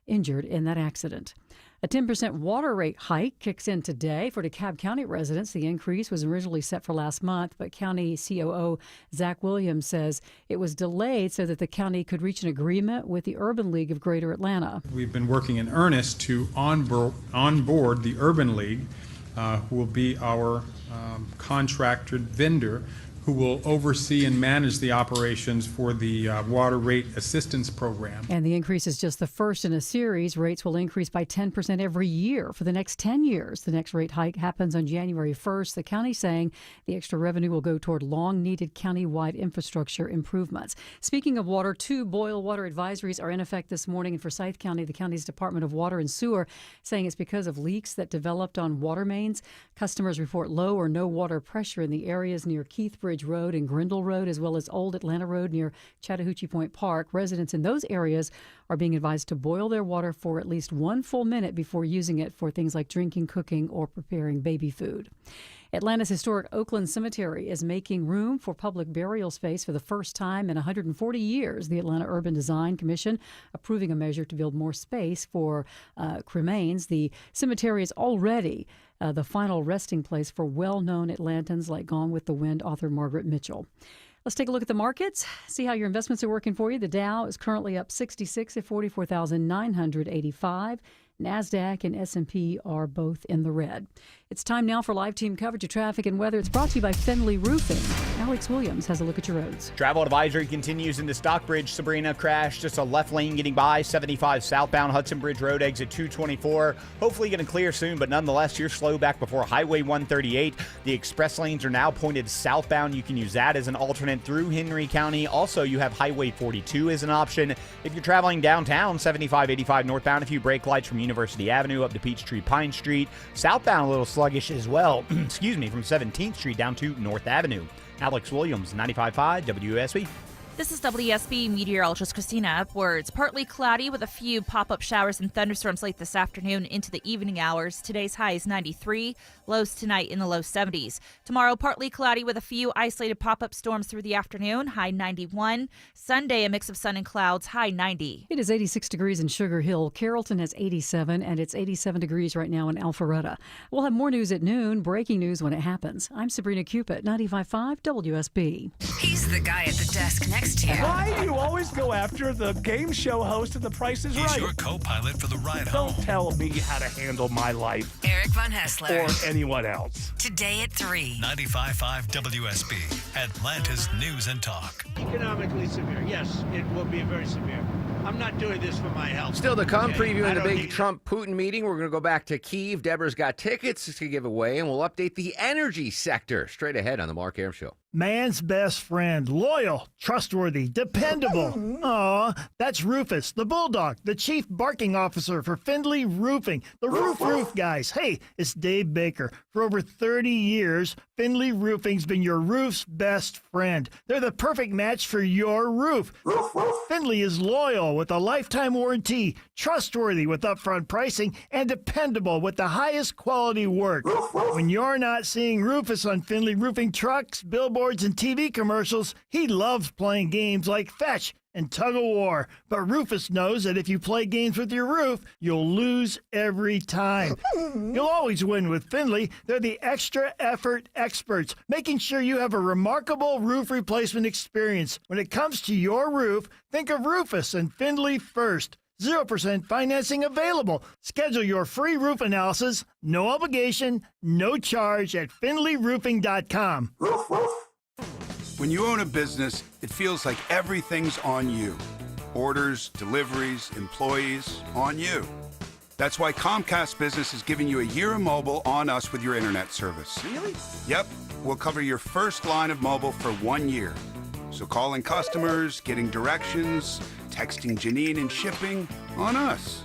injured in that accident. A 10% water rate hike kicks in today for DeKalb County residents. The increase was originally set for last month, but County COO Zach Williams says it was delayed so that the county could reach an agreement with the Urban League of Greater Atlanta. We've been working in earnest to onboard the Urban League, who will be our contracted vendor, who will oversee and manage the operations for the water rate assistance program. And the increase is just the first in a series. Rates will increase by 10% every year for the next 10 years. The next rate hike happens on January 1st. The county saying the extra revenue will go toward long-needed county-wide infrastructure improvements. Speaking of water, 2 boil water advisories are in effect this morning. And for Forsyth County, the county's Department of Water and Sewer saying it's because of leaks that developed on water mains. Customers report low or no water pressure in the areas near Keithbridge Road and Grindle Road, as well as Old Atlanta Road near Chattahoochee Point Park. Residents in those areas are being advised to boil their water for at least 1 full minute before using it for things like drinking, cooking, or preparing baby food. Atlanta's historic Oakland Cemetery is making room for public burial space for the first time in 140 years. The Atlanta Urban Design Commission approving a measure to build more space for cremains. The cemetery is already the final resting place for well-known Atlantans like Gone with the Wind author Margaret Mitchell. Let's take a look at the markets, see how your investments are working for you. The Dow is currently up 66 at 44,985. NASDAQ and S&P are both in the red. It's time now for live team coverage of traffic and weather. It's brought to you by Findlay Roofing. Alex Williams has a look at your roads. Travel advisory continues into Stockbridge. Sabrina crash, just a left lane getting by. 75 southbound Hudson Bridge Road exit 224. Hopefully going to clear soon, but nonetheless, you're slow back before Highway 138. The express lanes are now pointed southbound. You can use that as an alternate through Henry County. Also, you have Highway 42 as an option. If you're traveling downtown, 75, 85 northbound, a few brake lights from University Avenue up to Peachtree Pine Street. Southbound a little sluggish as well, excuse me, from 17th Street down to North Avenue. Alex Williams, 95.5 WSB. This is WSB meteorologist Christina Edwards. Partly cloudy with a few pop-up showers and thunderstorms late this afternoon into the evening hours. Today's high is 93, lows tonight in the low 70s. Tomorrow, partly cloudy with a few isolated pop-up storms through the afternoon, high 91. Sunday, a mix of sun and clouds, high 90. It is 86 degrees in Sugar Hill. Carrollton has 87, and it's 87 degrees right now in Alpharetta. We'll have more news at noon, breaking news when it happens. I'm Sabrina Cupid, 95.5 WSB. He's the guy at the desk next to you. Why do you always go after the game show host of The Price is Right? He's your co-pilot for the ride home. Don't tell me how to handle my life. Eric Von Hessler. Or anyone else. Today at 3. 95.5 WSB, Atlanta's News and Talk. Economically severe. Yes, it will be very severe. I'm not doing this for my health. Still to come, Okay? previewing I the don't big need- Trump-Putin meeting. We're going to go back to Kyiv. Deborah's got tickets to give away, and we'll update the energy sector straight ahead on the Mark Arum Show. Man's best friend, loyal, trustworthy, dependable. Aw, that's Rufus, the bulldog, the chief barking officer for Findlay Roofing, the roof guys. Hey, it's Dave Baker. For over 30 years, Findlay Roofing's been your roof's best friend. They're the perfect match for your roof. Findlay is loyal with a lifetime warranty, trustworthy with upfront pricing, and dependable with the highest quality work. When you're not seeing Rufus on Findlay Roofing trucks, billboards, and TV commercials, he loves playing games like Fetch and Tug of War. But Rufus knows that if you play games with your roof, you'll lose every time. You'll always win with Findlay. They're the extra effort experts, making sure you have a remarkable roof replacement experience. When it comes to your roof, think of Rufus and Findlay first. 0% financing available. Schedule your free roof analysis, no obligation, no charge at FindlayRoofing.com. When you own a business, it feels like everything's on you. Orders, deliveries, employees, on you. That's why Comcast Business is giving you a year of mobile on us with your internet service. Really? Yep. We'll cover your first line of mobile for 1 year. So calling customers, getting directions, texting Janine and shipping, on us.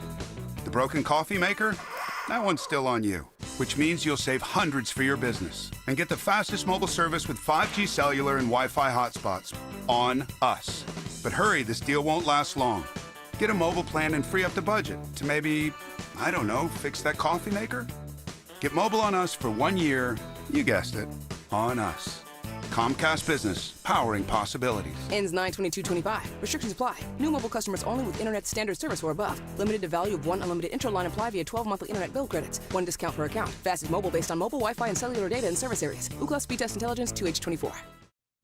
The broken coffee maker? That one's still on you, which means you'll save hundreds for your business and get the fastest mobile service with 5G cellular and Wi-Fi hotspots on us. But hurry, this deal won't last long. Get a mobile plan and free up the budget to maybe, I don't know, fix that coffee maker? Get mobile on us for 1 year, you guessed it, on us. Comcast Business, powering possibilities. Ends 9/22/25. Restrictions apply. New mobile customers only with internet standard service or above. Limited to value of one unlimited interline apply via 12 monthly internet bill credits. One discount per account. Fastest mobile based on mobile Wi-Fi and cellular data in service areas. Ookla Speed Test Intelligence 2H24.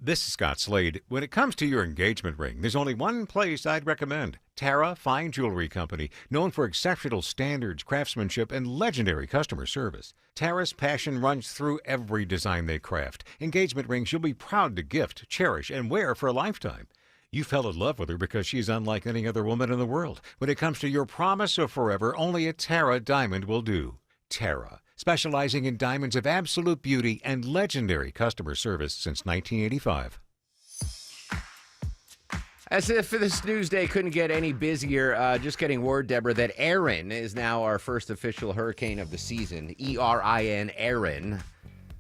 This is Scott Slade. When it comes to your engagement ring, there's only one place I'd recommend. Tara Fine Jewelry Company, known for exceptional standards, craftsmanship, and legendary customer service. Tara's passion runs through every design they craft. Engagement rings you'll be proud to gift, cherish, and wear for a lifetime. You fell in love with her because she's unlike any other woman in the world. When it comes to your promise of forever, only a Tara diamond will do. Tara, specializing in diamonds of absolute beauty and legendary customer service since 1985. As if this news day couldn't get any busier, just getting word, Deborah, that Erin is now our first official hurricane of the season. E-R-I-N, Erin.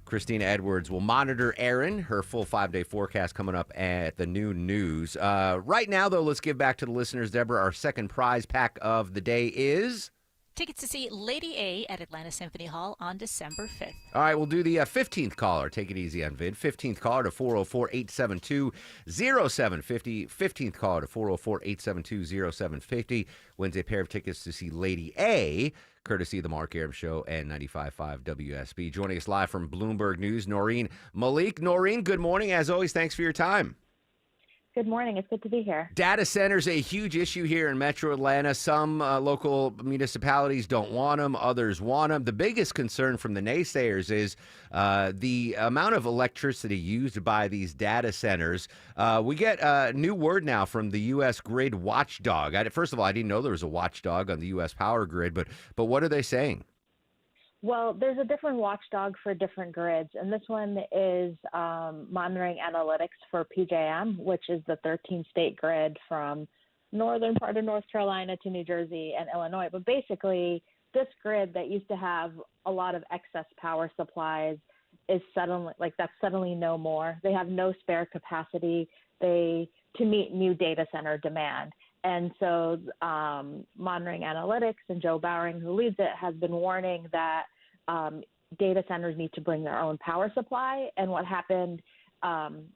Christina Edwards will monitor Erin. Her full 5-day forecast coming up at the noon news. Right now, though, let's give back to the listeners, Deborah. Our second prize pack of the day is... Tickets to see Lady A at Atlanta Symphony Hall on December 5th. All right, we'll do the 15th caller. Take it easy on Vid. 15th caller to 404-872-0750. 15th caller to 404-872-0750 wins a pair of tickets to see Lady A, courtesy of the Mark Arum Show and 95.5 WSB. Joining us live from Bloomberg News, Noreen Malik. Noreen, good morning. As always, thanks for your time. Good morning. It's good to be here. Data centers a huge issue here in Metro Atlanta. Some local municipalities don't want them. Others want them. The biggest concern from the naysayers is the amount of electricity used by these data centers. We get a new word now from the U.S. Grid Watchdog. First of all, I didn't know there was a watchdog on the U.S. power grid, but what are they saying? Well, there's a different watchdog for different grids, and this one is monitoring analytics for PJM, which is the 13-state grid from northern part of North Carolina to New Jersey and Illinois. But basically, this grid that used to have a lot of excess power supplies is suddenly no more. They have no spare capacity to meet new data center demand. And so monitoring analytics and Joe Bowering, who leads it, has been warning that data centers need to bring their own power supply. And what happened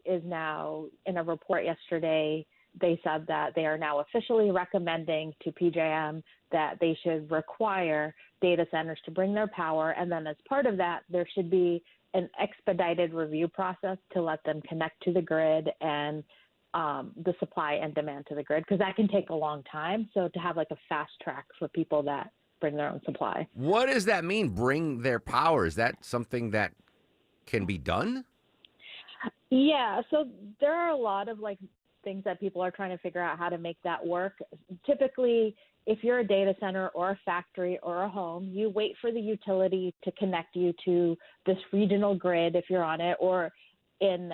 is now in a report yesterday, they said that they are now officially recommending to PJM that they should require data centers to bring their power. And then as part of that, there should be an expedited review process to let them connect to the grid and the supply and demand to the grid, because that can take a long time. So to have like a fast track for people that bring their own supply. What does that mean, bring their power? Is that something that can be done? Yeah, so there are a lot of things that people are trying to figure out how to make that work. Typically, if you're a data center or a factory or a home, you wait for the utility to connect you to this regional grid if you're on it, or in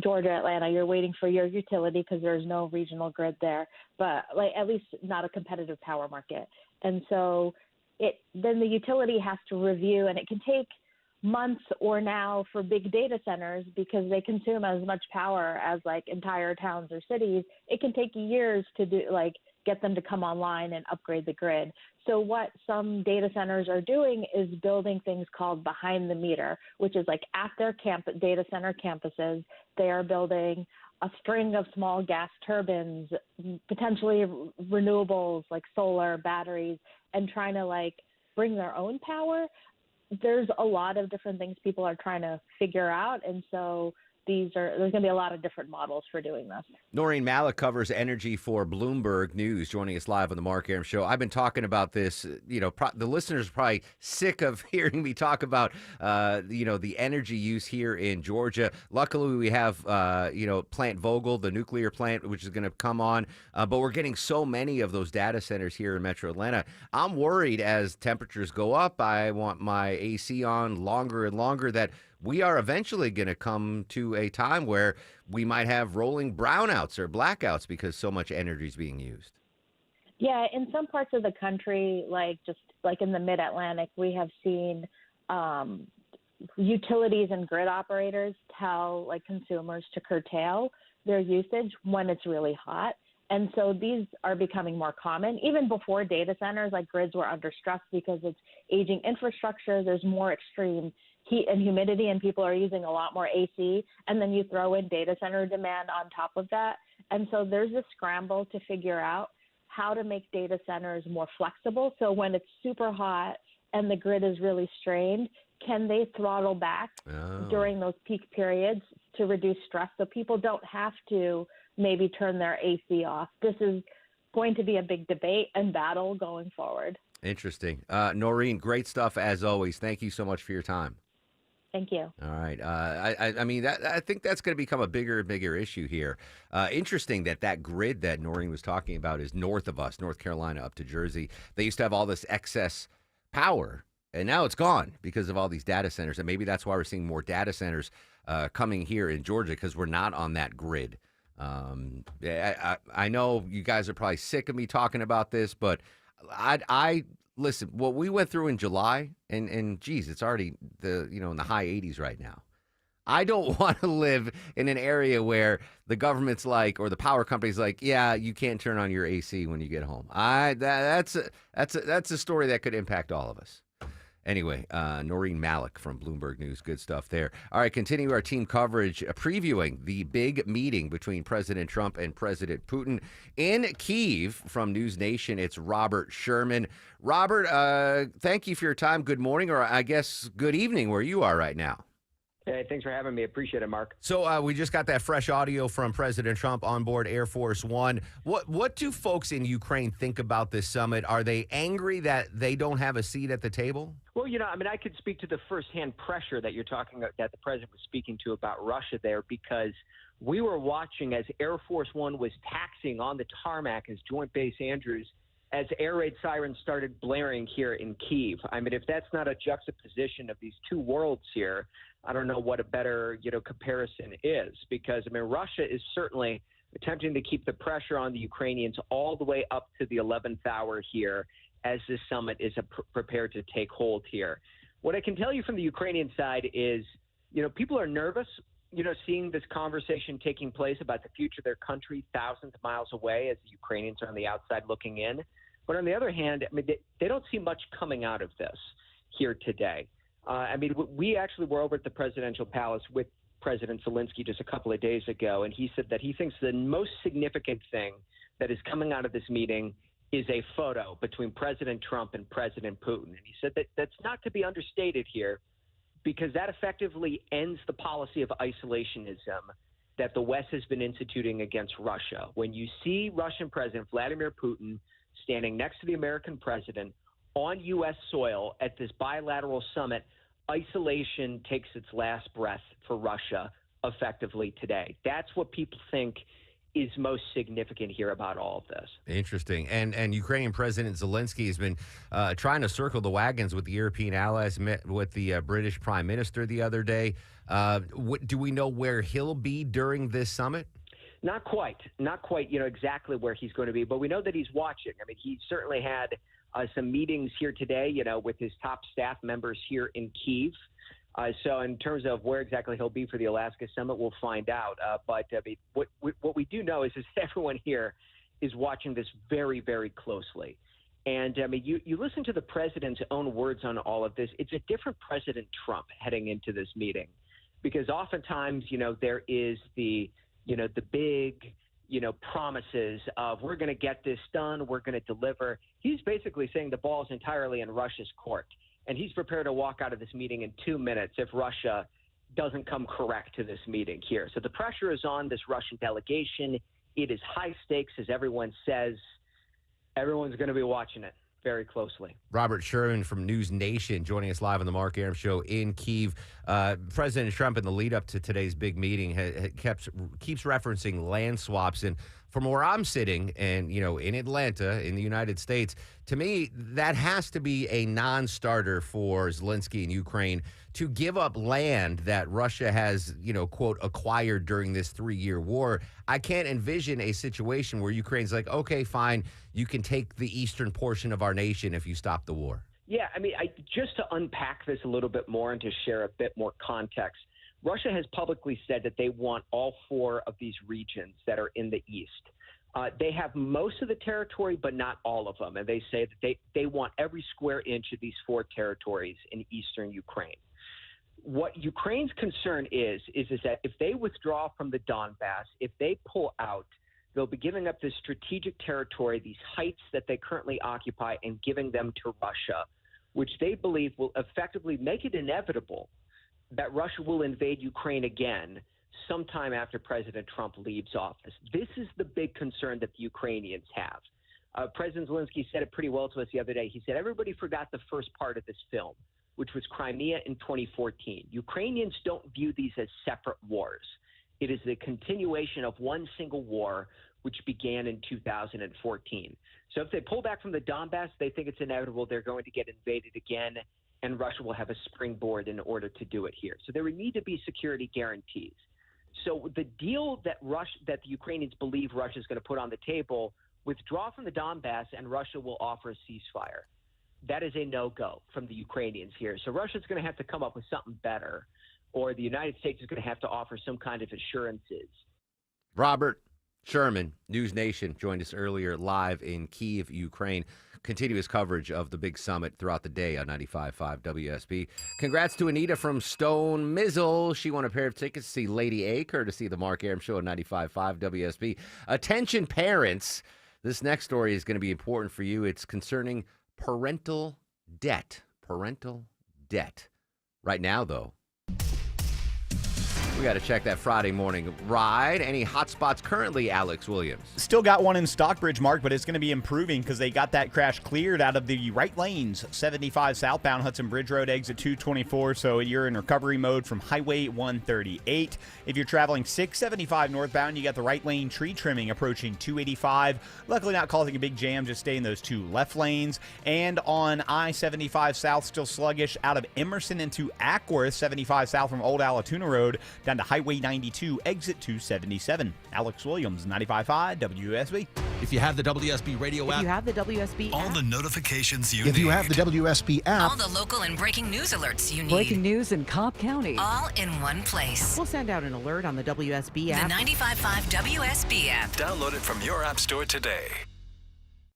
Georgia, Atlanta, you're waiting for your utility because there's no regional grid there, but at least not a competitive power market. And so then the utility has to review, and it can take months or now for big data centers because they consume as much power as entire towns or cities. It can take years to do get them to come online and upgrade the grid. So what some data centers are doing is building things called behind the meter, which is at their data center campuses, they are building a string of small gas turbines, potentially renewables like solar, batteries, and trying to bring their own power. There's a lot of different things people are trying to figure out. And so there's going to be a lot of different models for doing this. Noreen Malik covers energy for Bloomberg News, joining us live on the Mark Arum Show. I've been talking about this. The listeners are probably sick of hearing me talk about, the energy use here in Georgia. Luckily, we have, Plant Vogtle, the nuclear plant, which is going to come on. But we're getting so many of those data centers here in Metro Atlanta. I'm worried as temperatures go up. I want my AC on longer and longer, that we are eventually going to come to a time where we might have rolling brownouts or blackouts because so much energy is being used. Yeah, in some parts of the country, like in the Mid-Atlantic, we have seen utilities and grid operators tell consumers to curtail their usage when it's really hot. And so these are becoming more common. Even before data centers, grids were under stress because it's aging infrastructure. There's more extreme heat and humidity, and people are using a lot more AC. And then you throw in data center demand on top of that. And so there's a scramble to figure out how to make data centers more flexible. So when it's super hot and the grid is really strained, can they throttle back during those peak periods to reduce stress so people don't have to maybe turn their AC off? This is going to be a big debate and battle going forward. Interesting. Noreen, great stuff as always. Thank you so much for your time. Thank you. All right. I think that's going to become a bigger and bigger issue here. Interesting that grid that Noreen was talking about is north of us, North Carolina up to Jersey. They used to have all this excess power, and now it's gone because of all these data centers. And maybe that's why we're seeing more data centers coming here in Georgia, because we're not on that grid. I know you guys are probably sick of me talking about this, but I listen, what we went through in July, and geez, it's already in the high 80s right now. I don't want to live in an area where the government's or the power company's yeah, you can't turn on your AC when you get home. That's a story that could impact all of us. Anyway, Noreen Malik from Bloomberg News. Good stuff there. All right, continue our team coverage previewing the big meeting between President Trump and President Putin in Kyiv. From News Nation, it's Robert Sherman. Robert, thank you for your time. Good morning, or I guess good evening where you are right now. Hey, thanks for having me. Appreciate it, Mark. So we just got that fresh audio from President Trump on board Air Force One. What do folks in Ukraine think about this summit? Are they angry that they don't have a seat at the table? Well, I could speak to the firsthand pressure that you're talking about, that the president was speaking to about Russia there, because we were watching as Air Force One was taxiing on the tarmac as Joint Base Andrews as air raid sirens started blaring here in Kyiv. I mean, if that's not a juxtaposition of these two worlds here, I don't know what a better, comparison is, because, Russia is certainly attempting to keep the pressure on the Ukrainians all the way up to the 11th hour here as this summit is prepared to take hold here. What I can tell you from the Ukrainian side is, people are nervous, seeing this conversation taking place about the future of their country thousands of miles away as the Ukrainians are on the outside looking in. But on the other hand, they don't see much coming out of this here today. We actually were over at the presidential palace with President Zelensky just a couple of days ago, and he said that he thinks the most significant thing that is coming out of this meeting is a photo between President Trump and President Putin. And he said that that's not to be understated here, because that effectively ends the policy of isolationism that the West has been instituting against Russia. When you see Russian President Vladimir Putin standing next to the American president on U.S. soil at this bilateral summit, isolation takes its last breath for Russia effectively today. That's what people think is most significant here about all of this. Interesting. And Ukrainian President Zelensky has been trying to circle the wagons with the European allies, met with the British Prime Minister the other day. Do we know where he'll be during this summit? Not quite, exactly where he's going to be, but we know that he's watching. He certainly had some meetings here today, with his top staff members here in Kyiv. So in terms of where exactly he'll be for the Alaska Summit, we'll find out. But what we do know is everyone here is watching this very, very closely. And you listen to the president's own words on all of this. It's a different President Trump heading into this meeting, because oftentimes, there is the big, promises of we're going to get this done, we're going to deliver. He's basically saying the ball is entirely in Russia's court. And he's prepared to walk out of this meeting in 2 minutes if Russia doesn't come correct to this meeting here. So the pressure is on this Russian delegation. It is high stakes, as everyone says. Everyone's going to be watching it very closely. Robert Sherman from News Nation joining us live on the Mark Arum Show in Kyiv. President Trump, in the lead up to today's big meeting, keeps referencing land swaps. And from where I'm sitting, and in Atlanta, in the United States, to me, that has to be a non-starter for Zelensky in Ukraine to give up land that Russia has, quote, acquired during this 3-year war. I can't envision a situation where Ukraine's like, okay, fine, you can take the eastern portion of our nation if you stop the war. Yeah, just to unpack this a little bit more and to share a bit more context, Russia has publicly said that they want all 4 of these regions that are in the east. They have most of the territory, but not all of them. And they say that they want every square inch of these 4 territories in eastern Ukraine. What Ukraine's concern is that if they withdraw from the Donbass, if they pull out, they'll be giving up this strategic territory, these heights that they currently occupy, and giving them to Russia, which they believe will effectively make it inevitable that Russia will invade Ukraine again sometime after President Trump leaves office. This is the big concern that the Ukrainians have. President Zelensky said it pretty well to us the other day. He said everybody forgot the first part of this film, which was Crimea in 2014. Ukrainians don't view these as separate wars. It is the continuation of one single war, which began in 2014. So if they pull back from the Donbass, they think it's inevitable they're going to get invaded again, and Russia will have a springboard in order to do it here. So there would need to be security guarantees. So the deal that the Ukrainians believe Russia is going to put on the table, withdraw from the Donbass, and Russia will offer a ceasefire. That is a no-go from the Ukrainians here. So Russia's going to have to come up with something better, or the United States is going to have to offer some kind of assurances. Robert Sherman, News Nation, joined us earlier live in Kyiv, Ukraine. Continuous coverage of the big summit throughout the day on 95.5 WSB. Congrats to Anita from Stone Mizzle. She won a pair of tickets to see Lady A, courtesy of the Mark Arum Show on 95.5 WSB. Attention parents, this next story is going to be important for you. It's concerning parental debt. Parental debt. Right now, though, We got to check that Friday morning ride. Any hot spots currently, Alex Williams? Still got one in Stockbridge, Mark, but it's going to be improving because they got that crash cleared out of the right lanes. 75 southbound Hudson Bridge Road, exit 224. So you're in recovery mode from Highway 138. If you're traveling 675 northbound, you got the right lane tree trimming approaching 285. Luckily not causing a big jam, just stay in those two left lanes. And on I-75 south, still sluggish out of Emerson into Ackworth, 75 south from Old Alatoona Road, down to Highway 92, exit 277. Alex Williams, 95.5 WSB. If you have the WSB radio app. If you have the WSB all app. the notifications you If need. you have the WSB app. All the local and breaking news alerts you need. Breaking news in Cobb County. All in one place. We'll send out an alert on the WSB app. The 95.5 WSB app. Download it from your app store today.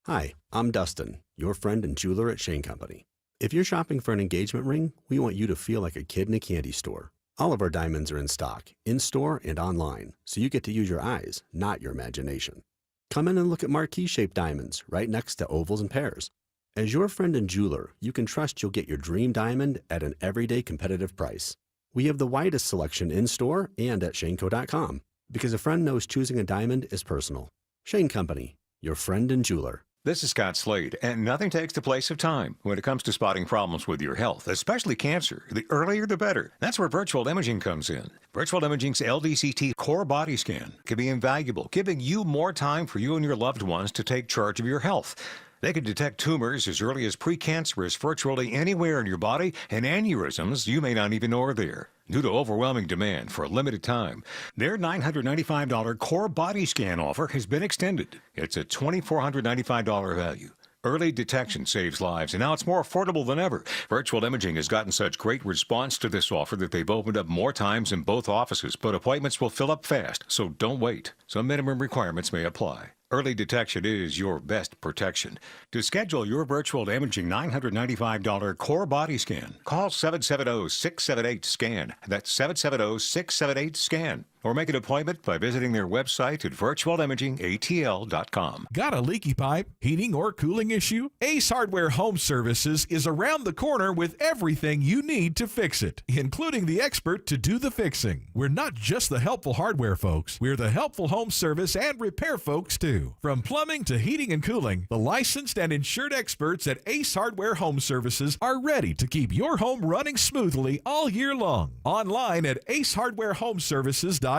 Hi, I'm Dustin, your friend and jeweler at Shane Company. If you're shopping for an engagement ring, we want you to feel like a kid in a candy store. All of our diamonds are in stock, in-store and online, so you get to use your eyes, not your imagination. Come in and look at marquee-shaped diamonds right next to ovals and pears. As your friend and jeweler, you can trust you'll get your dream diamond at an everyday competitive price. We have the widest selection in-store and at shaneco.com, because a friend knows choosing a diamond is personal. Shane Company, your friend and jeweler. This is Scott Slade, and nothing takes the place of time when it comes to spotting problems with your health, especially cancer. The earlier, the better. That's where virtual imaging comes in. Virtual imaging's LDCT core body scan can be invaluable, giving you more time for you and your loved ones to take charge of your health. They can detect tumors as early as precancerous virtually anywhere in your body, and aneurysms you may not even know are there. Due to overwhelming demand for a limited time, their $995 core body scan offer has been extended. It's a $2,495 value. Early detection saves lives, and now it's more affordable than ever. Virtual Imaging has gotten such great response to this offer that they've opened up more times in both offices, but appointments will fill up fast, so don't wait. Some minimum requirements may apply. Early detection is your best protection. To schedule your virtual imaging $995 core body scan, call 770-678-SCAN. That's 770-678-SCAN. Or make an appointment by visiting their website at virtualimagingatl.com. Got a leaky pipe, heating, or cooling issue? Ace Hardware Home Services is around the corner with everything you need to fix it, including the expert to do the fixing. We're not just the helpful hardware folks. We're the helpful home service and repair folks, too. From plumbing to heating and cooling, the licensed and insured experts at Ace Hardware Home Services are ready to keep your home running smoothly all year long. Online at acehardwarehomeservices.com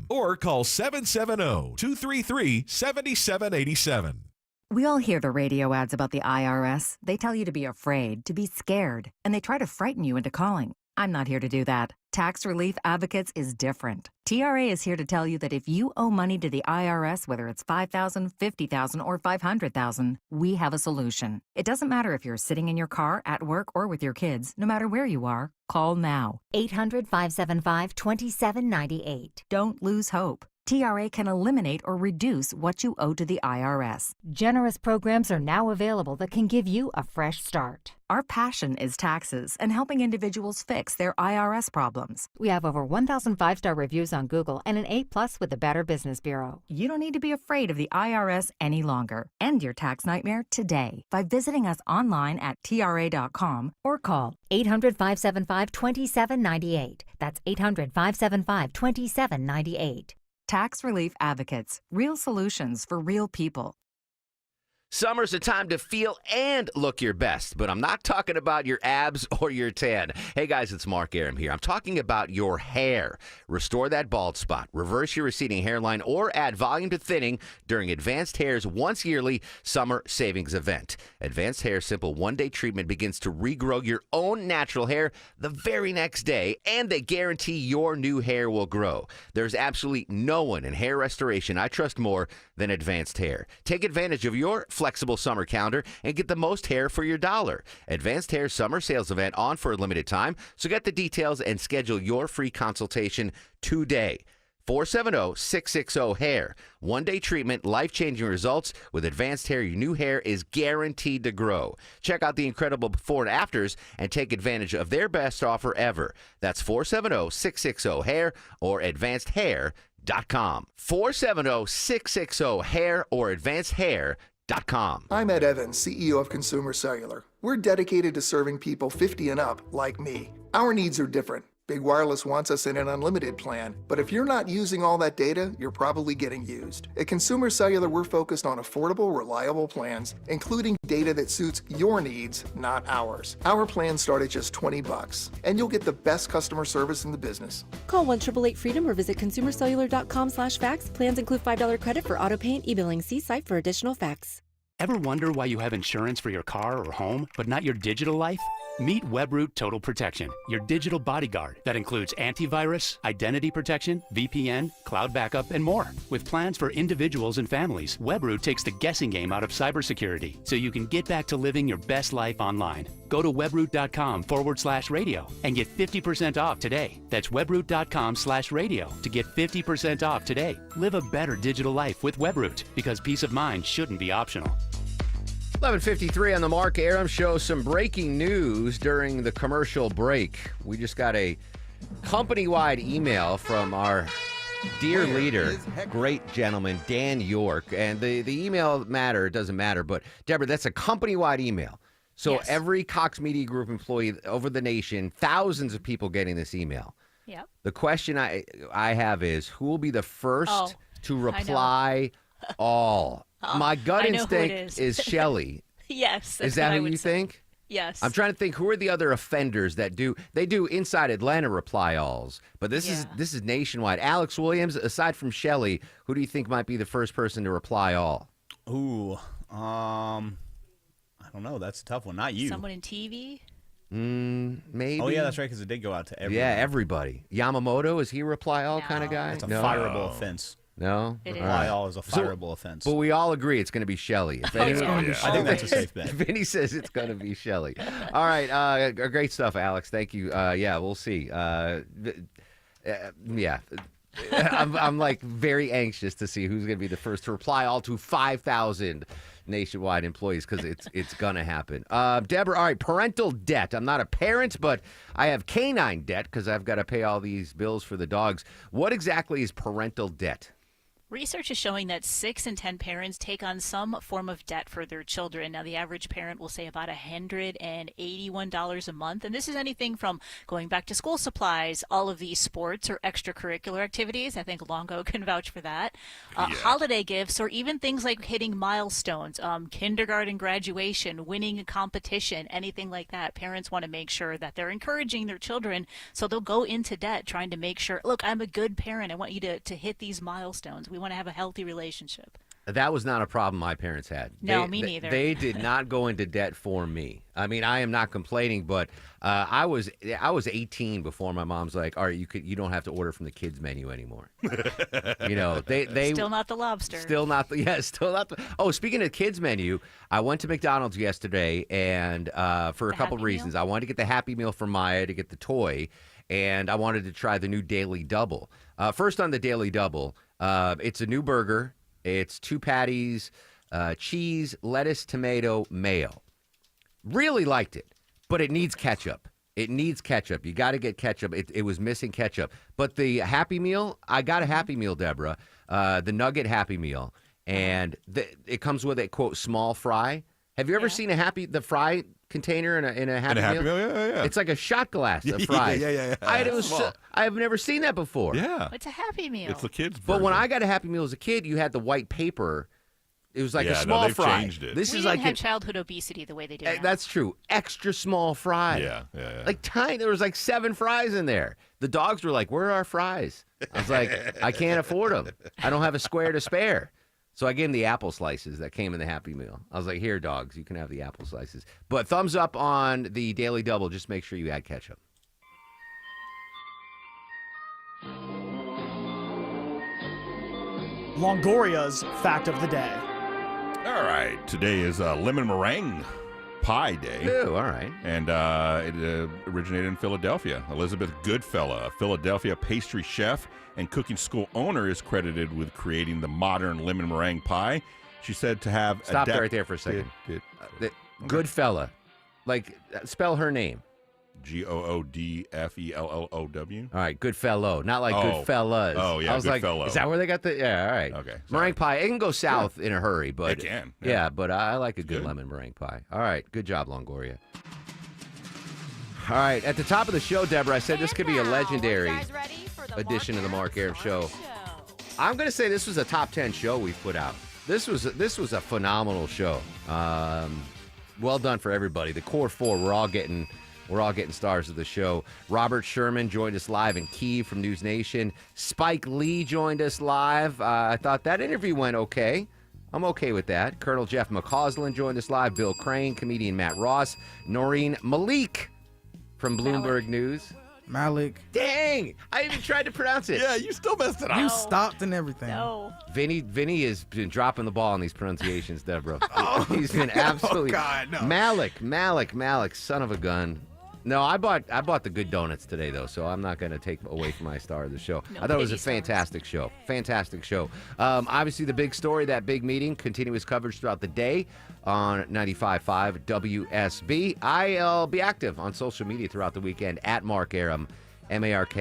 or call 770-233-7787. We all hear the radio ads about the IRS. They tell you to be afraid, to be scared, and they try to frighten you into calling. I'm not here to do that. Tax Relief Advocates is different. TRA is here to tell you that if you owe money to the IRS, whether it's $5,000, $50,000, or $500,000, we have a solution. It doesn't matter if you're sitting in your car, at work, or with your kids. No matter where you are, call now. 800-575-2798. Don't lose hope. TRA can eliminate or reduce what you owe to the IRS. Generous programs are now available that can give you a fresh start. Our passion is taxes and helping individuals fix their IRS problems. We have over 1,000 5-star reviews on Google and an A+ with the Better Business Bureau. You don't need to be afraid of the IRS any longer. End your tax nightmare today by visiting us online at TRA.com or call 800-575-2798. That's 800-575-2798. Tax Relief Advocates. Real solutions for real people. Summer's a time to feel and look your best, but I'm not talking about your abs or your tan. Hey guys, it's Mark Aram here. I'm talking about your hair. Restore that bald spot, reverse your receding hairline, or add volume to thinning during Advanced Hair's once yearly summer savings event. Advanced Hair's simple one-day treatment begins to regrow your own natural hair the very next day, and they guarantee your new hair will grow. There's absolutely no one in hair restoration I trust more than Advanced Hair. Take advantage of your flexible summer calendar and get the most hair for your dollar. Advanced Hair summer sales event on for a limited time, so get the details and schedule your free consultation today. 470-660-HAIR. One-day treatment, life-changing results. With Advanced Hair, your new hair is guaranteed to grow. Check out the incredible before and afters and take advantage of their best offer ever. That's 470-660-HAIR or AdvancedHair.com. 470-660-HAIR or AdvancedHair.com. I'm Ed Evans, CEO of Consumer Cellular. We're dedicated to serving people 50 and up like me. Our needs are different. Big Wireless wants us in an unlimited plan, but if you're not using all that data, you're probably getting used. At Consumer Cellular, we're focused on affordable, reliable plans, including data that suits your needs, not ours. Our plans start at just $20, and you'll get the best customer service in the business. Call 1-888-FREEDOM or visit consumercellular.com/facts. Plans include $5 credit for auto pay and e-billing. See site for additional facts. Ever wonder why you have insurance for your car or home, but not your digital life? Meet Webroot Total Protection, your digital bodyguard that includes antivirus, identity protection, VPN, cloud backup, and more. With plans for individuals and families, Webroot takes the guessing game out of cybersecurity so you can get back to living your best life online. Go to webroot.com/radio and get 50% off today. That's webroot.com/radio to get 50% off today. Live a better digital life with Webroot because peace of mind shouldn't be optional. 11:53 on the Mark Arum Show. Some breaking news during the commercial break. We just got a company-wide email from our dear leader, great gentleman, Dan York. And the email doesn't matter, but Deborah, that's a company-wide email. So every Cox Media Group employee over the nation, thousands of people getting this email. Yep. The question I have is, who will be the first to reply all? My gut instinct is Shelley. Yes. Is that who you think? Yes. I'm trying to think, who are the other offenders that do inside Atlanta reply alls, but this is nationwide. Alex Williams, aside from Shelley, who do you think might be the first person to reply all? Ooh, I don't know. That's a tough one. Not you. Someone in TV? Maybe. Oh, yeah, that's right, because it did go out to everybody. Yeah, everybody. Yamamoto, is he a reply all kind of guy? That's a fireable offense. No? It reply all is a fireable offense. But we all agree it's going to be Shelley. If anyone, I think that's a safe bet. Vinny says it's going to be Shelley. All right. Great stuff, Alex. Thank you. Yeah, we'll see. Yeah. I'm like very anxious to see who's going to be the first to reply all to 5,000 nationwide employees because it's going to happen. Deborah, all right, parental debt. I'm not a parent, but I have canine debt because I've got to pay all these bills for the dogs. What exactly is parental debt? Research is showing that 6 in 10 parents take on some form of debt for their children. Now, the average parent will say about $181 a month. And this is anything from going back to school supplies, all of these sports or extracurricular activities. I think Longo can vouch for that. Holiday gifts, or even things like hitting milestones, kindergarten graduation, winning a competition, anything like that. Parents want to make sure that they're encouraging their children, so they'll go into debt trying to make sure, look, I'm a good parent. I want you to hit these milestones. We want to have a healthy relationship. That was not a problem my parents had. No, me neither. They did not go into debt for me. I mean, I am not complaining, but I was 18 before my mom's like, all right, you don't have to order from the kids menu anymore. You know, they still not the lobster. Still not the. Oh, speaking of kids menu, I went to McDonald's yesterday, and for a couple reasons, I wanted to get the Happy Meal for Maya to get the toy, and I wanted to try the new Daily Double. First on the Daily Double, it's a new burger. It's 2 patties, cheese, lettuce, tomato, mayo. Really liked it, but it needs ketchup. It needs ketchup. You got to get ketchup. It was missing ketchup. But the Happy Meal, I got a Happy Meal, Deborah, the Nugget Happy Meal, and it comes with a, quote, small fry. Have you ever seen the fry container in a Happy Meal? Yeah. It's like a shot glass of fries. Yeah. I've never seen that before. Yeah. It's a Happy Meal. It's the kids' version. But when I got a Happy Meal as a kid, you had the white paper. It was like a small fry. Changed it. We didn't have childhood obesity the way they do now. That's true. Extra small fry. Yeah. Like tiny. There was like 7 fries in there. The dogs were like, "Where are our fries?" I was like, "I can't afford them. I don't have a square to spare." So I gave them the apple slices that came in the Happy Meal. I was like, "Here, dogs, you can have the apple slices." But thumbs up on the Daily Double. Just make sure you add ketchup. Longoria's fact of the day. All right. Today is lemon meringue pie day. Oh, all right. And it originated in Philadelphia. Elizabeth Goodfella, a Philadelphia pastry chef and cooking school owner, is credited with creating the modern lemon meringue pie. She said to have... Stop right there for a second. Goodfella. Like, spell her name. Goodfellow. All right, Goodfellow. Not like Goodfellas. Oh, yeah, I was Goodfellow. like, is that where they got the... Yeah, all right. Okay. Meringue pie. It can go south in a hurry, but... It can. Yeah, but I like a good lemon meringue pie. All right, good job, Longoria. All right, at the top of the show, Deborah, I said this could be a legendary edition of the Mark Arum Show. I'm going to say this was a top 10 show we've put out. This was a phenomenal show. Well done for everybody. The core four, we're all getting stars of the show. Robert Sherman joined us live in Kyiv from News Nation. Spike Lee joined us live. I thought that interview went okay. I'm okay with that. Colonel Jeff McCausland joined us live. Bill Crane, comedian Matt Ross. Noreen Malik from Bloomberg News. Malik. Dang! I even tried to pronounce it. Yeah, you still messed it up. You stopped and everything. No. Vinny has been dropping the ball on these pronunciations, Deborah. He's been absolutely. Oh, God, no. Malik, son of a gun. No, I bought the good donuts today, though, so I'm not going to take away from my star of the show. No, I thought it was a stars. fantastic show. Fantastic show. Obviously, the big story, that big meeting, continuous coverage throughout the day on 95.5 WSB. I'll be active on social media throughout the weekend at Mark Arum, MARK